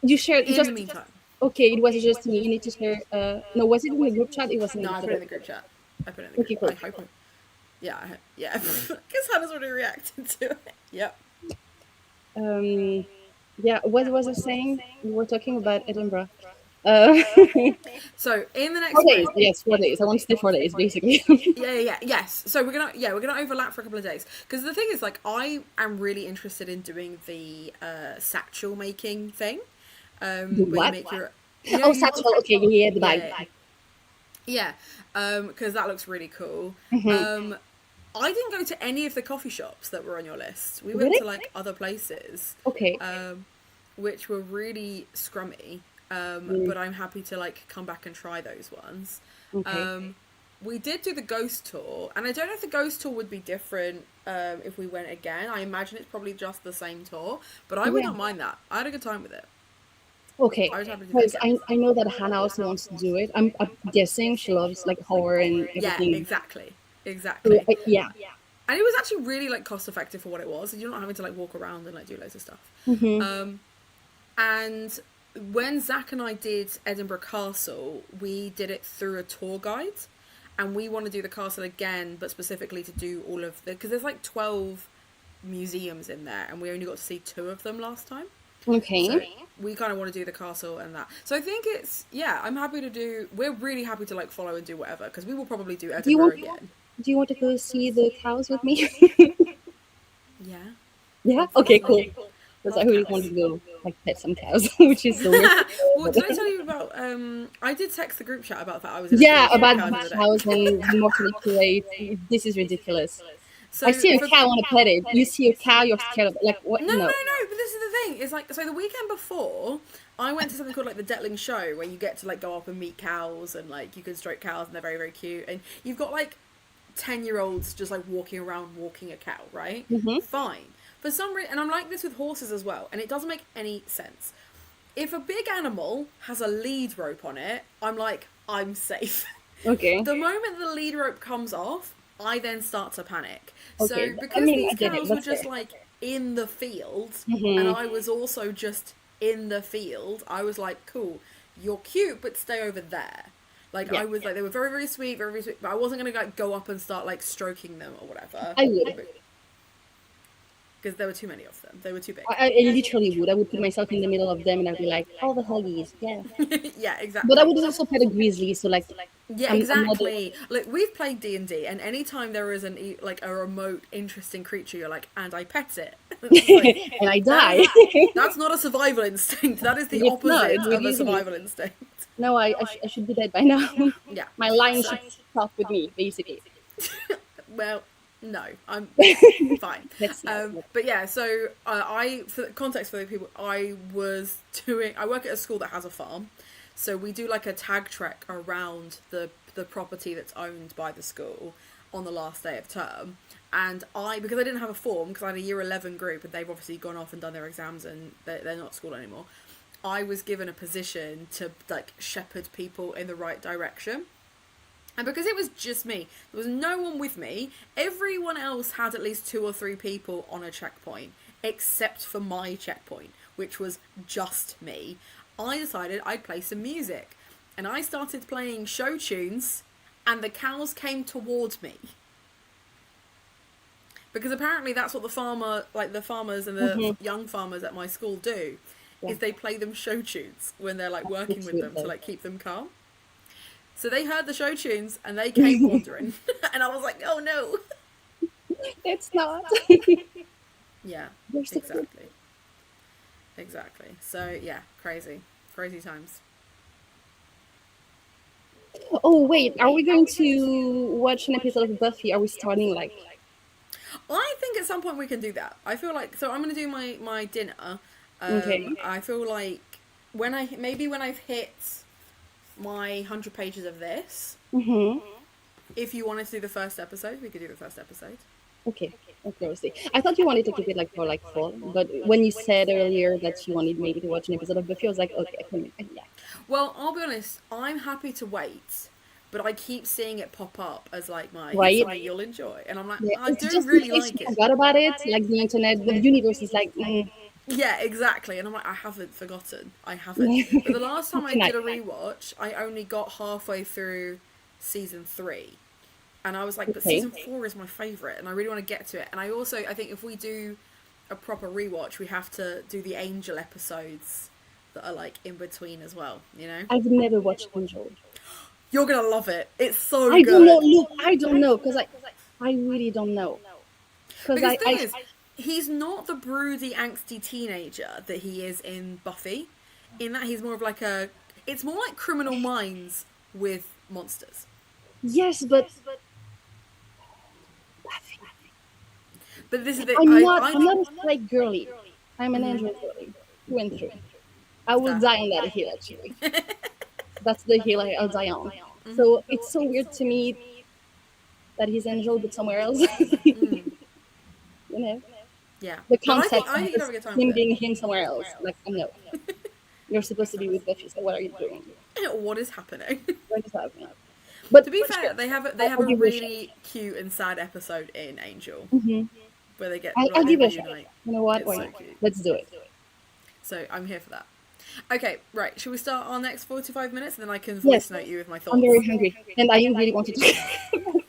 [SPEAKER 2] You shared
[SPEAKER 1] in
[SPEAKER 2] just
[SPEAKER 1] the meantime,
[SPEAKER 2] okay. It was just me. You need to share. No, was it in the group chat? It wasn't in
[SPEAKER 1] no,
[SPEAKER 2] the
[SPEAKER 1] I put it in the group
[SPEAKER 2] chat.
[SPEAKER 1] chat. I put it in the
[SPEAKER 2] Okay,
[SPEAKER 1] group. I
[SPEAKER 2] cool.
[SPEAKER 1] hope. Yeah, yeah. Because Hannah's already reacted to it. Yep.
[SPEAKER 2] Um, yeah. What was I saying? We were talking about Edinburgh. Uh,
[SPEAKER 1] So in the next
[SPEAKER 2] 4 days.
[SPEAKER 1] sprint,
[SPEAKER 2] Yes, 4 days. I want to stay 4 days, basically.
[SPEAKER 1] yes. So we're gonna overlap for a couple of days because the thing is, like, I am really interested in doing the satchel making thing,
[SPEAKER 2] Do
[SPEAKER 1] where you
[SPEAKER 2] what?
[SPEAKER 1] make your,
[SPEAKER 2] Oh,
[SPEAKER 1] you've got,
[SPEAKER 2] satchel. Okay, yeah, yeah, the bag.
[SPEAKER 1] yeah, yeah, because that looks really cool.
[SPEAKER 2] Mm-hmm.
[SPEAKER 1] I didn't go to any of the coffee shops that were on your list. We went
[SPEAKER 2] Really?
[SPEAKER 1] to like other places,
[SPEAKER 2] Okay.
[SPEAKER 1] which were really scrummy.
[SPEAKER 2] Mm,
[SPEAKER 1] But I'm happy to like come back and try those ones.
[SPEAKER 2] okay.
[SPEAKER 1] We did do the ghost tour, and I don't know if the ghost tour would be different if we went again. I imagine it's probably just the same tour, but I would
[SPEAKER 2] Yeah.
[SPEAKER 1] not mind that. I had a good time with it.
[SPEAKER 2] Okay.
[SPEAKER 1] I was happy to do that
[SPEAKER 2] Because
[SPEAKER 1] again.
[SPEAKER 2] I know that Hannah also wants to do it. I'm guessing she loves like horror and
[SPEAKER 1] Yeah,
[SPEAKER 2] everything.
[SPEAKER 1] exactly,
[SPEAKER 2] So,
[SPEAKER 1] exactly.
[SPEAKER 2] yeah.
[SPEAKER 1] And it was actually really like cost effective for what it was. You're not having to like walk around and like do loads of stuff.
[SPEAKER 2] Mm-hmm.
[SPEAKER 1] And when Zach and I did Edinburgh Castle, we did it through a tour guide, and we want to do the castle again, but specifically to do all of the, because there's like 12 museums in there, and we only got to see 2 of them last time.
[SPEAKER 2] Okay.
[SPEAKER 1] So we kind of want to do the castle and that. So I think it's, yeah, I'm happy to do. We're really happy to like follow and do whatever because we will probably do
[SPEAKER 2] Do you
[SPEAKER 1] Edinburgh
[SPEAKER 2] want
[SPEAKER 1] again.
[SPEAKER 2] do you want to go see the cows with me?
[SPEAKER 1] Yeah,
[SPEAKER 2] Yeah. Okay.
[SPEAKER 1] obviously.
[SPEAKER 2] Cool. Because I
[SPEAKER 1] Love
[SPEAKER 2] really want to
[SPEAKER 1] cows.
[SPEAKER 2] go like pet some cows, which is so weird.
[SPEAKER 1] Well, did I tell you about? I did text the group chat about that. I was in a
[SPEAKER 2] Yeah,
[SPEAKER 1] field with
[SPEAKER 2] about
[SPEAKER 1] cows the other day.
[SPEAKER 2] cows and the mortality rate. This is ridiculous. I
[SPEAKER 1] So
[SPEAKER 2] see a
[SPEAKER 1] for
[SPEAKER 2] cow on a pet it. You see a cow, you're scared of like what?
[SPEAKER 1] no, no,
[SPEAKER 2] No.
[SPEAKER 1] no. But this is the thing. It's like so the weekend before, I went to something called like the Detling Show, where you get to like go up and meet cows, and like you can stroke cows, and they're very very cute, and you've got like 10-year-olds just like walking around walking a cow, right?
[SPEAKER 2] Mm-hmm.
[SPEAKER 1] Fine. For some reason, and I'm like this with horses as well, and it doesn't make any sense. If a big animal has a lead rope on it, I'm like, I'm safe.
[SPEAKER 2] Okay.
[SPEAKER 1] The moment the lead rope comes off, I then start to panic.
[SPEAKER 2] Okay.
[SPEAKER 1] So
[SPEAKER 2] I
[SPEAKER 1] because
[SPEAKER 2] mean, I
[SPEAKER 1] these
[SPEAKER 2] get it.
[SPEAKER 1] cows were
[SPEAKER 2] That's
[SPEAKER 1] just
[SPEAKER 2] fair.
[SPEAKER 1] like in the field,
[SPEAKER 2] Mhm.
[SPEAKER 1] and I was also just in the field, I was like, cool, you're cute, but stay over there. Like
[SPEAKER 2] Yeah.
[SPEAKER 1] I was like, they were very very sweet, very very sweet, but I wasn't gonna like go up and start like stroking them or whatever.
[SPEAKER 2] I would.
[SPEAKER 1] Because there were too many of them. They were too big.
[SPEAKER 2] I literally would. I would put myself in the middle of them and I'd be like, "Oh, the huggies, yeah."
[SPEAKER 1] Yeah,
[SPEAKER 2] But I
[SPEAKER 1] exactly.
[SPEAKER 2] would also pet a grizzly, so like,
[SPEAKER 1] Yeah,
[SPEAKER 2] I'm not.
[SPEAKER 1] exactly. Like we've played D&D, and anytime there is like a remote, interesting creature, you're like, and I pet it. It's like,
[SPEAKER 2] And I
[SPEAKER 1] that
[SPEAKER 2] die.
[SPEAKER 1] that's not a survival instinct. That is the
[SPEAKER 2] It's not.
[SPEAKER 1] opposite
[SPEAKER 2] It
[SPEAKER 1] of
[SPEAKER 2] really
[SPEAKER 1] a
[SPEAKER 2] isn't.
[SPEAKER 1] survival instinct.
[SPEAKER 2] No, I should be dead by now.
[SPEAKER 1] Yeah.
[SPEAKER 2] My line
[SPEAKER 1] So,
[SPEAKER 2] should stop with me, basically.
[SPEAKER 1] well, no, I'm fine.
[SPEAKER 2] That's not.
[SPEAKER 1] But yeah, so for context for the people, I work at a school that has a farm. So we do like a tag trek around the property that's owned by the school on the last day of term. And because I didn't have a form, because I had a year 11 group and they've obviously gone off and done their exams and they're not at school anymore, I was given a position to like shepherd people in the right direction. And because it was just me, there was no one with me. Everyone else had at least 2 or 3 people on a checkpoint, except for my checkpoint, which was just me. I decided I'd play some music. And I started playing show tunes, and the cows came towards me. Because apparently that's what the farmers and the young farmers at my school do, is they play them show tunes when they're like working with them to like keep them calm. So they heard the show tunes and they came wandering. And I was like, oh no.
[SPEAKER 2] It's not.
[SPEAKER 1] Yeah,
[SPEAKER 2] They're so
[SPEAKER 1] exactly. Exactly. So yeah, crazy. Crazy times.
[SPEAKER 2] Oh wait, are we going to watch an episode of Buffy? Are we starting like?
[SPEAKER 1] I think at some point we can do that. I feel like, so I'm going to do my dinner.
[SPEAKER 2] Okay.
[SPEAKER 1] I feel like when I've hit my 100 pages of this, if you wanted to do the first episode, we could do the first episode.
[SPEAKER 2] Okay. Okay, we'll see. I thought you wanted to keep it like for like fall, but when you said earlier that you wanted maybe to watch an episode of Buffy, I was like, okay, yeah.
[SPEAKER 1] Well, I'll be honest, I'm happy to wait, but I keep seeing it pop up as like
[SPEAKER 2] Right.
[SPEAKER 1] something you'll enjoy, and I'm like,
[SPEAKER 2] Yeah,
[SPEAKER 1] I
[SPEAKER 2] it's
[SPEAKER 1] do
[SPEAKER 2] just
[SPEAKER 1] really
[SPEAKER 2] in case
[SPEAKER 1] like
[SPEAKER 2] you
[SPEAKER 1] it.
[SPEAKER 2] forgot about it, like the internet, the universe is like,
[SPEAKER 1] Yeah, exactly. And I'm like, I haven't forgotten. I haven't. But the last time I did a rewatch, I only got halfway through season 3. And I was like, but
[SPEAKER 2] Okay.
[SPEAKER 1] season 4 is my favourite, and I really want to get to it. And I think if we do a proper rewatch, we have to do the Angel episodes that are like in between as well, you know?
[SPEAKER 2] I've never watched Angel.
[SPEAKER 1] You're gonna love it. It's so
[SPEAKER 2] I
[SPEAKER 1] good.
[SPEAKER 2] don't know. Look, I don't know because I really don't know.
[SPEAKER 1] Because the thing is, he's not the broody, angsty teenager that he is in Buffy. In that, he's more of like it's more like Criminal Minds with monsters.
[SPEAKER 2] Yes, but
[SPEAKER 1] But this is the
[SPEAKER 2] I'm not a Spike girly. I'm an Angel girly through and through. I will die on that hill actually. That's the hill I'll die on. So it's so weird to me that he's Angel but somewhere else. You know?
[SPEAKER 1] Yeah.
[SPEAKER 2] The
[SPEAKER 1] But
[SPEAKER 2] concept
[SPEAKER 1] I think you'd have a
[SPEAKER 2] of
[SPEAKER 1] good time
[SPEAKER 2] him
[SPEAKER 1] with it.
[SPEAKER 2] being him somewhere else. Like, no. You're supposed to be with Buffy, so what are you doing?
[SPEAKER 1] What is happening?
[SPEAKER 2] What is happening? But
[SPEAKER 1] To be fair, they have
[SPEAKER 2] I'll
[SPEAKER 1] a
[SPEAKER 2] give it a
[SPEAKER 1] really cute and sad episode in Angel where they get
[SPEAKER 2] I'll
[SPEAKER 1] they
[SPEAKER 2] give it a shot.
[SPEAKER 1] reunite.
[SPEAKER 2] You know what?
[SPEAKER 1] It's
[SPEAKER 2] Why
[SPEAKER 1] so
[SPEAKER 2] not?
[SPEAKER 1] cute.
[SPEAKER 2] Let's do it.
[SPEAKER 1] So I'm here for that. Okay, right. Should we start our next 45 minutes, and then I can voice note you with my thoughts?
[SPEAKER 2] I'm very hungry, and I really want to talk.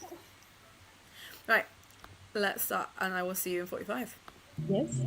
[SPEAKER 1] Right. Let's start, and I will see you in 45.
[SPEAKER 2] Yes.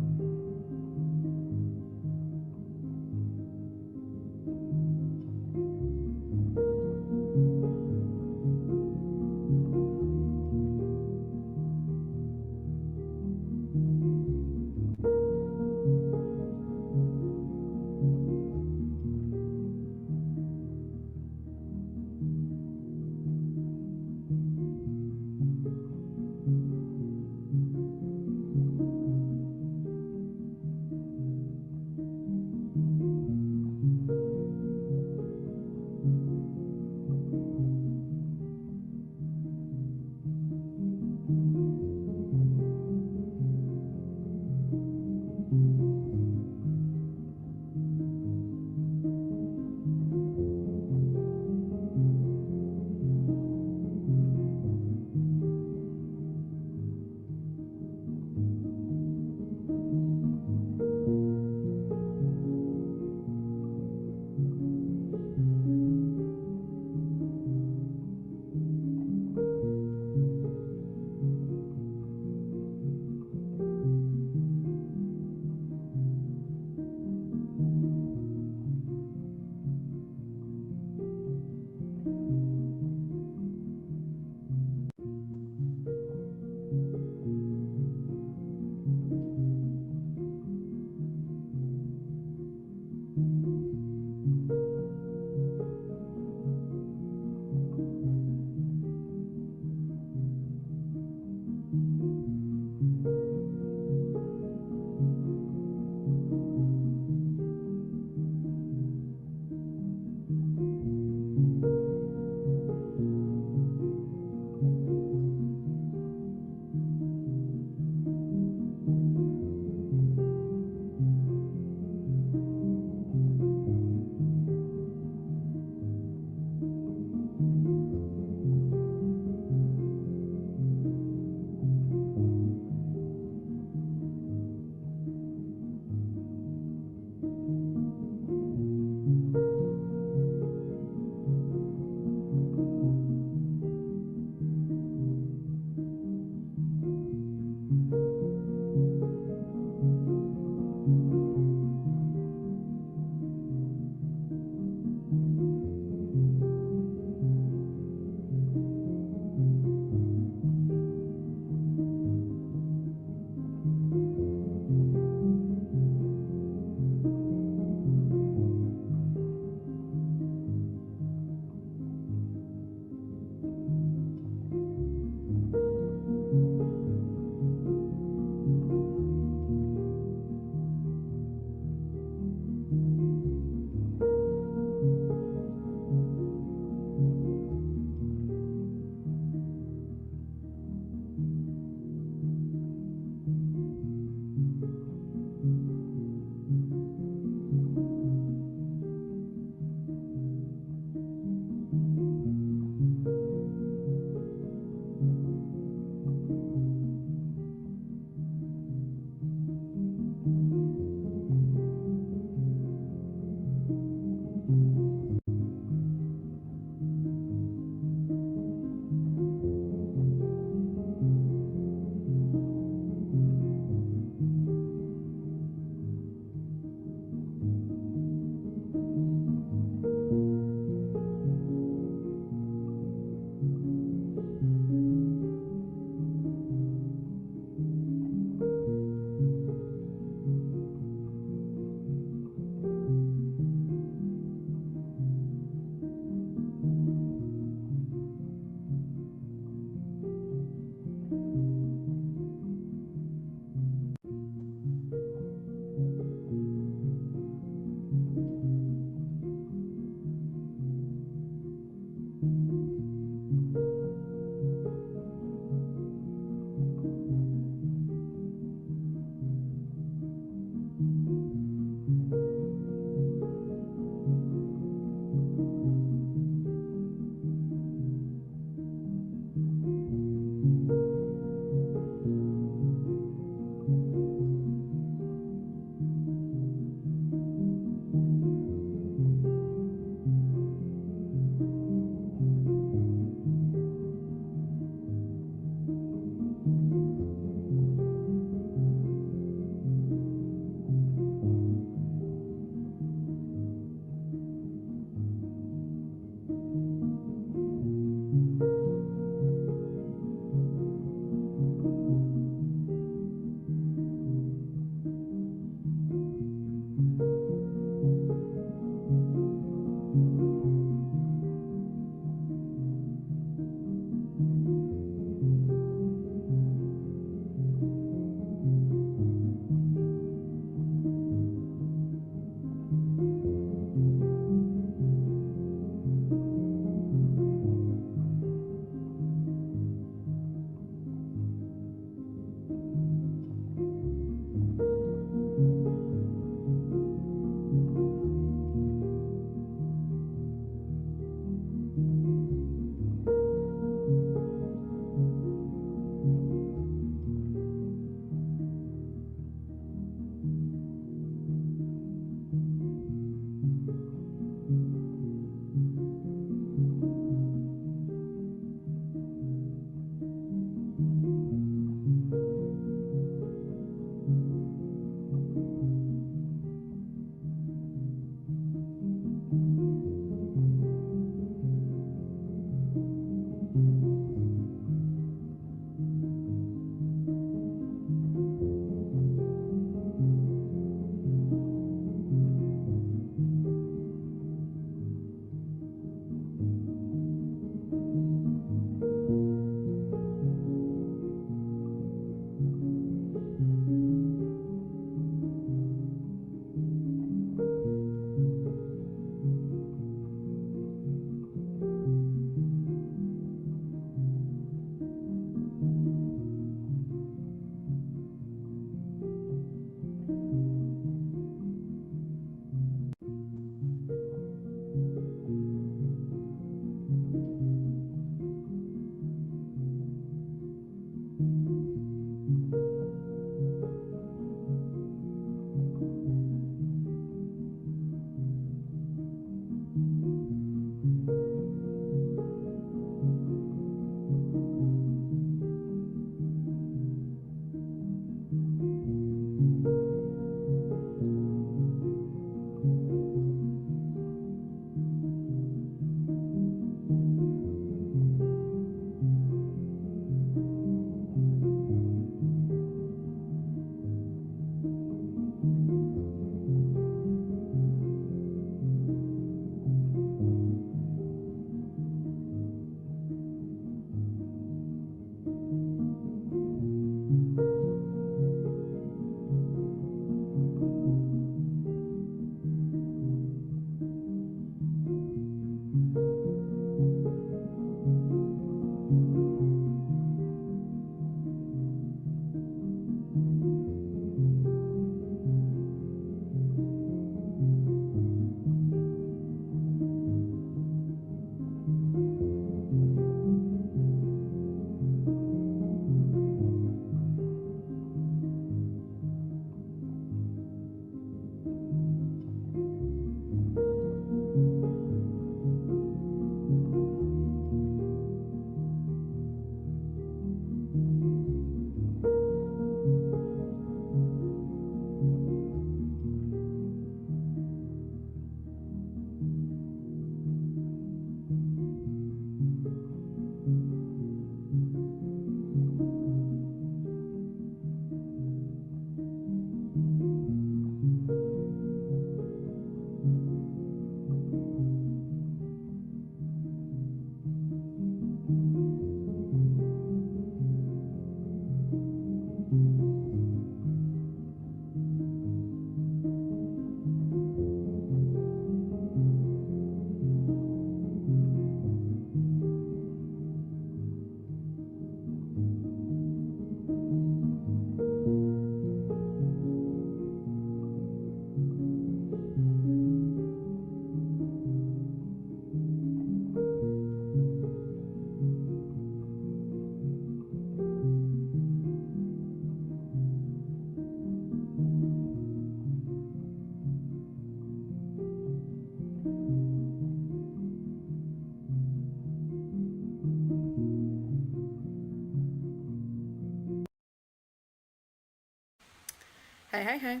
[SPEAKER 1] Hey, hey, hey.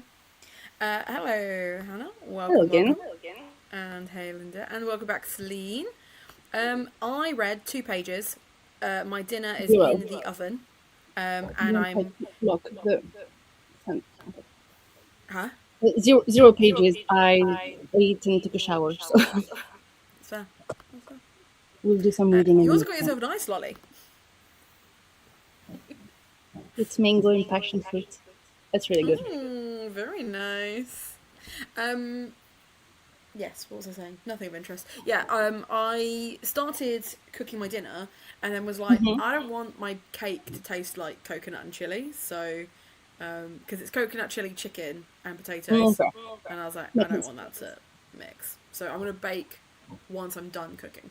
[SPEAKER 1] Hello, Hannah.
[SPEAKER 2] Hello
[SPEAKER 1] Welcome,
[SPEAKER 2] again.
[SPEAKER 1] welcome. And hey, Linda. And welcome back, Celine. I read 2 pages. My dinner is
[SPEAKER 2] Zero.
[SPEAKER 1] in the oven. And
[SPEAKER 2] Zero page
[SPEAKER 1] I'm.
[SPEAKER 2] block the
[SPEAKER 1] Huh?
[SPEAKER 2] zero pages. I ate and took a shower, so
[SPEAKER 1] It's fair. That's fair.
[SPEAKER 2] we'll do some reading
[SPEAKER 1] You
[SPEAKER 2] in
[SPEAKER 1] also
[SPEAKER 2] this
[SPEAKER 1] got
[SPEAKER 2] one.
[SPEAKER 1] yourself a nice lolly.
[SPEAKER 2] It's mango and passion fruit. That's really good.
[SPEAKER 1] Very nice. Um, yes, what was I saying? Nothing of interest. Yeah, I started cooking my dinner and then was like,
[SPEAKER 2] Hmm.
[SPEAKER 1] I don't want my cake to taste like coconut and chili, so, because it's coconut, chili, chicken, and potatoes,
[SPEAKER 2] Okay,
[SPEAKER 1] and I was like, I
[SPEAKER 2] makes
[SPEAKER 1] don't
[SPEAKER 2] sense.
[SPEAKER 1] want that to mix. So I'm going to bake once I'm done cooking.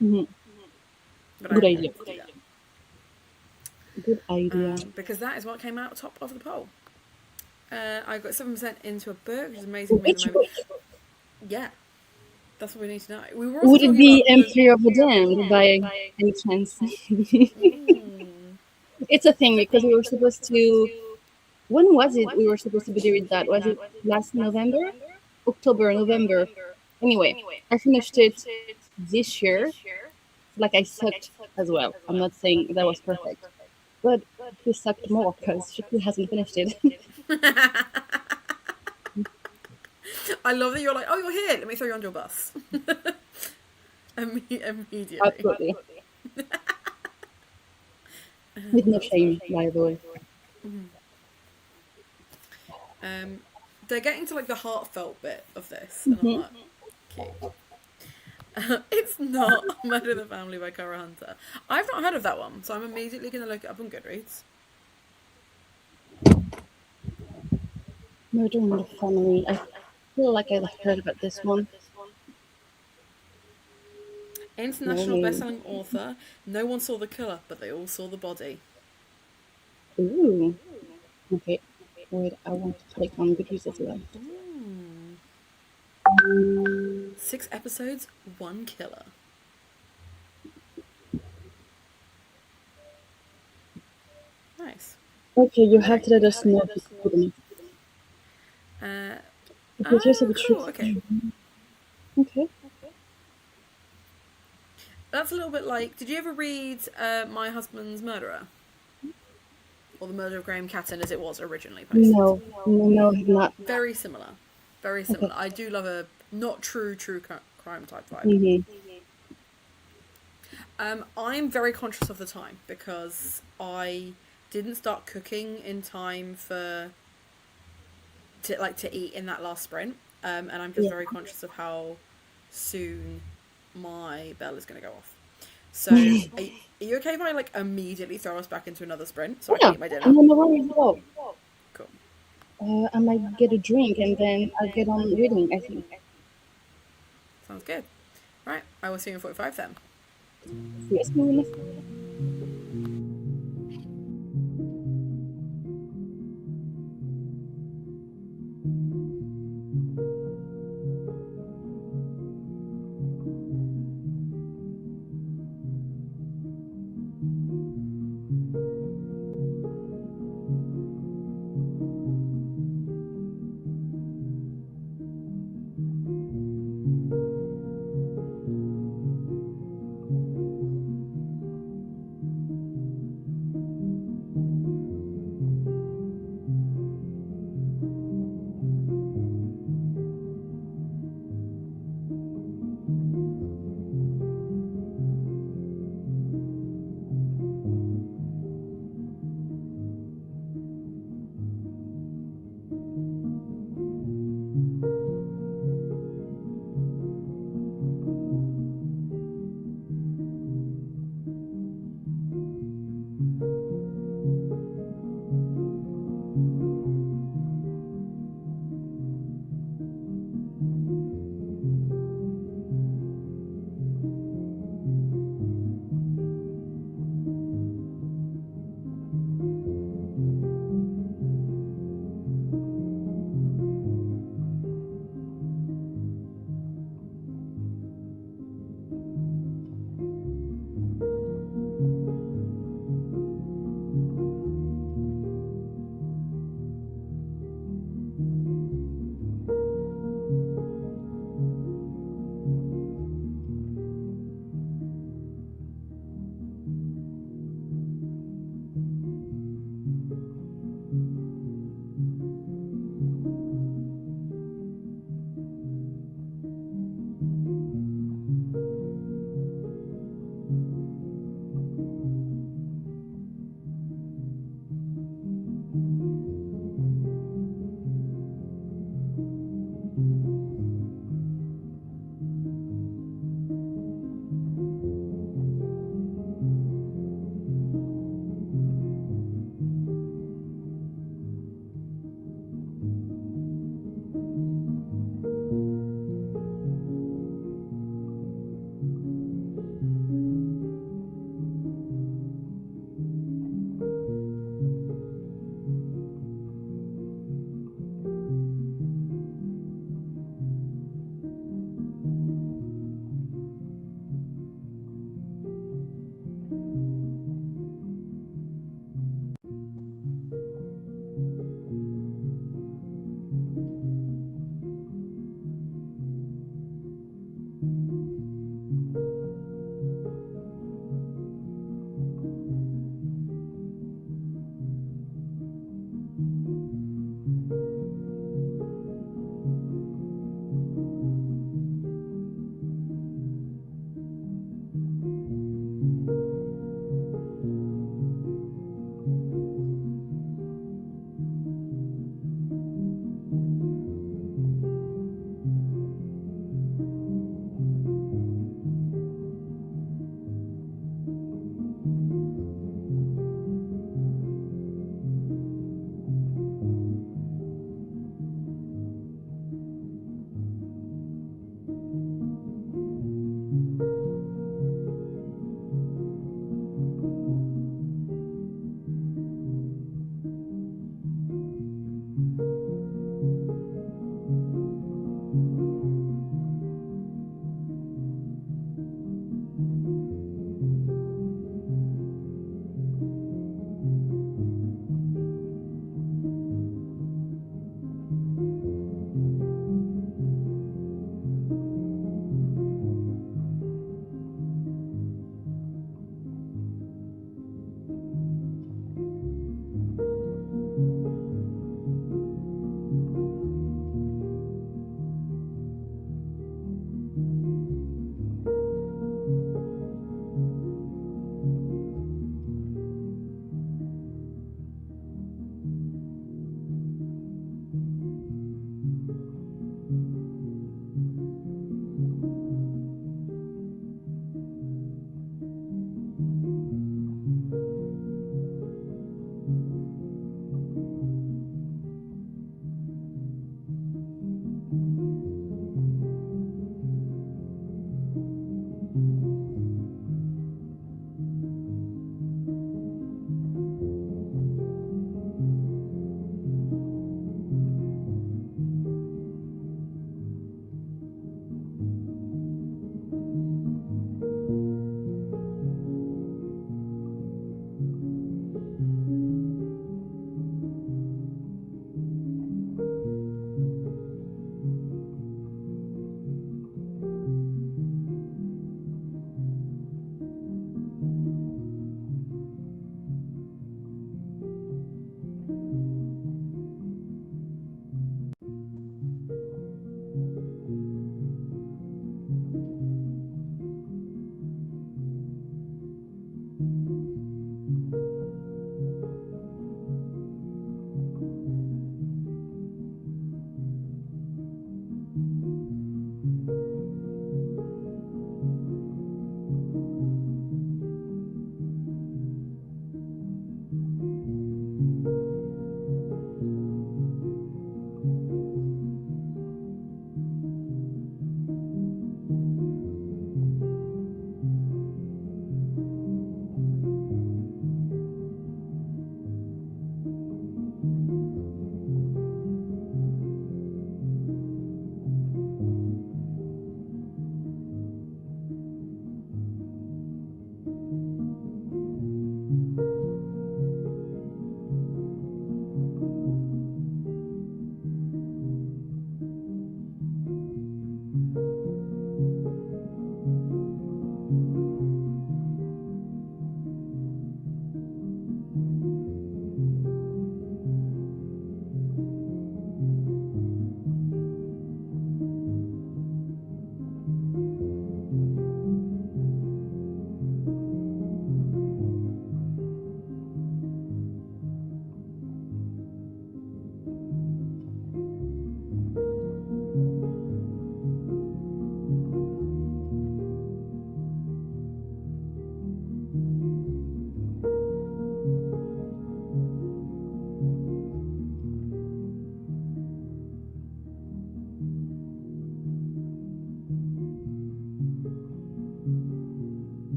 [SPEAKER 2] Hmm.
[SPEAKER 1] But I
[SPEAKER 2] Good
[SPEAKER 1] am going
[SPEAKER 2] idea.
[SPEAKER 1] to do that.
[SPEAKER 2] Good idea.
[SPEAKER 1] Because that is what came out top of the poll. I got 7% into a book, which is amazing for me at the
[SPEAKER 2] Which
[SPEAKER 1] moment.
[SPEAKER 2] book?
[SPEAKER 1] Yeah, that's what we need to know. We were also
[SPEAKER 2] Would it
[SPEAKER 1] talking
[SPEAKER 2] be
[SPEAKER 1] about the.
[SPEAKER 2] Empire of the Damned by any chance?
[SPEAKER 1] Mm,
[SPEAKER 2] It's a thing because we were supposed to. When was it? We were supposed to be doing that. Was it last November? October, November. Anyway, I finished it this year. Like I sucked as well. I'm not saying that was perfect, but she sucked more because she hasn't finished it.
[SPEAKER 1] I love that you're like, oh, you're here. Let me throw you under a bus. Immediately.
[SPEAKER 2] Absolutely, with no
[SPEAKER 1] That's fair.
[SPEAKER 2] shame, by the way.
[SPEAKER 1] Um, they're getting to like the heartfelt bit of this, and I'm
[SPEAKER 2] Hmm.
[SPEAKER 1] like, cute. It's not Murder in the Family by Cara Hunter. I've not heard of that one, so I'm immediately going to look it up on Goodreads.
[SPEAKER 2] Murder in the Family. I feel like I heard about this one. No,
[SPEAKER 1] International
[SPEAKER 2] maybe.
[SPEAKER 1] best-selling author. No one saw the killer, but they all saw the body.
[SPEAKER 2] Ooh. Okay. Wait, I want to click on Goodreads as well.
[SPEAKER 1] 6 episodes, 1 killer. Nice.
[SPEAKER 2] Okay, you have to let us know if it's good enough.
[SPEAKER 1] Uh,
[SPEAKER 2] Because here's a good
[SPEAKER 1] cool.
[SPEAKER 2] truth.
[SPEAKER 1] Okay.
[SPEAKER 2] Okay.
[SPEAKER 1] That's a little bit like. Did you ever read My Husband's Murderer? Or The Murder of Graham Catton as it was originally posted?
[SPEAKER 2] No, no, not.
[SPEAKER 1] Very similar. Very
[SPEAKER 2] Okay.
[SPEAKER 1] similar. I do love a not true crime type vibe.
[SPEAKER 2] Hmm.
[SPEAKER 1] I'm very conscious of the time because I didn't start cooking in time to eat in that last sprint, and I'm just
[SPEAKER 2] Yeah.
[SPEAKER 1] very conscious of how soon my bell is going to go off. So, are you okay if I like immediately throw us back into another sprint so I can
[SPEAKER 2] Yeah.
[SPEAKER 1] eat my dinner?
[SPEAKER 2] No, no worries at all.
[SPEAKER 1] Cool.
[SPEAKER 2] I might get a drink and then I'll get on reading, I think.
[SPEAKER 1] Sounds good. Right, I will see you in 45 then.
[SPEAKER 2] Yes, ma'am.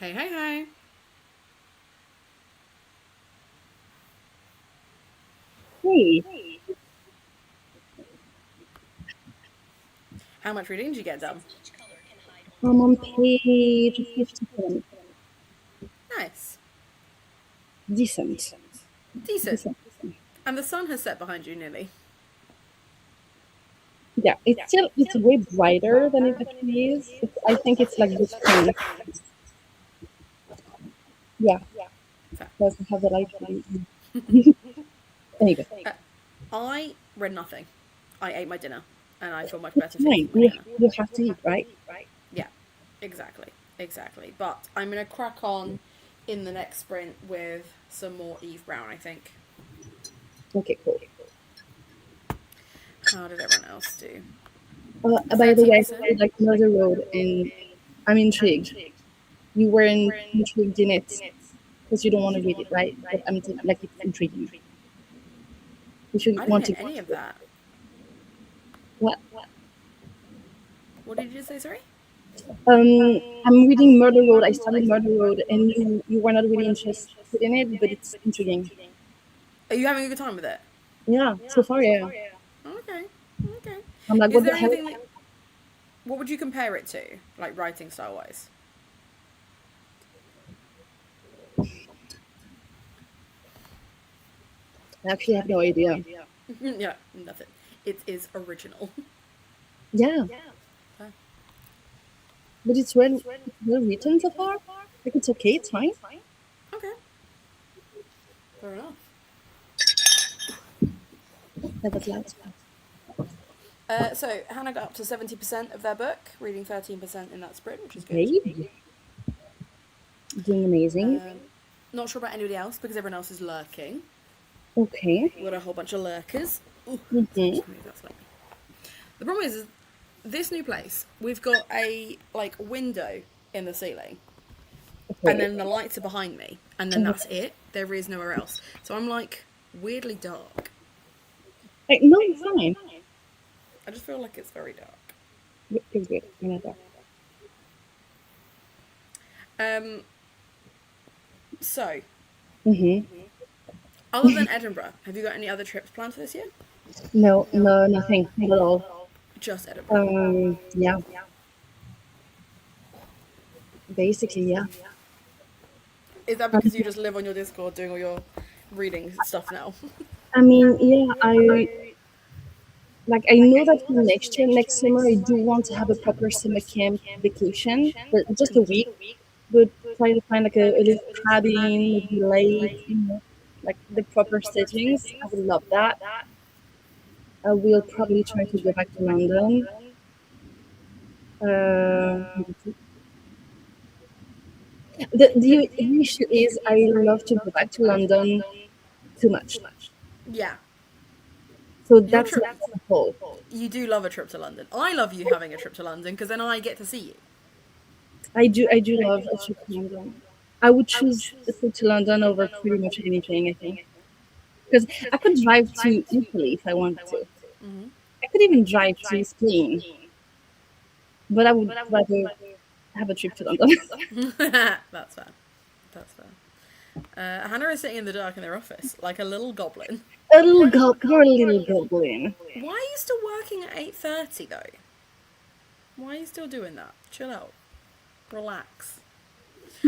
[SPEAKER 1] Hey, hey, hey.
[SPEAKER 2] Hey,
[SPEAKER 1] How much reading did you get done?
[SPEAKER 2] I'm on page 57.
[SPEAKER 1] Nice.
[SPEAKER 2] Decent.
[SPEAKER 1] Decent.
[SPEAKER 2] Decent.
[SPEAKER 1] And the sun has set behind you nearly.
[SPEAKER 2] Yeah, it's way brighter than it actually is. I think it's like the spring. Yeah,
[SPEAKER 1] Fair.
[SPEAKER 2] doesn't have the light really. Anyway,
[SPEAKER 1] Uh, I read nothing. I ate my dinner, and I feel much
[SPEAKER 2] it's
[SPEAKER 1] better for
[SPEAKER 2] fine.
[SPEAKER 1] eating my dinner.
[SPEAKER 2] You have to eat, right?
[SPEAKER 1] Yeah, exactly, exactly. But I'm gonna crack on in the next sprint with some more Eve Brown. I think.
[SPEAKER 2] Okay, cool.
[SPEAKER 1] How did everyone else do?
[SPEAKER 2] By the way, I
[SPEAKER 1] 13%.
[SPEAKER 2] started like another road, and I'm intrigued. You weren't intrigued in it because you don't want to read it, right? But like it's intriguing. If you
[SPEAKER 1] I didn't
[SPEAKER 2] want
[SPEAKER 1] hit
[SPEAKER 2] to go
[SPEAKER 1] any of
[SPEAKER 2] through it.
[SPEAKER 1] that.
[SPEAKER 2] What?
[SPEAKER 1] What did you just say? Sorry.
[SPEAKER 2] I'm reading Murder Road. I started Murder Road, and you were not really interested in it, but it's intriguing.
[SPEAKER 1] Are you having a good time with it?
[SPEAKER 2] Yeah, so far, yeah.
[SPEAKER 1] Okay. Okay.
[SPEAKER 2] I'm like,
[SPEAKER 1] Is
[SPEAKER 2] what the
[SPEAKER 1] there
[SPEAKER 2] hell?
[SPEAKER 1] anything that? What would you compare it to, like writing style wise?
[SPEAKER 2] I actually have no idea.
[SPEAKER 1] Yeah, nothing. It is original.
[SPEAKER 2] Yeah,
[SPEAKER 1] Fair.
[SPEAKER 2] but it's well written so far. Like it's okay, it's fine.
[SPEAKER 1] Okay. Fair enough.
[SPEAKER 2] That was loud.
[SPEAKER 1] So Hannah got up to 70% of their book, reading 13% in that sprint, which is good.
[SPEAKER 2] Okay, doing amazing.
[SPEAKER 1] Not sure about anybody else because everyone else is lurking.
[SPEAKER 2] Okay.
[SPEAKER 1] We've got a whole bunch of lurkers. Ooh,
[SPEAKER 2] Mm-hmm.
[SPEAKER 1] just move that slightly. The problem is this new place. We've got a like window in the ceiling, and
[SPEAKER 2] Okay.
[SPEAKER 1] then the lights are behind me, and then that's it. There is nowhere else. So I'm like weirdly dark.
[SPEAKER 2] Like, no, it's fine.
[SPEAKER 1] I just feel like it's very dark.
[SPEAKER 2] It's good. You're not there.
[SPEAKER 1] Um. So,
[SPEAKER 2] Mm-hmm.
[SPEAKER 1] other than Edinburgh, have you got any other trips planned for this year?
[SPEAKER 2] No, no, nothing, not at all.
[SPEAKER 1] Just Edinburgh.
[SPEAKER 2] Yeah, basically, yeah.
[SPEAKER 1] Is that
[SPEAKER 2] Um,
[SPEAKER 1] because you just live on your Discord doing all your reading stuff now?
[SPEAKER 2] I mean, yeah, I know that for next year, next summer, I do want to have a proper summer camp vacation, but just a week. But try to find like a little cabin, maybe lake, like the proper settings. I would love that. I will probably try to go back to London. Uh, the issue is I love to go back to London too much.
[SPEAKER 1] Yeah.
[SPEAKER 2] So
[SPEAKER 1] Your
[SPEAKER 2] that's
[SPEAKER 1] trip.
[SPEAKER 2] the whole.
[SPEAKER 1] You do love a trip to London. I love you having a trip to London because then I get to see you.
[SPEAKER 2] I do love a trip to London. I would choose a trip to London over pretty much anything, I think. Because I could drive to Italy if I wanted to. I could even drive to Spain, but I would rather have a trip to London.
[SPEAKER 1] That's fair. That's fair. Hannah is sitting in the dark in their office like a little goblin.
[SPEAKER 2] You're a little goblin.
[SPEAKER 1] Why are you still working at 8:30 though? Why are you still doing that? Chill out. Relax.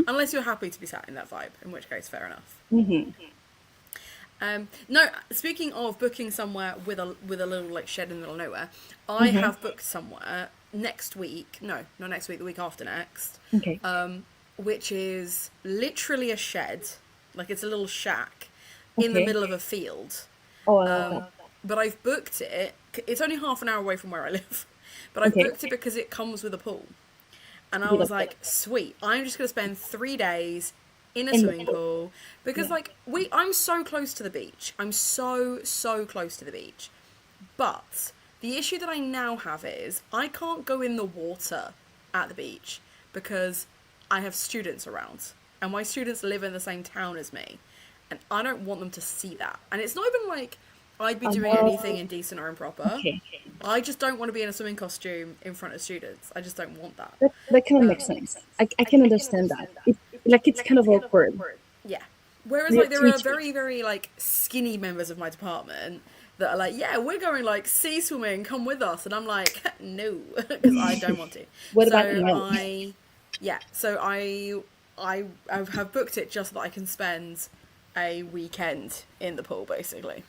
[SPEAKER 1] Unless you're happy to be sat in that vibe, in which case, fair enough.
[SPEAKER 2] Hmm.
[SPEAKER 1] No, speaking of booking somewhere with a little like shed in the middle of nowhere, I have booked somewhere next week. No, not next week. The week after next.
[SPEAKER 2] Okay.
[SPEAKER 1] Which is literally a shed, like it's a little shack in the
[SPEAKER 2] Okay.
[SPEAKER 1] middle of a field.
[SPEAKER 2] Oh, I love that.
[SPEAKER 1] But I've booked it. It's only half an hour away from where I live, but I've
[SPEAKER 2] Okay.
[SPEAKER 1] booked it because it comes with a pool. And I
[SPEAKER 2] You
[SPEAKER 1] was
[SPEAKER 2] love
[SPEAKER 1] like, sweet, I'm just gonna spend 3 days in a
[SPEAKER 2] In the
[SPEAKER 1] swimming
[SPEAKER 2] pool.
[SPEAKER 1] pool because I'm so close to the beach. I'm so close to the beach. But the issue that I now have is I can't go in the water at the beach because I have students around. And my students live in the same town as me. And I don't want them to see that. And it's not even like I'd be doing anything indecent or improper.
[SPEAKER 2] Okay,
[SPEAKER 1] I just don't want to be in a swimming costume in front of students. I just don't want that.
[SPEAKER 2] that kind of makes sense. I can understand that. It's kind of awkward.
[SPEAKER 1] Yeah. Whereas
[SPEAKER 2] Yeah,
[SPEAKER 1] like there
[SPEAKER 2] me
[SPEAKER 1] are
[SPEAKER 2] too.
[SPEAKER 1] very, very like skinny members of my department that are like, yeah, we're going like sea swimming, come with us, and I'm like, no, because I don't want to.
[SPEAKER 2] What
[SPEAKER 1] So
[SPEAKER 2] about no?
[SPEAKER 1] I have booked it just so that I can spend a weekend in the pool, basically.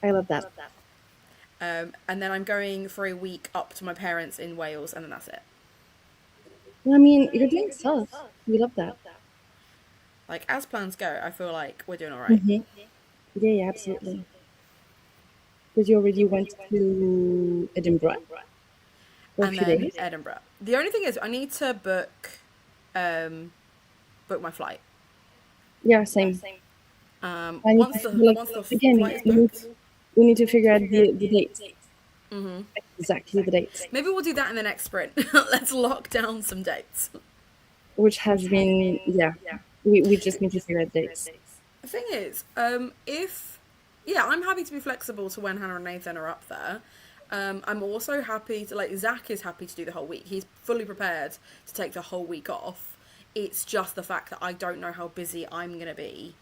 [SPEAKER 2] I love that.
[SPEAKER 1] And then I'm going for a week up to my parents in Wales, and then that's it.
[SPEAKER 2] Well, I mean, you're doing stuff. We love that.
[SPEAKER 1] Like as plans go, I feel like we're doing all right.
[SPEAKER 2] Yeah, yeah, absolutely. Because you already went to Edinburgh for a
[SPEAKER 1] And
[SPEAKER 2] few
[SPEAKER 1] then
[SPEAKER 2] days.
[SPEAKER 1] Edinburgh. The only thing is, I need to book my flight.
[SPEAKER 2] Yeah, same. I need
[SPEAKER 1] Once
[SPEAKER 2] to
[SPEAKER 1] the
[SPEAKER 2] like
[SPEAKER 1] once the
[SPEAKER 2] again.
[SPEAKER 1] flight is booked,
[SPEAKER 2] We need to figure out the dates. Exactly the dates,
[SPEAKER 1] maybe we'll do that in the next sprint. Let's lock down some dates.
[SPEAKER 2] which has been We just need to figure out dates.
[SPEAKER 1] The thing is, if I'm happy to be flexible to when Hannah and Nathan are up there. I'm also happy to Zach is happy to do the whole week. He's fully prepared to take the whole week off. It's just the fact that I don't know how busy I'm gonna be.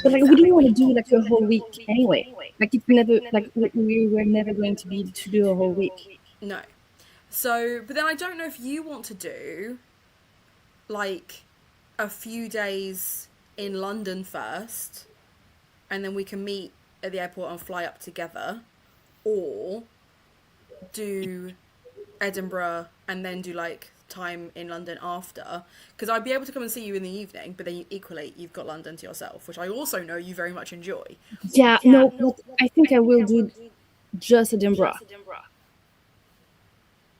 [SPEAKER 2] But like, we didn't want to do like a whole week anyway. Like it's never like we were never going to be to do a whole week.
[SPEAKER 1] No. So, but then I don't know if you want to do like a few days in London first, and then we can meet at the airport and fly up together, or do Edinburgh and then do like time in London after, because I'd be able to come and see you in the evening, but then equally you've got London to yourself, which I also know you very much enjoy.
[SPEAKER 2] Yeah, no, but I think I will do just Edinburgh.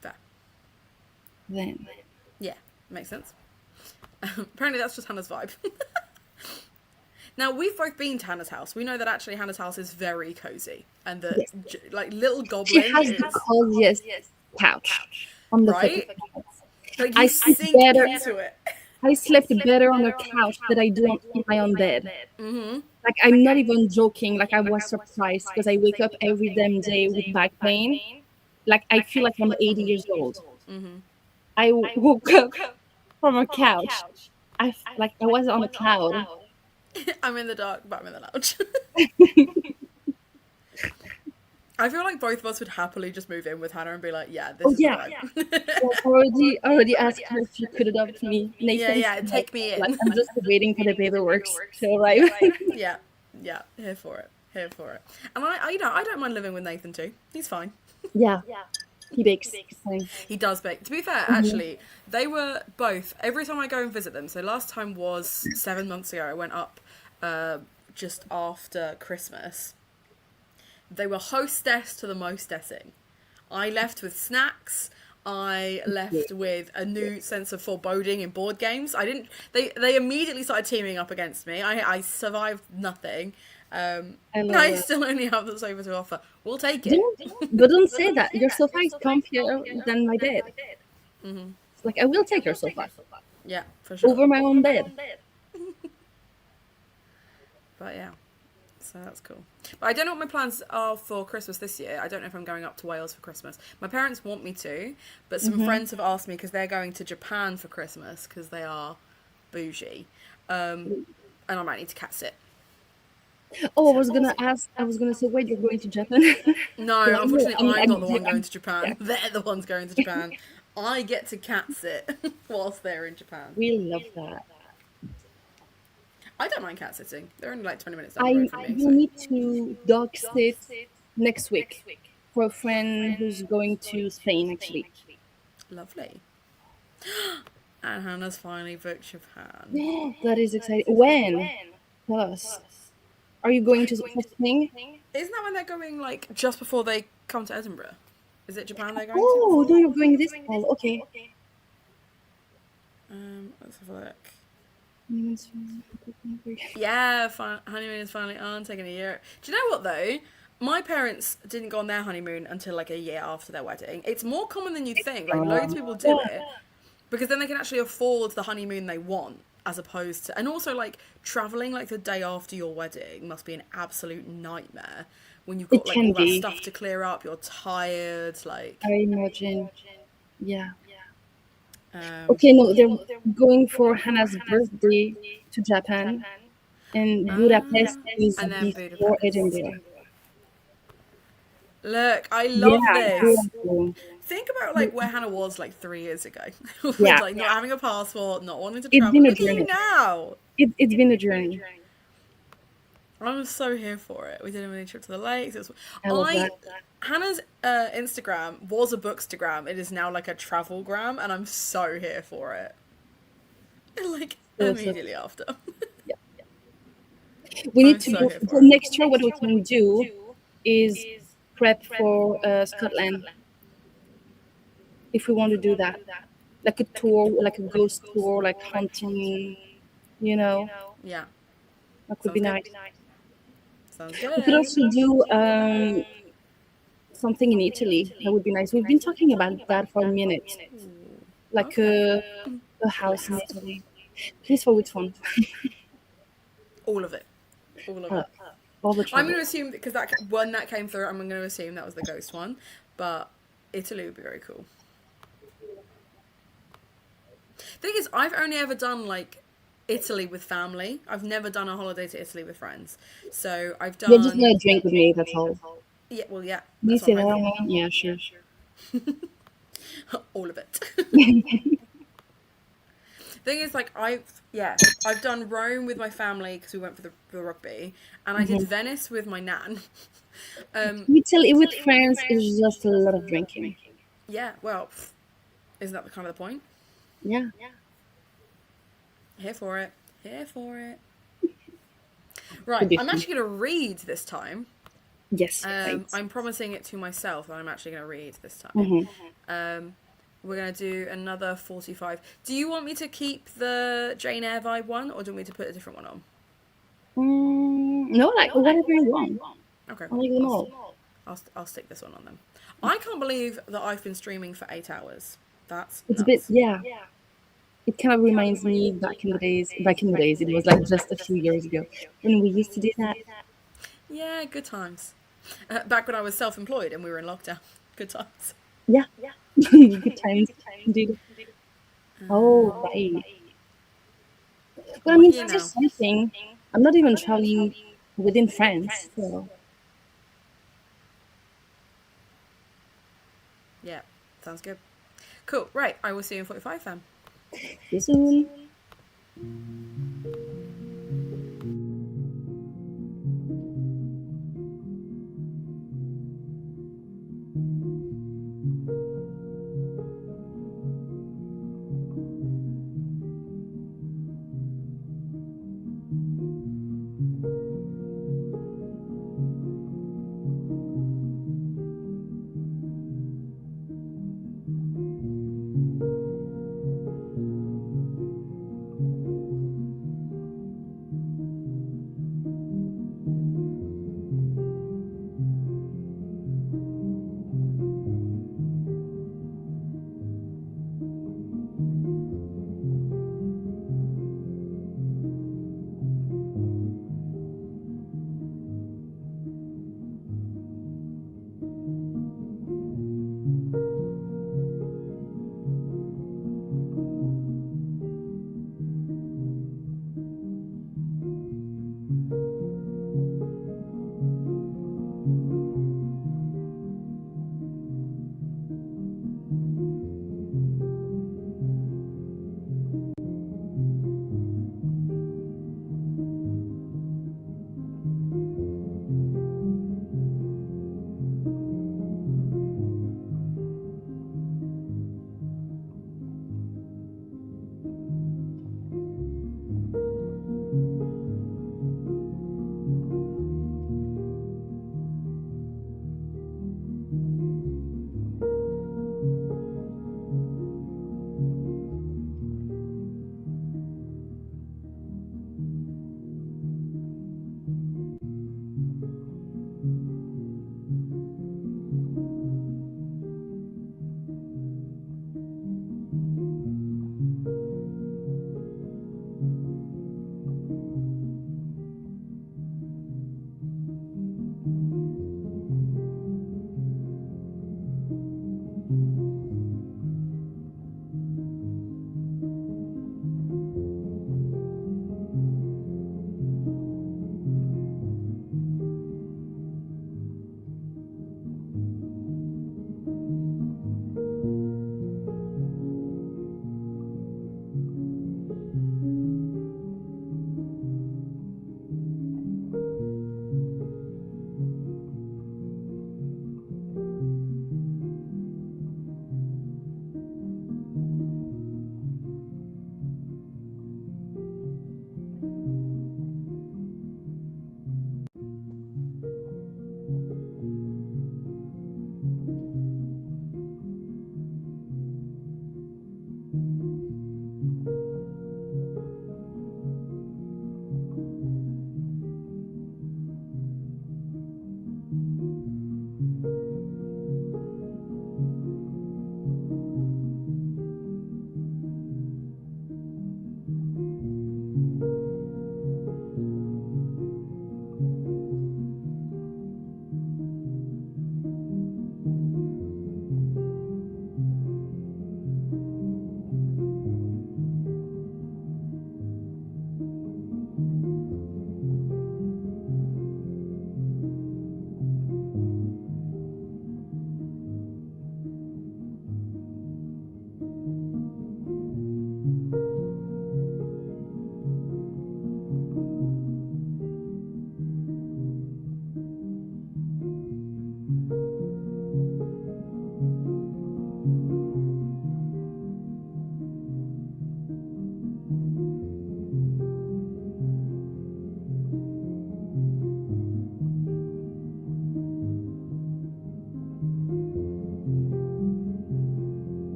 [SPEAKER 1] Fair.
[SPEAKER 2] Then
[SPEAKER 1] Yeah, makes sense. Apparently that's just Hannah's vibe. Now, we've both been to Hannah's house. We know that actually Hannah's house is very cozy, and that like little
[SPEAKER 2] she
[SPEAKER 1] goblin
[SPEAKER 2] has
[SPEAKER 1] is
[SPEAKER 2] the coziest couch on the
[SPEAKER 1] right.
[SPEAKER 2] fucking
[SPEAKER 1] Like
[SPEAKER 2] I
[SPEAKER 1] you
[SPEAKER 2] sleep
[SPEAKER 1] sink
[SPEAKER 2] better.
[SPEAKER 1] into it.
[SPEAKER 2] I slept better on the couch than I do in my own bed. Like I'm not even joking. Like I was surprised because I wake up every damn day with back pain. Like I feel like I'm 80 years old. I woke up from a couch. I was on a cloud.
[SPEAKER 1] I'm in the dark, but I'm in the lounge. I feel like both of us would happily just move in with Hannah and be like, yeah, this is the vibe.
[SPEAKER 2] Already asked her if she could adopt me. Nathan,
[SPEAKER 1] Yeah, take me in.
[SPEAKER 2] Like, I'm just waiting for the paperwork to arrive.
[SPEAKER 1] Yeah, here for it. And I don't mind living with Nathan too. He's fine.
[SPEAKER 2] Yeah, he bakes. Fine.
[SPEAKER 1] He does bake. To be fair, actually, they were both, every time I go and visit them, so last time was 7 months ago, I went up just after Christmas. They were hostess to the mostessing. I left with snacks. I left with a new sense of foreboding in board games. They immediately started teaming up against me. I survived nothing. I still only have the sofa to offer. We'll take it.
[SPEAKER 2] But don't say that. Your sofa is comfier than my bed. It's like I will take your sofa.
[SPEAKER 1] Yeah, for sure.
[SPEAKER 2] Over my own bed.
[SPEAKER 1] But yeah, so that's cool. But I don't know what my plans are for Christmas this year. I don't know if I'm going up to Wales for Christmas. My parents want me to, but some friends have asked me because they're going to Japan for Christmas because they are bougie. And I might need to cat sit.
[SPEAKER 2] Oh, I was gonna say, wait, you're going to Japan?
[SPEAKER 1] No, unfortunately, I'm not the one going to Japan. They're the ones going to Japan. I get to cat sit whilst they're in Japan.
[SPEAKER 2] We love that.
[SPEAKER 1] I don't mind cat sitting. They're only like 20 minutes down the road from me.
[SPEAKER 2] I will need to dog sit next week for a friend who's going to Spain, actually.
[SPEAKER 1] Lovely. And Hannah's finally booked Japan.
[SPEAKER 2] That is exciting. When? Tell us. Are you going to Spain?
[SPEAKER 1] Isn't that when they're going, like, just before they come to Edinburgh? Is it Japan they're going
[SPEAKER 2] Oh, no, you're going this fall. Okay.
[SPEAKER 1] Let's have a look. Yeah, honeymoon is finally on, taking a year. Do you know what, though? My parents didn't go on their honeymoon until, like, a year after their wedding. It's more common than you'd think. Like, loads of people do it. Because then they can actually afford the honeymoon they want, as opposed to... And also, like, travelling, like, the day after your wedding must be an absolute nightmare. when you've
[SPEAKER 2] It
[SPEAKER 1] got like
[SPEAKER 2] can
[SPEAKER 1] all that
[SPEAKER 2] be.
[SPEAKER 1] stuff to clear up, you're tired, like
[SPEAKER 2] I imagine. Yeah.
[SPEAKER 1] um
[SPEAKER 2] Okay, no, they're going for Hannah's birthday to Japan, and Budapest is
[SPEAKER 1] and then
[SPEAKER 2] before
[SPEAKER 1] Budapest.
[SPEAKER 2] Edinburgh.
[SPEAKER 1] Look, I
[SPEAKER 2] Yeah,
[SPEAKER 1] love this.
[SPEAKER 2] beautiful.
[SPEAKER 1] Think about like where Hannah was like 3 years ago, with
[SPEAKER 2] Yeah,
[SPEAKER 1] like not having a passport, not wanting to
[SPEAKER 2] it's
[SPEAKER 1] travel.
[SPEAKER 2] been a
[SPEAKER 1] Look at you
[SPEAKER 2] journey.
[SPEAKER 1] now.
[SPEAKER 2] It's been a journey.
[SPEAKER 1] I was so here for it. We did a mini trip to the lakes. It was,
[SPEAKER 2] I love that.
[SPEAKER 1] Hannah's Instagram was a bookstagram. It is now like a travel gram, and I'm so here for it. Like
[SPEAKER 2] So,
[SPEAKER 1] immediately after.
[SPEAKER 2] yeah. We need
[SPEAKER 1] I'm
[SPEAKER 2] to
[SPEAKER 1] so
[SPEAKER 2] do
[SPEAKER 1] here for
[SPEAKER 2] so
[SPEAKER 1] it.
[SPEAKER 2] next year. What we can do is prep for Scotland if we want to do that, like a tour, like a ghost tour, like hunting. You know,
[SPEAKER 1] Yeah,
[SPEAKER 2] that could be
[SPEAKER 1] sounds good.
[SPEAKER 2] nice.
[SPEAKER 1] Sounds
[SPEAKER 2] We could
[SPEAKER 1] good.
[SPEAKER 2] also do something in Italy. That would be nice. We've been talking about that for a minute, like
[SPEAKER 1] Okay.
[SPEAKER 2] a house in Italy. Please, for which one?
[SPEAKER 1] All of it. All of
[SPEAKER 2] Uh,
[SPEAKER 1] it.
[SPEAKER 2] all the
[SPEAKER 1] I'm
[SPEAKER 2] trouble.
[SPEAKER 1] going to assume because that one that came through, I'm going to assume that was the ghost one, but Italy would be very cool. Thing is, I've only ever done like Italy with family. I've never done a holiday to Italy with friends. So I've
[SPEAKER 2] You're just
[SPEAKER 1] done
[SPEAKER 2] gonna drink with me. That's all.
[SPEAKER 1] yeah, well yeah,
[SPEAKER 2] You
[SPEAKER 1] that's what
[SPEAKER 2] say
[SPEAKER 1] I'm
[SPEAKER 2] that
[SPEAKER 1] hoping.
[SPEAKER 2] one? Yeah, sure.
[SPEAKER 1] All of it. Thing is, like I've done Rome with my family because we went for the rugby, and I did Venice with my nan.
[SPEAKER 2] Italy with friends is just a lot of drinking.
[SPEAKER 1] Yeah, well, isn't that the kind of the point?
[SPEAKER 2] Yeah.
[SPEAKER 1] Here for it. Here for it.
[SPEAKER 2] Could
[SPEAKER 1] Right,
[SPEAKER 2] be
[SPEAKER 1] I'm
[SPEAKER 2] fun.
[SPEAKER 1] actually going to read this time.
[SPEAKER 2] Yes. Right.
[SPEAKER 1] I'm promising it to myself that I'm actually going to read this time.
[SPEAKER 2] Mm-hmm.
[SPEAKER 1] We're going to do another 45. Do you want me to keep the Jane Eyre vibe one, or do you want me to put a different one on?
[SPEAKER 2] No, like whatever you want.
[SPEAKER 1] Okay.
[SPEAKER 2] I like them all.
[SPEAKER 1] I'll stick this one on them. I can't believe that I've been streaming for 8 hours. That's
[SPEAKER 2] It's a
[SPEAKER 1] nuts.
[SPEAKER 2] bit, yeah. It kind of reminds me back in the days. Back in the days, it was like just a few years ago when we used to do that.
[SPEAKER 1] Yeah, good times. Back when I was self-employed and we were in lockdown. Good times.
[SPEAKER 2] Yeah. Good times, indeed. Oh, right. Well, I mean,
[SPEAKER 1] What year
[SPEAKER 2] it's
[SPEAKER 1] now?
[SPEAKER 2] just something. I'm not even traveling within France, so
[SPEAKER 1] Yeah, sounds good. Cool. Right, I will see you in 45 then.
[SPEAKER 2] see you soon.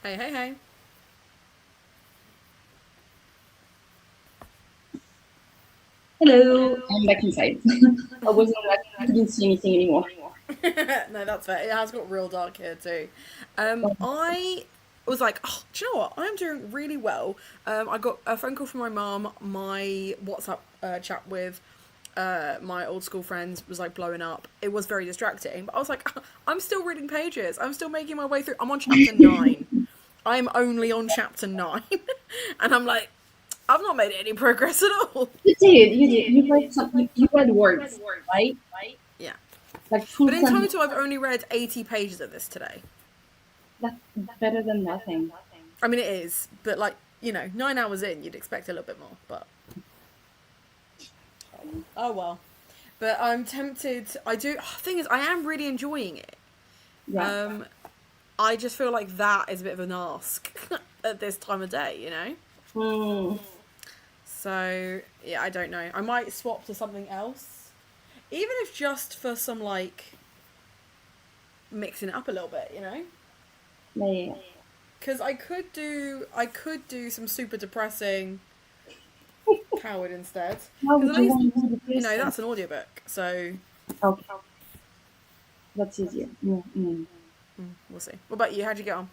[SPEAKER 1] Hey, hey, hey.
[SPEAKER 2] Hello, I'm back inside. I wasn't like, I couldn't see anything anymore.
[SPEAKER 1] No, that's fair. It has got real dark here too. I was like, oh, do you know what? I'm doing really well. I got a phone call from my mum. My WhatsApp chat with my old school friends was like blowing up. It was very distracting, but I was like, I'm still reading pages. I'm still making my way through. I'm on chapter 9. I'm only on chapter 9, and I'm like, I've not made any progress at all.
[SPEAKER 2] You did. You read some. You read words, right?
[SPEAKER 1] Yeah,
[SPEAKER 2] Like full
[SPEAKER 1] but in
[SPEAKER 2] sentence.
[SPEAKER 1] total, I've only read 80 pages of this today.
[SPEAKER 2] That's better than nothing.
[SPEAKER 1] I mean, it is, but like, 9 hours in, you'd expect a little bit more, but oh well. But I'm tempted. Thing is, I am really enjoying it.
[SPEAKER 2] Yeah.
[SPEAKER 1] I just feel like that is a bit of an ask at this time of day,
[SPEAKER 2] Hmm.
[SPEAKER 1] So yeah, I don't know. I might swap to something else, even if just for some like mixing it up a little bit,
[SPEAKER 2] Yeah.
[SPEAKER 1] Because I could do some super depressing Coward instead.
[SPEAKER 2] How
[SPEAKER 1] Because
[SPEAKER 2] would
[SPEAKER 1] at
[SPEAKER 2] you
[SPEAKER 1] least,
[SPEAKER 2] want to do the person?
[SPEAKER 1] that's an audiobook. So
[SPEAKER 2] Okay, that's easier.
[SPEAKER 1] we'll see. What about you? How'd you get on?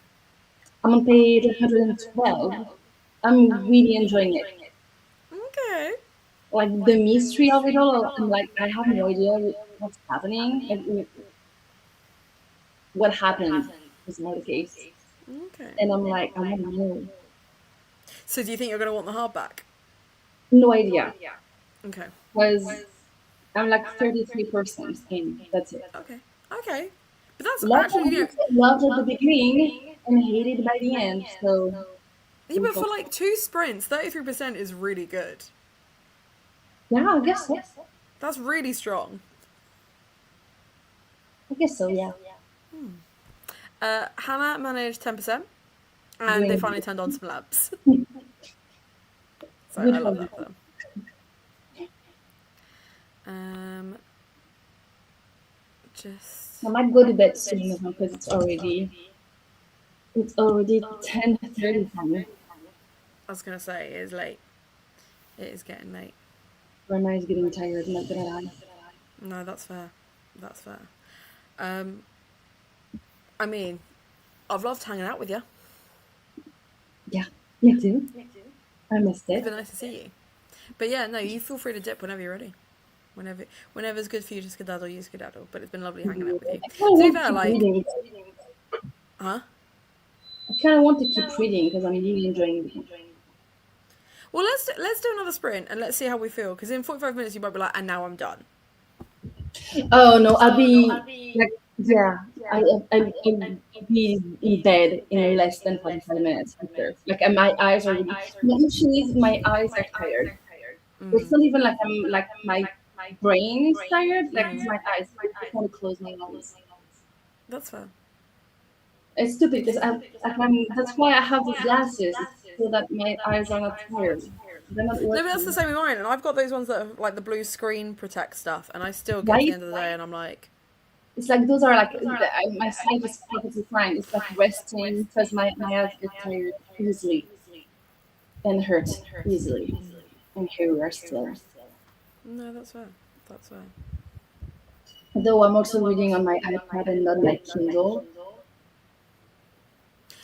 [SPEAKER 2] I'm on page 112. I'm really enjoying it.
[SPEAKER 1] Okay.
[SPEAKER 2] Like the mystery of it all. I'm like, I have no idea what's happening. Like, what happened is not the case.
[SPEAKER 1] Okay.
[SPEAKER 2] And I'm like, I want to know.
[SPEAKER 1] So do you think you're going to want the hardback?
[SPEAKER 2] No idea.
[SPEAKER 1] Okay.
[SPEAKER 2] Because I'm like 33% in. That's it.
[SPEAKER 1] Okay. Okay. But that's actually,
[SPEAKER 2] Loved at the beginning and hated by the end. So,
[SPEAKER 1] yeah, but for like 2 sprints, 33% is really good.
[SPEAKER 2] yeah, I guess so.
[SPEAKER 1] That's really strong.
[SPEAKER 2] I guess so, yeah.
[SPEAKER 1] Hannah managed 10%, and they finally turned on some labs. So
[SPEAKER 2] Good
[SPEAKER 1] I
[SPEAKER 2] for
[SPEAKER 1] love
[SPEAKER 2] you.
[SPEAKER 1] that for them.
[SPEAKER 2] I might go to bed soon because it's already 10:30 time.
[SPEAKER 1] I was going to say, it is late. It is getting late.
[SPEAKER 2] Grandma is getting tired, not gonna lie.
[SPEAKER 1] No, that's fair. That's fair. Um, I mean, I've loved hanging out with you.
[SPEAKER 2] Yeah, me too. I missed
[SPEAKER 1] It's
[SPEAKER 2] it.
[SPEAKER 1] been nice to see you. But yeah, no, you feel free to dip whenever you're ready. Whenever's good for you to skedaddle, you skedaddle. But it's been lovely hanging out with you.
[SPEAKER 2] I kind of
[SPEAKER 1] To be
[SPEAKER 2] want to
[SPEAKER 1] fair,
[SPEAKER 2] keep
[SPEAKER 1] like,
[SPEAKER 2] reading.
[SPEAKER 1] huh?
[SPEAKER 2] I kind of want to keep reading because I'm really enjoying it.
[SPEAKER 1] Well, let's do another sprint and let's see how we feel. Because in 45 minutes, you might be like, and now I'm done.
[SPEAKER 2] Oh no, I'll be like, yeah, I'll be in bed in less than 45 minutes for sure. Like, and my eyes are really, my issue is my eyes are tired. It's not even like I'm like my brain is tired, like it's my eyes. I just want to close my eyes.
[SPEAKER 1] That's fair.
[SPEAKER 2] It's stupid because that's why I have these glasses so that my eyes are not tired. They're not
[SPEAKER 1] No, but that's the
[SPEAKER 2] working.
[SPEAKER 1] same with mine. And I've got those ones that are like the blue screen protect stuff. And I still get to the
[SPEAKER 2] Right?
[SPEAKER 1] end of the day and I'm like,
[SPEAKER 2] It's like those are like my sight is perfectly fine. It's like resting because my eyes get tired easily and hurt easily. And here we are still.
[SPEAKER 1] no, that's fair. That's fair.
[SPEAKER 2] Though I'm also reading on my iPad and not my Kindle.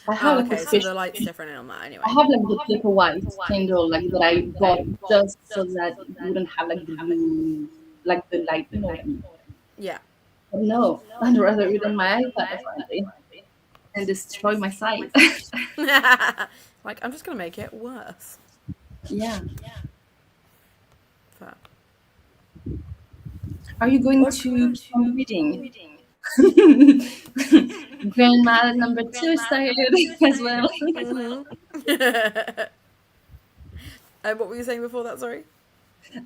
[SPEAKER 2] I have
[SPEAKER 1] Oh,
[SPEAKER 2] like a
[SPEAKER 1] okay. So
[SPEAKER 2] special.
[SPEAKER 1] the light's different on that
[SPEAKER 2] I
[SPEAKER 1] anyway.
[SPEAKER 2] have like the paper white Kindle like that I bought just so that you wouldn't have like the blue, like the light. You know what I mean?
[SPEAKER 1] Yeah.
[SPEAKER 2] But no, I'd rather read on my iPad apparently and destroy my sight.
[SPEAKER 1] Like, I'm just going to make it worse.
[SPEAKER 2] Yeah.
[SPEAKER 1] Fair.
[SPEAKER 2] Are you going to some reading? Grandma number 2 started as well.
[SPEAKER 1] What were you saying before that? Sorry.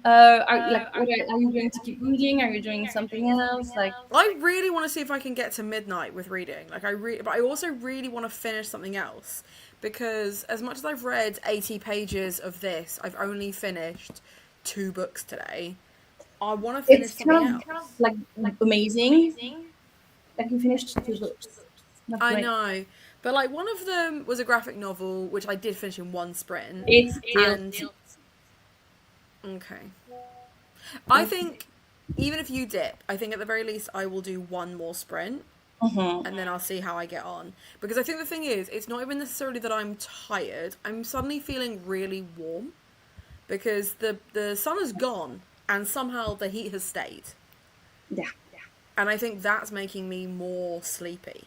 [SPEAKER 2] Are you going to keep reading? Are you doing something else? Like,
[SPEAKER 1] I really want to see if I can get to midnight with reading. Like, but I also really want to finish something else because as much as I've read 80 pages of this, I've only finished 2 books today. I want to finish
[SPEAKER 2] it's
[SPEAKER 1] something
[SPEAKER 2] kind of
[SPEAKER 1] else.
[SPEAKER 2] like amazing. Like you finished 2 books. Not
[SPEAKER 1] I
[SPEAKER 2] great.
[SPEAKER 1] know, But like one of them was a graphic novel, which I did finish in one sprint.
[SPEAKER 2] It's
[SPEAKER 1] And
[SPEAKER 2] guilty.
[SPEAKER 1] okay, I think even if you dip, I think at the very least I will do one more sprint. And then I'll see how I get on. Because I think the thing is, it's not even necessarily that I'm tired. I'm suddenly feeling really warm. Because the sun has gone and somehow the heat has stayed.
[SPEAKER 2] Yeah.
[SPEAKER 1] And I think that's making me more sleepy.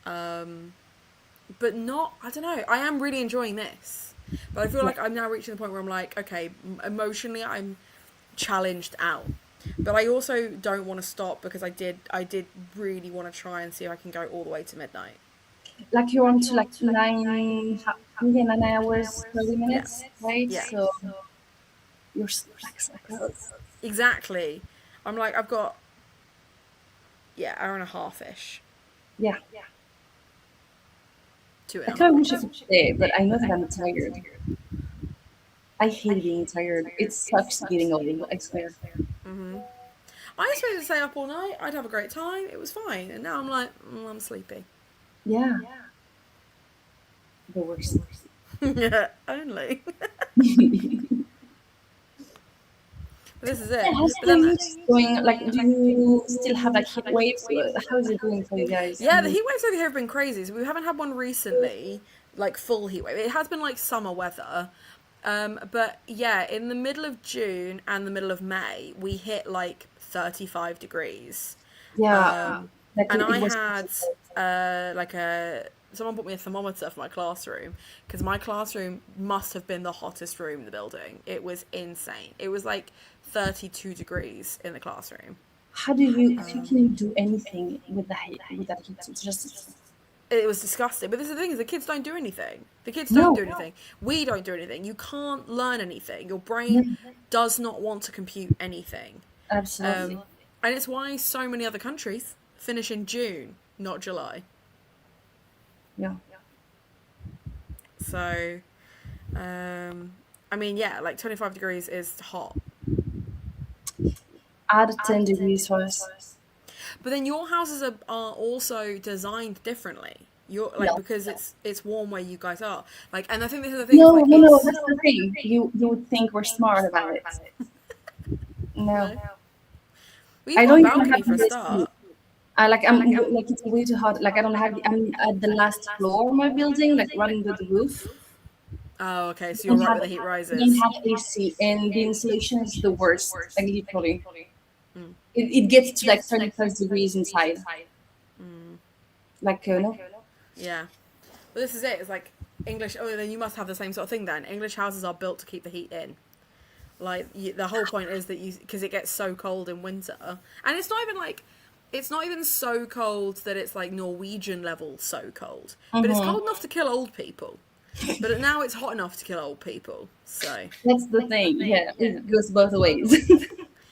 [SPEAKER 1] But not, I don't know, I am really enjoying this. But I feel like I'm now reaching the point where I'm like, okay, emotionally I'm challenged out. But I also don't want to stop because I did really want to try and see if I can go all the way to midnight.
[SPEAKER 2] Like you're on to like 9 hours, 30 minutes, right?
[SPEAKER 1] Yeah.
[SPEAKER 2] So you're like so close.
[SPEAKER 1] Exactly. I'm like, I've got, hour and a half-ish.
[SPEAKER 2] Yeah.
[SPEAKER 1] 2
[SPEAKER 2] I
[SPEAKER 1] hours.
[SPEAKER 2] kind of wish I could stay, but I know that I'm tired. I hate being tired. It sucks getting old, I swear.
[SPEAKER 1] I expected to stay up all night. I'd have a great time. It was fine. And now I'm like, I'm sleepy.
[SPEAKER 2] Yeah. The worst.
[SPEAKER 1] Yeah, only. But this is it.
[SPEAKER 2] How's
[SPEAKER 1] But then,
[SPEAKER 2] things going? Like, do you still have like heat waves? How's it going for you guys?
[SPEAKER 1] yeah, the heat waves over here have been crazy. So we haven't had one recently, like full heat wave. It has been like summer weather. But yeah, in the middle of June and the middle of May, we hit like 35 degrees.
[SPEAKER 2] Yeah.
[SPEAKER 1] And I had someone bought me a thermometer for my classroom because my classroom must have been the hottest room in the building. It was insane. It was like 32 degrees in the classroom.
[SPEAKER 2] How can you do anything with that heat? It's just
[SPEAKER 1] It was disgusting. But this is the thing: is the kids don't do anything. The kids
[SPEAKER 2] No.
[SPEAKER 1] don't do anything. We don't do anything. You can't learn anything. Your brain does not want to compute anything.
[SPEAKER 2] absolutely.
[SPEAKER 1] And it's why so many other countries finish in June, not July.
[SPEAKER 2] Yeah.
[SPEAKER 1] So, I mean, yeah, like 25 degrees is hot.
[SPEAKER 2] Add 10 degrees for us.
[SPEAKER 1] But then your houses are also designed differently. You're like,
[SPEAKER 2] No.
[SPEAKER 1] because it's warm where you guys are. Like, and I think this is the thing.
[SPEAKER 2] No,
[SPEAKER 1] like,
[SPEAKER 2] no, that's the thing. You would think we're smart about it. No.
[SPEAKER 1] We've
[SPEAKER 2] I
[SPEAKER 1] got
[SPEAKER 2] don't
[SPEAKER 1] a
[SPEAKER 2] even
[SPEAKER 1] balcony
[SPEAKER 2] have
[SPEAKER 1] for a
[SPEAKER 2] this
[SPEAKER 1] start.
[SPEAKER 2] I'm like it's way too hot. Like I'm at the last floor of my building, like right under the roof.
[SPEAKER 1] Oh, okay. So you're right where the heat
[SPEAKER 2] We
[SPEAKER 1] rises.
[SPEAKER 2] don't have AC, and the insulation is the worst. Like literally, it gets to like 35 degrees inside. Like no.
[SPEAKER 1] Yeah. But this is it. It's like English. Oh, then you must have the same sort of thing then. English houses are built to keep the heat in. Like the whole point is that because it gets so cold in winter, and it's not even so cold that it's like Norwegian level so cold, but it's cold enough to kill old people. But now it's hot enough to kill old people. So
[SPEAKER 2] That's the thing. Yeah, it goes both ways.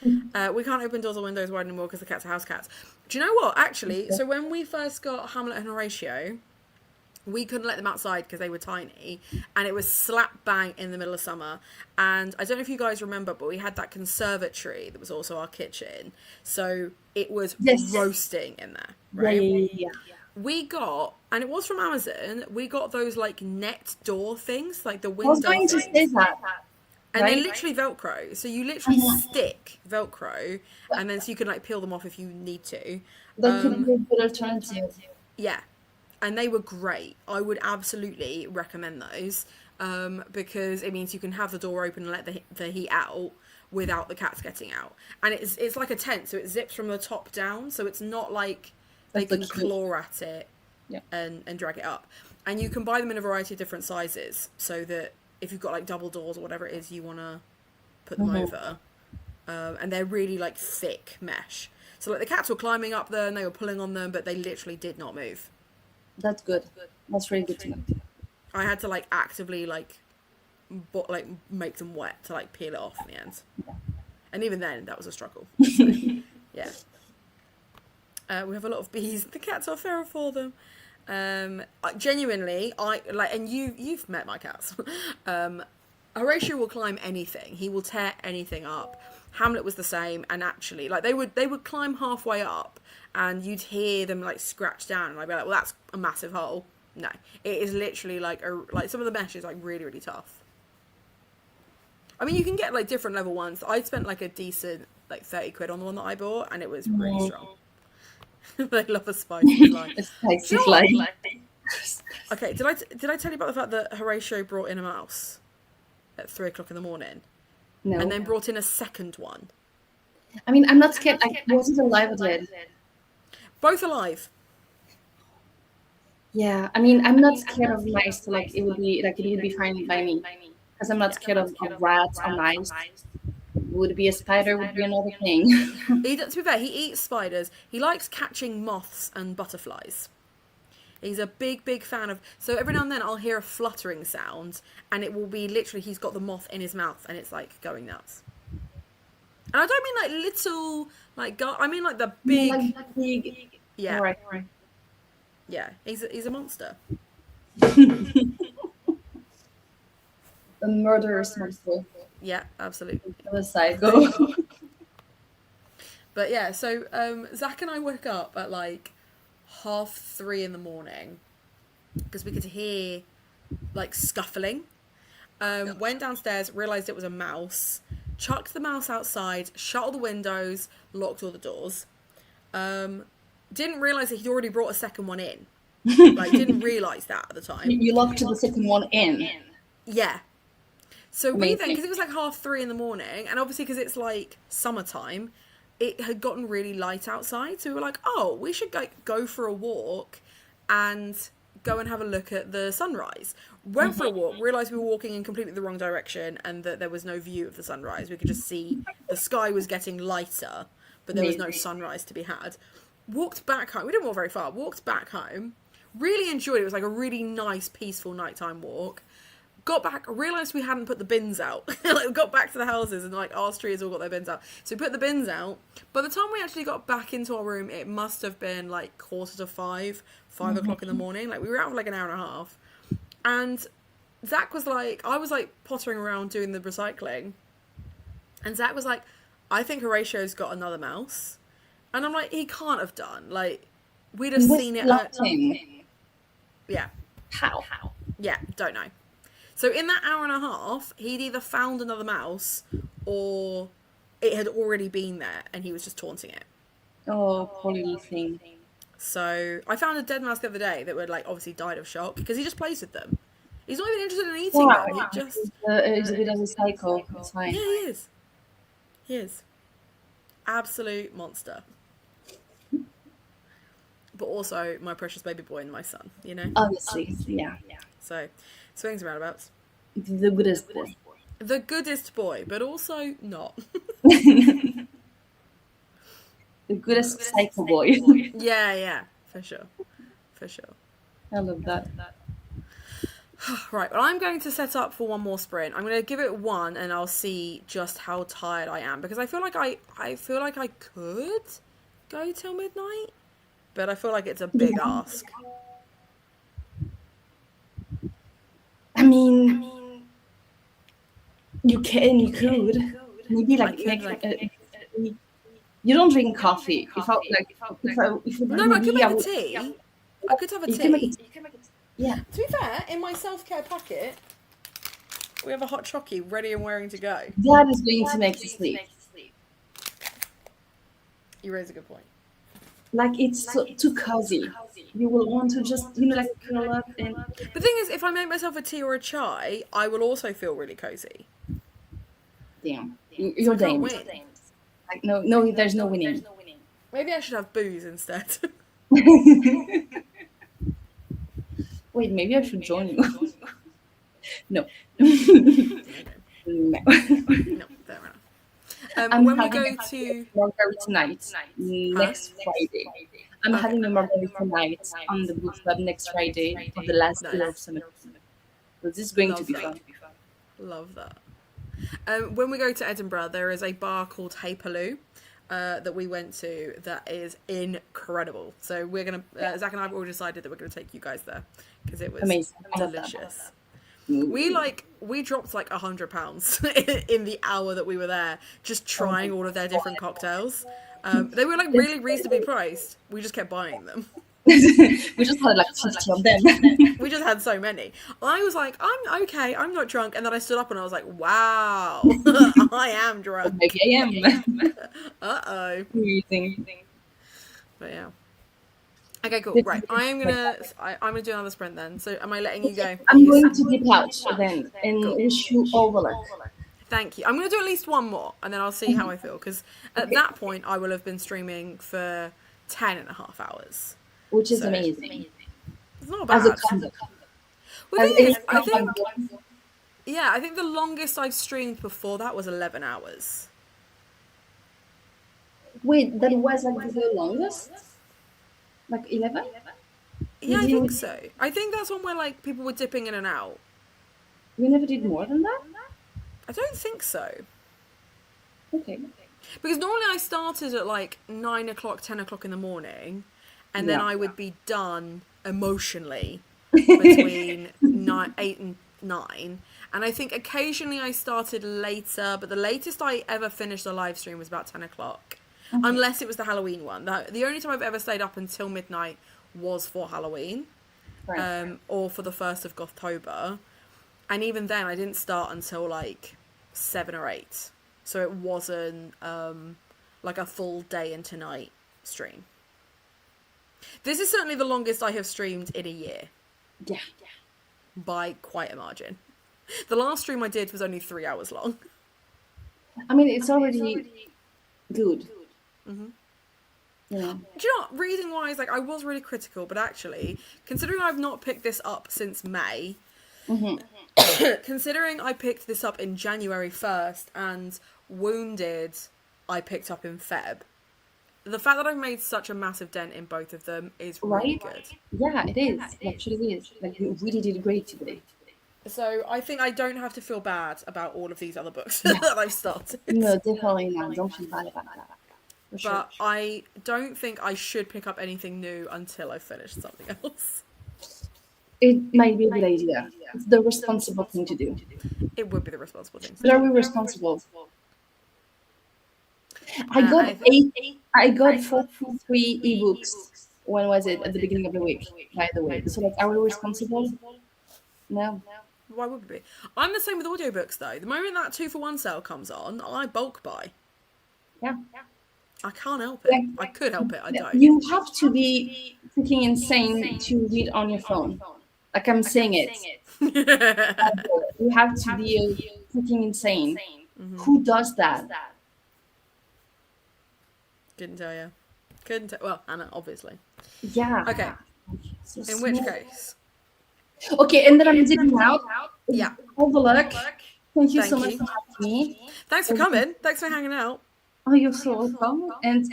[SPEAKER 1] we can't open doors or windows wide anymore because the cats are house cats. Do you know what? Actually, so when we first got Hamlet and Horatio, we couldn't let them outside because they were tiny, and it was slap bang in the middle of summer. And I don't know if you guys remember, but we had that conservatory that was also our kitchen, so it was roasting in there, right?
[SPEAKER 2] Yeah.
[SPEAKER 1] We got, and it was from Amazon, we got those like net door things, like the
[SPEAKER 2] I
[SPEAKER 1] window
[SPEAKER 2] was going to
[SPEAKER 1] things.
[SPEAKER 2] say that.
[SPEAKER 1] And
[SPEAKER 2] right?
[SPEAKER 1] they're literally Velcro. So you literally stick Velcro, and then so you can like peel them off if you need to.
[SPEAKER 2] That could be a good alternative.
[SPEAKER 1] Yeah. And they were great. I would absolutely recommend those because it means you can have the door open and let the heat out without the cats getting out. And it's like a tent, so it zips from the top down, so it's not like they can claw at it and drag it up. And you can buy them in a variety of different sizes, so that if you've got like double doors or whatever it is you want to put them over. And they're really like thick mesh. So like the cats were climbing up there and they were pulling on them, but they literally did not move.
[SPEAKER 2] That's good. That's really good to know.
[SPEAKER 1] I had to like actively like make them wet to like peel it off in the end. And even then that was a struggle. So, yeah. We have a lot of bees. The cats are feral for them. Genuinely, and you've met my cats. Horatio will climb anything. He will tear anything up. Hamlet was the same, and actually, like they would climb halfway up, and you'd hear them like scratch down, and I'd be like, well, that's a massive hole. No, it is literally like some of the mesh is like really, really tough. I mean, you can get like different level ones. I spent like a decent like 30 quid on the one that I bought, and it was really strong. I love a spicy fly.
[SPEAKER 2] A spicy fly.
[SPEAKER 1] Okay, did I tell you about the fact that Horatio brought in a mouse at 3:00 in the morning?
[SPEAKER 2] No.
[SPEAKER 1] And then brought in a second one.
[SPEAKER 2] I mean, I'm not scared. Was it alive or dead?
[SPEAKER 1] Both alive.
[SPEAKER 2] Yeah, I mean, I'm not scared of mice. So it would be fine by me, because I'm not scared of rats or mice. Would be a spider would be another thing.
[SPEAKER 1] To be fair, he eats spiders. He likes catching moths and butterflies. He's a big fan of... So every now and then I'll hear a fluttering sound, and it will be literally he's got the moth in his mouth, and it's like going nuts. And I don't mean like little, like... I mean like the big...
[SPEAKER 2] Like big...
[SPEAKER 1] Yeah.
[SPEAKER 2] All right.
[SPEAKER 1] Yeah, he's a monster.
[SPEAKER 2] A murderous monster.
[SPEAKER 1] Yeah, absolutely.
[SPEAKER 2] A psycho.
[SPEAKER 1] But yeah, so Zach and I woke up at like 3:30 in the morning because we could hear like scuffling. Went downstairs, realised it was a mouse, chucked the mouse outside, shut all the windows, locked all the doors. Didn't realise that he'd already brought a second one in. Like, didn't realise that at the time.
[SPEAKER 2] You locked the second one in?
[SPEAKER 1] Yeah. So
[SPEAKER 2] Amazing.
[SPEAKER 1] we then, because it was like 3:30 in the morning, and obviously because it's like summertime, it had gotten really light outside. So we were like, oh, we should go for a walk and go and have a look at the sunrise. Went for a walk, realised we were walking in completely the wrong direction and that there was no view of the sunrise. We could just see the sky was getting lighter, but there was no sunrise to be had. Walked back home. We didn't walk very far. Walked back home. Really enjoyed it. It was like a really nice, peaceful nighttime walk. Got back, realised we hadn't put the bins out. Like, we got back to the houses and like our streets all got their bins out. So we put the bins out. By the time we actually got back into our room, it must have been like 5:45 o'clock in the morning. Like, we were out for like an hour and a half. And Zach was like, I was like pottering around doing the recycling. And Zach was like, I think Horatio's got another mouse. And I'm like, he can't have done. Like, we'd have seen it. Yeah.
[SPEAKER 2] How?
[SPEAKER 1] Yeah, don't know. So in that hour and a half, he'd either found another mouse or it had already been there and he was just taunting it.
[SPEAKER 2] Oh, poor little thing.
[SPEAKER 1] So I found a dead mouse the other day that would like obviously died of shock because he just plays with them. He's not even interested in eating them. He just...
[SPEAKER 2] He's a bit of a psycho. It's fine.
[SPEAKER 1] Yeah, he is. He is. Absolute monster. But also my precious baby boy and my son, you know?
[SPEAKER 2] Obviously, yeah.
[SPEAKER 1] So, swings and roundabouts.
[SPEAKER 2] The goodest boy.
[SPEAKER 1] The goodest boy, but also not.
[SPEAKER 2] The goodest psycho boy.
[SPEAKER 1] Yeah, for sure.
[SPEAKER 2] I love that.
[SPEAKER 1] Right, well, I'm going to set up for one more sprint. I'm going to give it one, and I'll see just how tired I am because I feel like I could go till midnight, but I feel like it's a big ask.
[SPEAKER 2] I mean, you could. Maybe like you don't drink coffee. If I
[SPEAKER 1] No, but I could make a tea. I could have a tea.
[SPEAKER 2] Yeah.
[SPEAKER 1] To be fair, in my self-care packet, we have a hot chockey ready and raring to go.
[SPEAKER 2] That is going to make you sleep.
[SPEAKER 1] You raise a good point.
[SPEAKER 2] Like, it's too cozy. You will want to just, like curl up and...
[SPEAKER 1] The thing is, if I make myself a tea or a chai, I will also feel really cozy.
[SPEAKER 2] Damn. You're damned. Like, no, there's no winning.
[SPEAKER 1] Maybe I should have booze instead.
[SPEAKER 2] Wait, maybe I should join you. No.
[SPEAKER 1] No, fair enough. When we go to
[SPEAKER 2] margarita night next Friday, I'm having a margarita night on the book club next Friday for the last day of summer. So this is going to be fun.
[SPEAKER 1] Love that. When we go to Edinburgh, there is a bar called Hey Paloo that we went to that is incredible. So we're gonna Zach and I have already decided that we're gonna take you guys there because it was amazing, delicious. We dropped like £100 in the hour that we were there just trying all of their different cocktails. They were like really reasonably priced. We just kept buying them.
[SPEAKER 2] We just had like 50 of them.
[SPEAKER 1] We just had so many. I was like, I'm okay, I'm not drunk. And then I stood up and I was like, wow, I am drunk.
[SPEAKER 2] Maybe I am.
[SPEAKER 1] Uh-oh.
[SPEAKER 2] Amazing.
[SPEAKER 1] But yeah. Okay, cool. Right. I'm gonna do another sprint then. So am I letting you go?
[SPEAKER 2] I'm going to dip out then and
[SPEAKER 1] Cool.
[SPEAKER 2] wish you all the luck.
[SPEAKER 1] Thank you. I'm going to do at least one more and then I'll see how I feel. Because at that point, I will have been streaming for 10.5 hours.
[SPEAKER 2] Which is
[SPEAKER 1] So-
[SPEAKER 2] amazing.
[SPEAKER 1] It's not
[SPEAKER 2] As a
[SPEAKER 1] bad.
[SPEAKER 2] comeback.
[SPEAKER 1] Well,
[SPEAKER 2] As
[SPEAKER 1] the thing is,
[SPEAKER 2] any
[SPEAKER 1] I think,
[SPEAKER 2] comeback.
[SPEAKER 1] yeah, I think the longest I've streamed before that was 11 hours.
[SPEAKER 2] Wait, that was like the longest? Like 11?
[SPEAKER 1] Yeah, I
[SPEAKER 2] Did
[SPEAKER 1] think
[SPEAKER 2] you-
[SPEAKER 1] so. I think that's one where like people were dipping in and out.
[SPEAKER 2] We never did more than that?
[SPEAKER 1] I don't think so.
[SPEAKER 2] Okay.
[SPEAKER 1] Because normally I started at like 9 o'clock, 10 o'clock in the morning, and then
[SPEAKER 2] Yeah.
[SPEAKER 1] I would be done emotionally between 8 and 9. And I think occasionally I started later, but the latest I ever finished a live stream was about 10 o'clock. Unless it was the Halloween one. The only time I've ever stayed up until midnight was for Halloween,
[SPEAKER 2] Right.
[SPEAKER 1] or for the 1st of Gothtober. And even then, I didn't start until like 7 or 8. So it wasn't like a full day into night stream. This is certainly the longest I have streamed in a year
[SPEAKER 2] Yeah.
[SPEAKER 1] by quite a margin. The last stream I did was only 3 hours long.
[SPEAKER 2] I mean, it's already good.
[SPEAKER 1] Mhm.
[SPEAKER 2] Yeah.
[SPEAKER 1] Do you know what? Reading wise, like I was really critical, but actually, considering I've not picked this up since May,
[SPEAKER 2] Hmm.
[SPEAKER 1] considering I picked this up in January 1st and Wounded I picked up in Feb, the fact that I've made such a massive dent in both of them is really
[SPEAKER 2] Right?
[SPEAKER 1] good.
[SPEAKER 2] Yeah, it is. It actually is. Like, you really did great today.
[SPEAKER 1] So I think I don't have to feel bad about all of these other books that I've started.
[SPEAKER 2] No, definitely not. Don't feel bad about that. For sure.
[SPEAKER 1] But I don't think I should pick up anything new until I've finished something else.
[SPEAKER 2] It might be a good idea. It's the responsible thing to do.
[SPEAKER 1] It would be the responsible thing to
[SPEAKER 2] But are
[SPEAKER 1] do.
[SPEAKER 2] we responsible? I got 43 ebooks. When was it? At the beginning of the week, by the way. So, like, are we responsible? No.
[SPEAKER 1] Why would we be? I'm the same with audiobooks though. The moment that 2-for-1 sale comes on, I bulk buy.
[SPEAKER 2] Yeah.
[SPEAKER 1] I can't help it.
[SPEAKER 2] Yeah.
[SPEAKER 1] I could help it, I don't.
[SPEAKER 2] You have to be freaking insane to read on your phone. Like, I'm saying it. You have to be freaking insane. Who does that?
[SPEAKER 1] Couldn't tell you. Couldn't tell. Well, Anna, obviously.
[SPEAKER 2] Yeah.
[SPEAKER 1] Okay.
[SPEAKER 2] So
[SPEAKER 1] In which
[SPEAKER 2] small.
[SPEAKER 1] case,
[SPEAKER 2] Okay, and then I'm dipping out.
[SPEAKER 1] yeah.
[SPEAKER 2] All the luck. Thank you
[SPEAKER 1] Thank
[SPEAKER 2] so much
[SPEAKER 1] you.
[SPEAKER 2] for having me.
[SPEAKER 1] Thanks for coming. Thanks for hanging out.
[SPEAKER 2] Oh, you're so welcome. And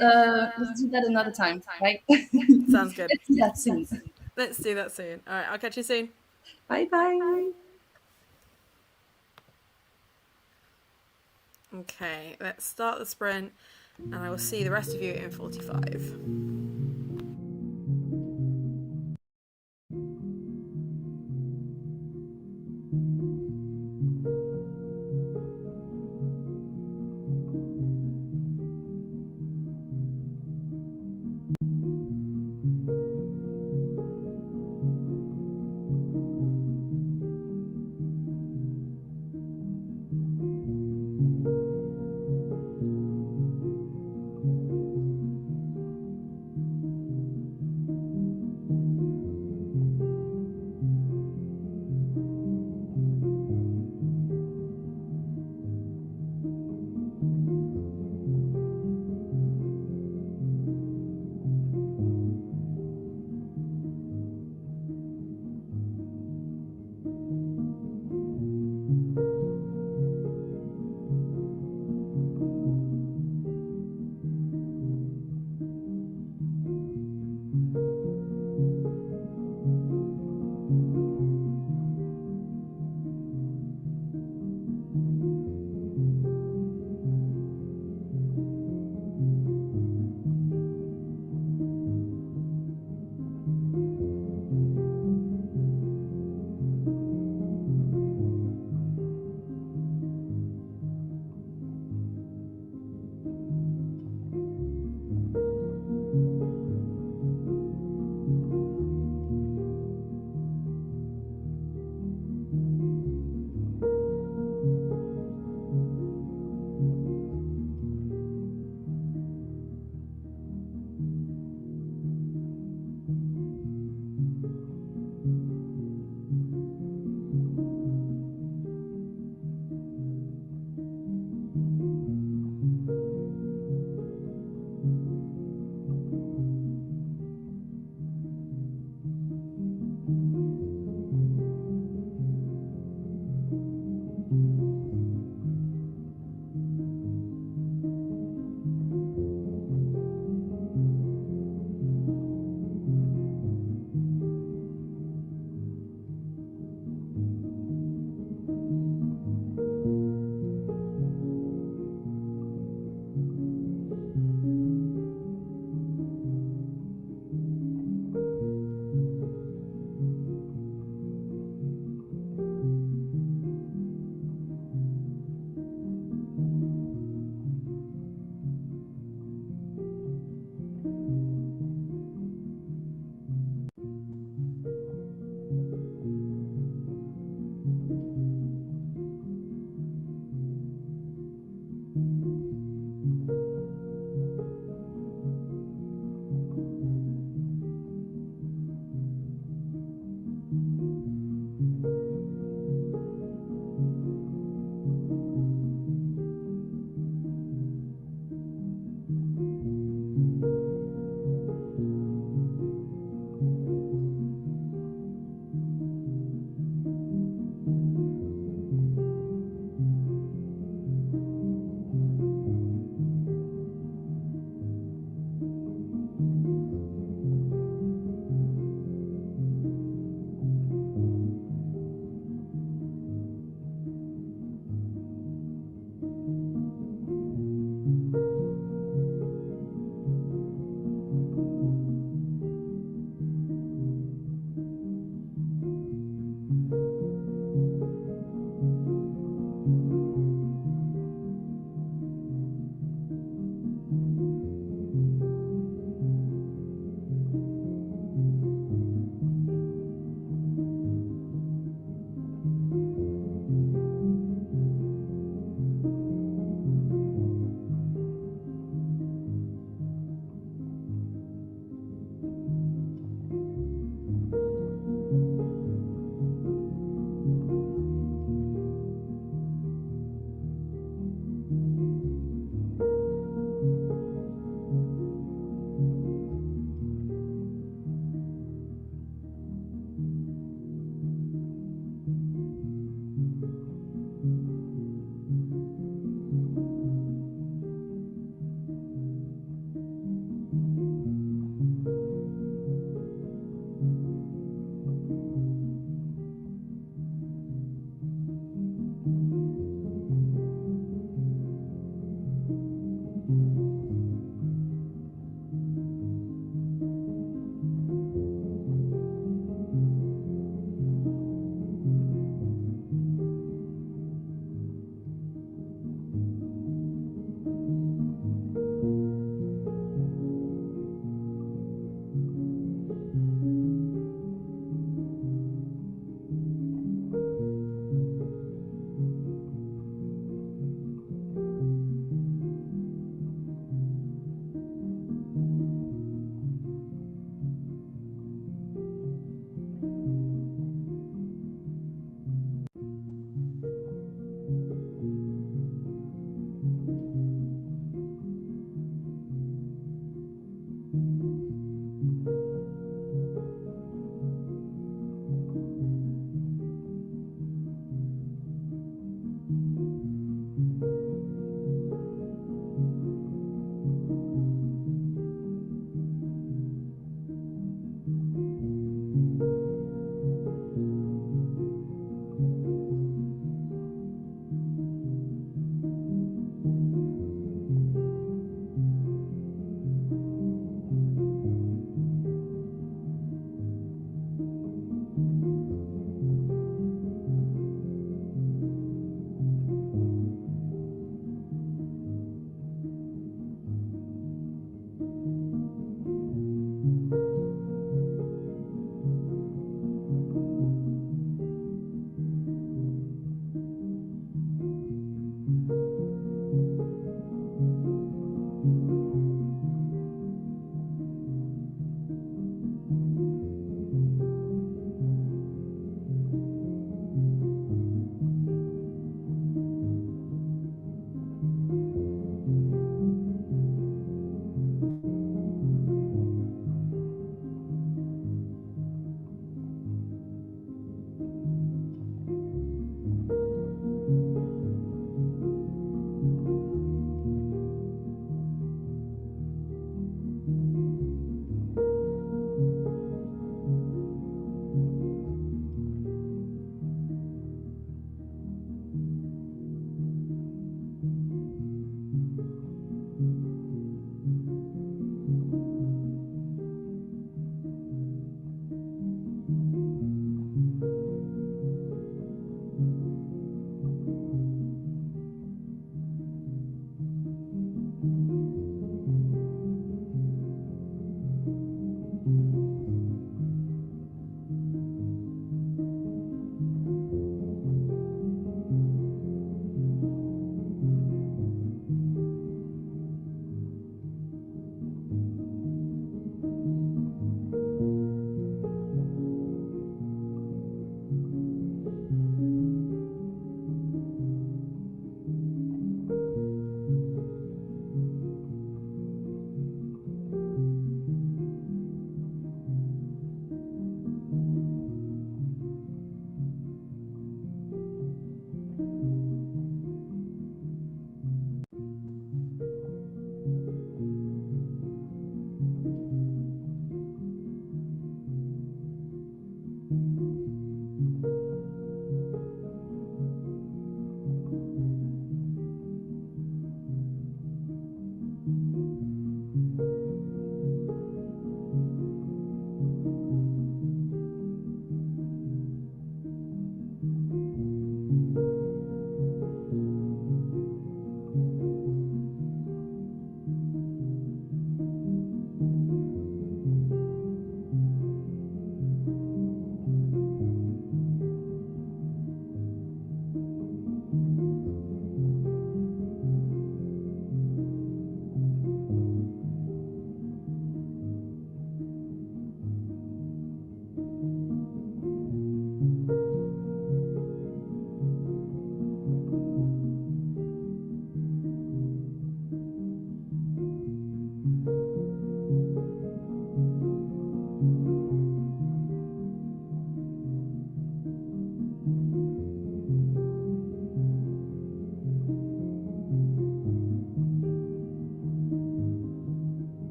[SPEAKER 2] let's do that another time, right?
[SPEAKER 1] Sounds good.
[SPEAKER 2] Let's do that soon.
[SPEAKER 1] Let's do that soon. All right, I'll catch you soon.
[SPEAKER 2] Bye bye.
[SPEAKER 1] Okay, let's start the sprint, and I will see the rest of you in 45.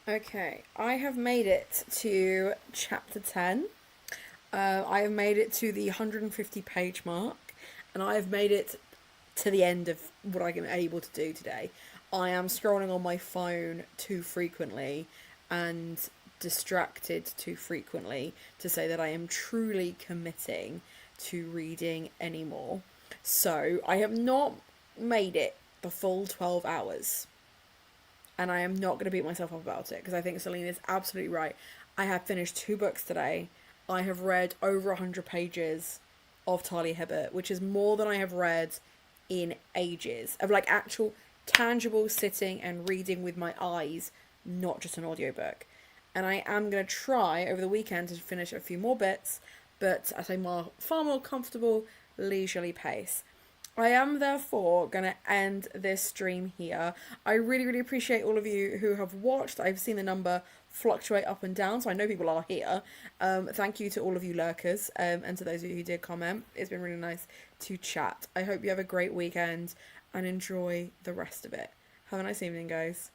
[SPEAKER 1] Okay, I have made it to chapter 10. I have made it to the 150 page mark, and I have made it to the end of what I am able to do today. I am scrolling on my phone too frequently and distracted too frequently to say that I am truly committing to reading anymore. So I have not made it the full 12 hours. And I am not going to beat myself up about it because I think Celine is absolutely right. I have finished 2 books today. I have read over 100 pages of Talia Hibbert, which is more than I have read in ages, of like actual tangible sitting and reading with my eyes, not just an audiobook. And I am going to try over the weekend to finish a few more bits, but at a far more comfortable, leisurely pace. I am therefore going to end this stream here. I really, really appreciate all of you who have watched. I've seen the number fluctuate up and down, so I know people are here. Thank you to all of you lurkers, and to those of you who did comment. It's been really nice to chat. I hope you have a great weekend and enjoy the rest of it. Have a nice evening, guys.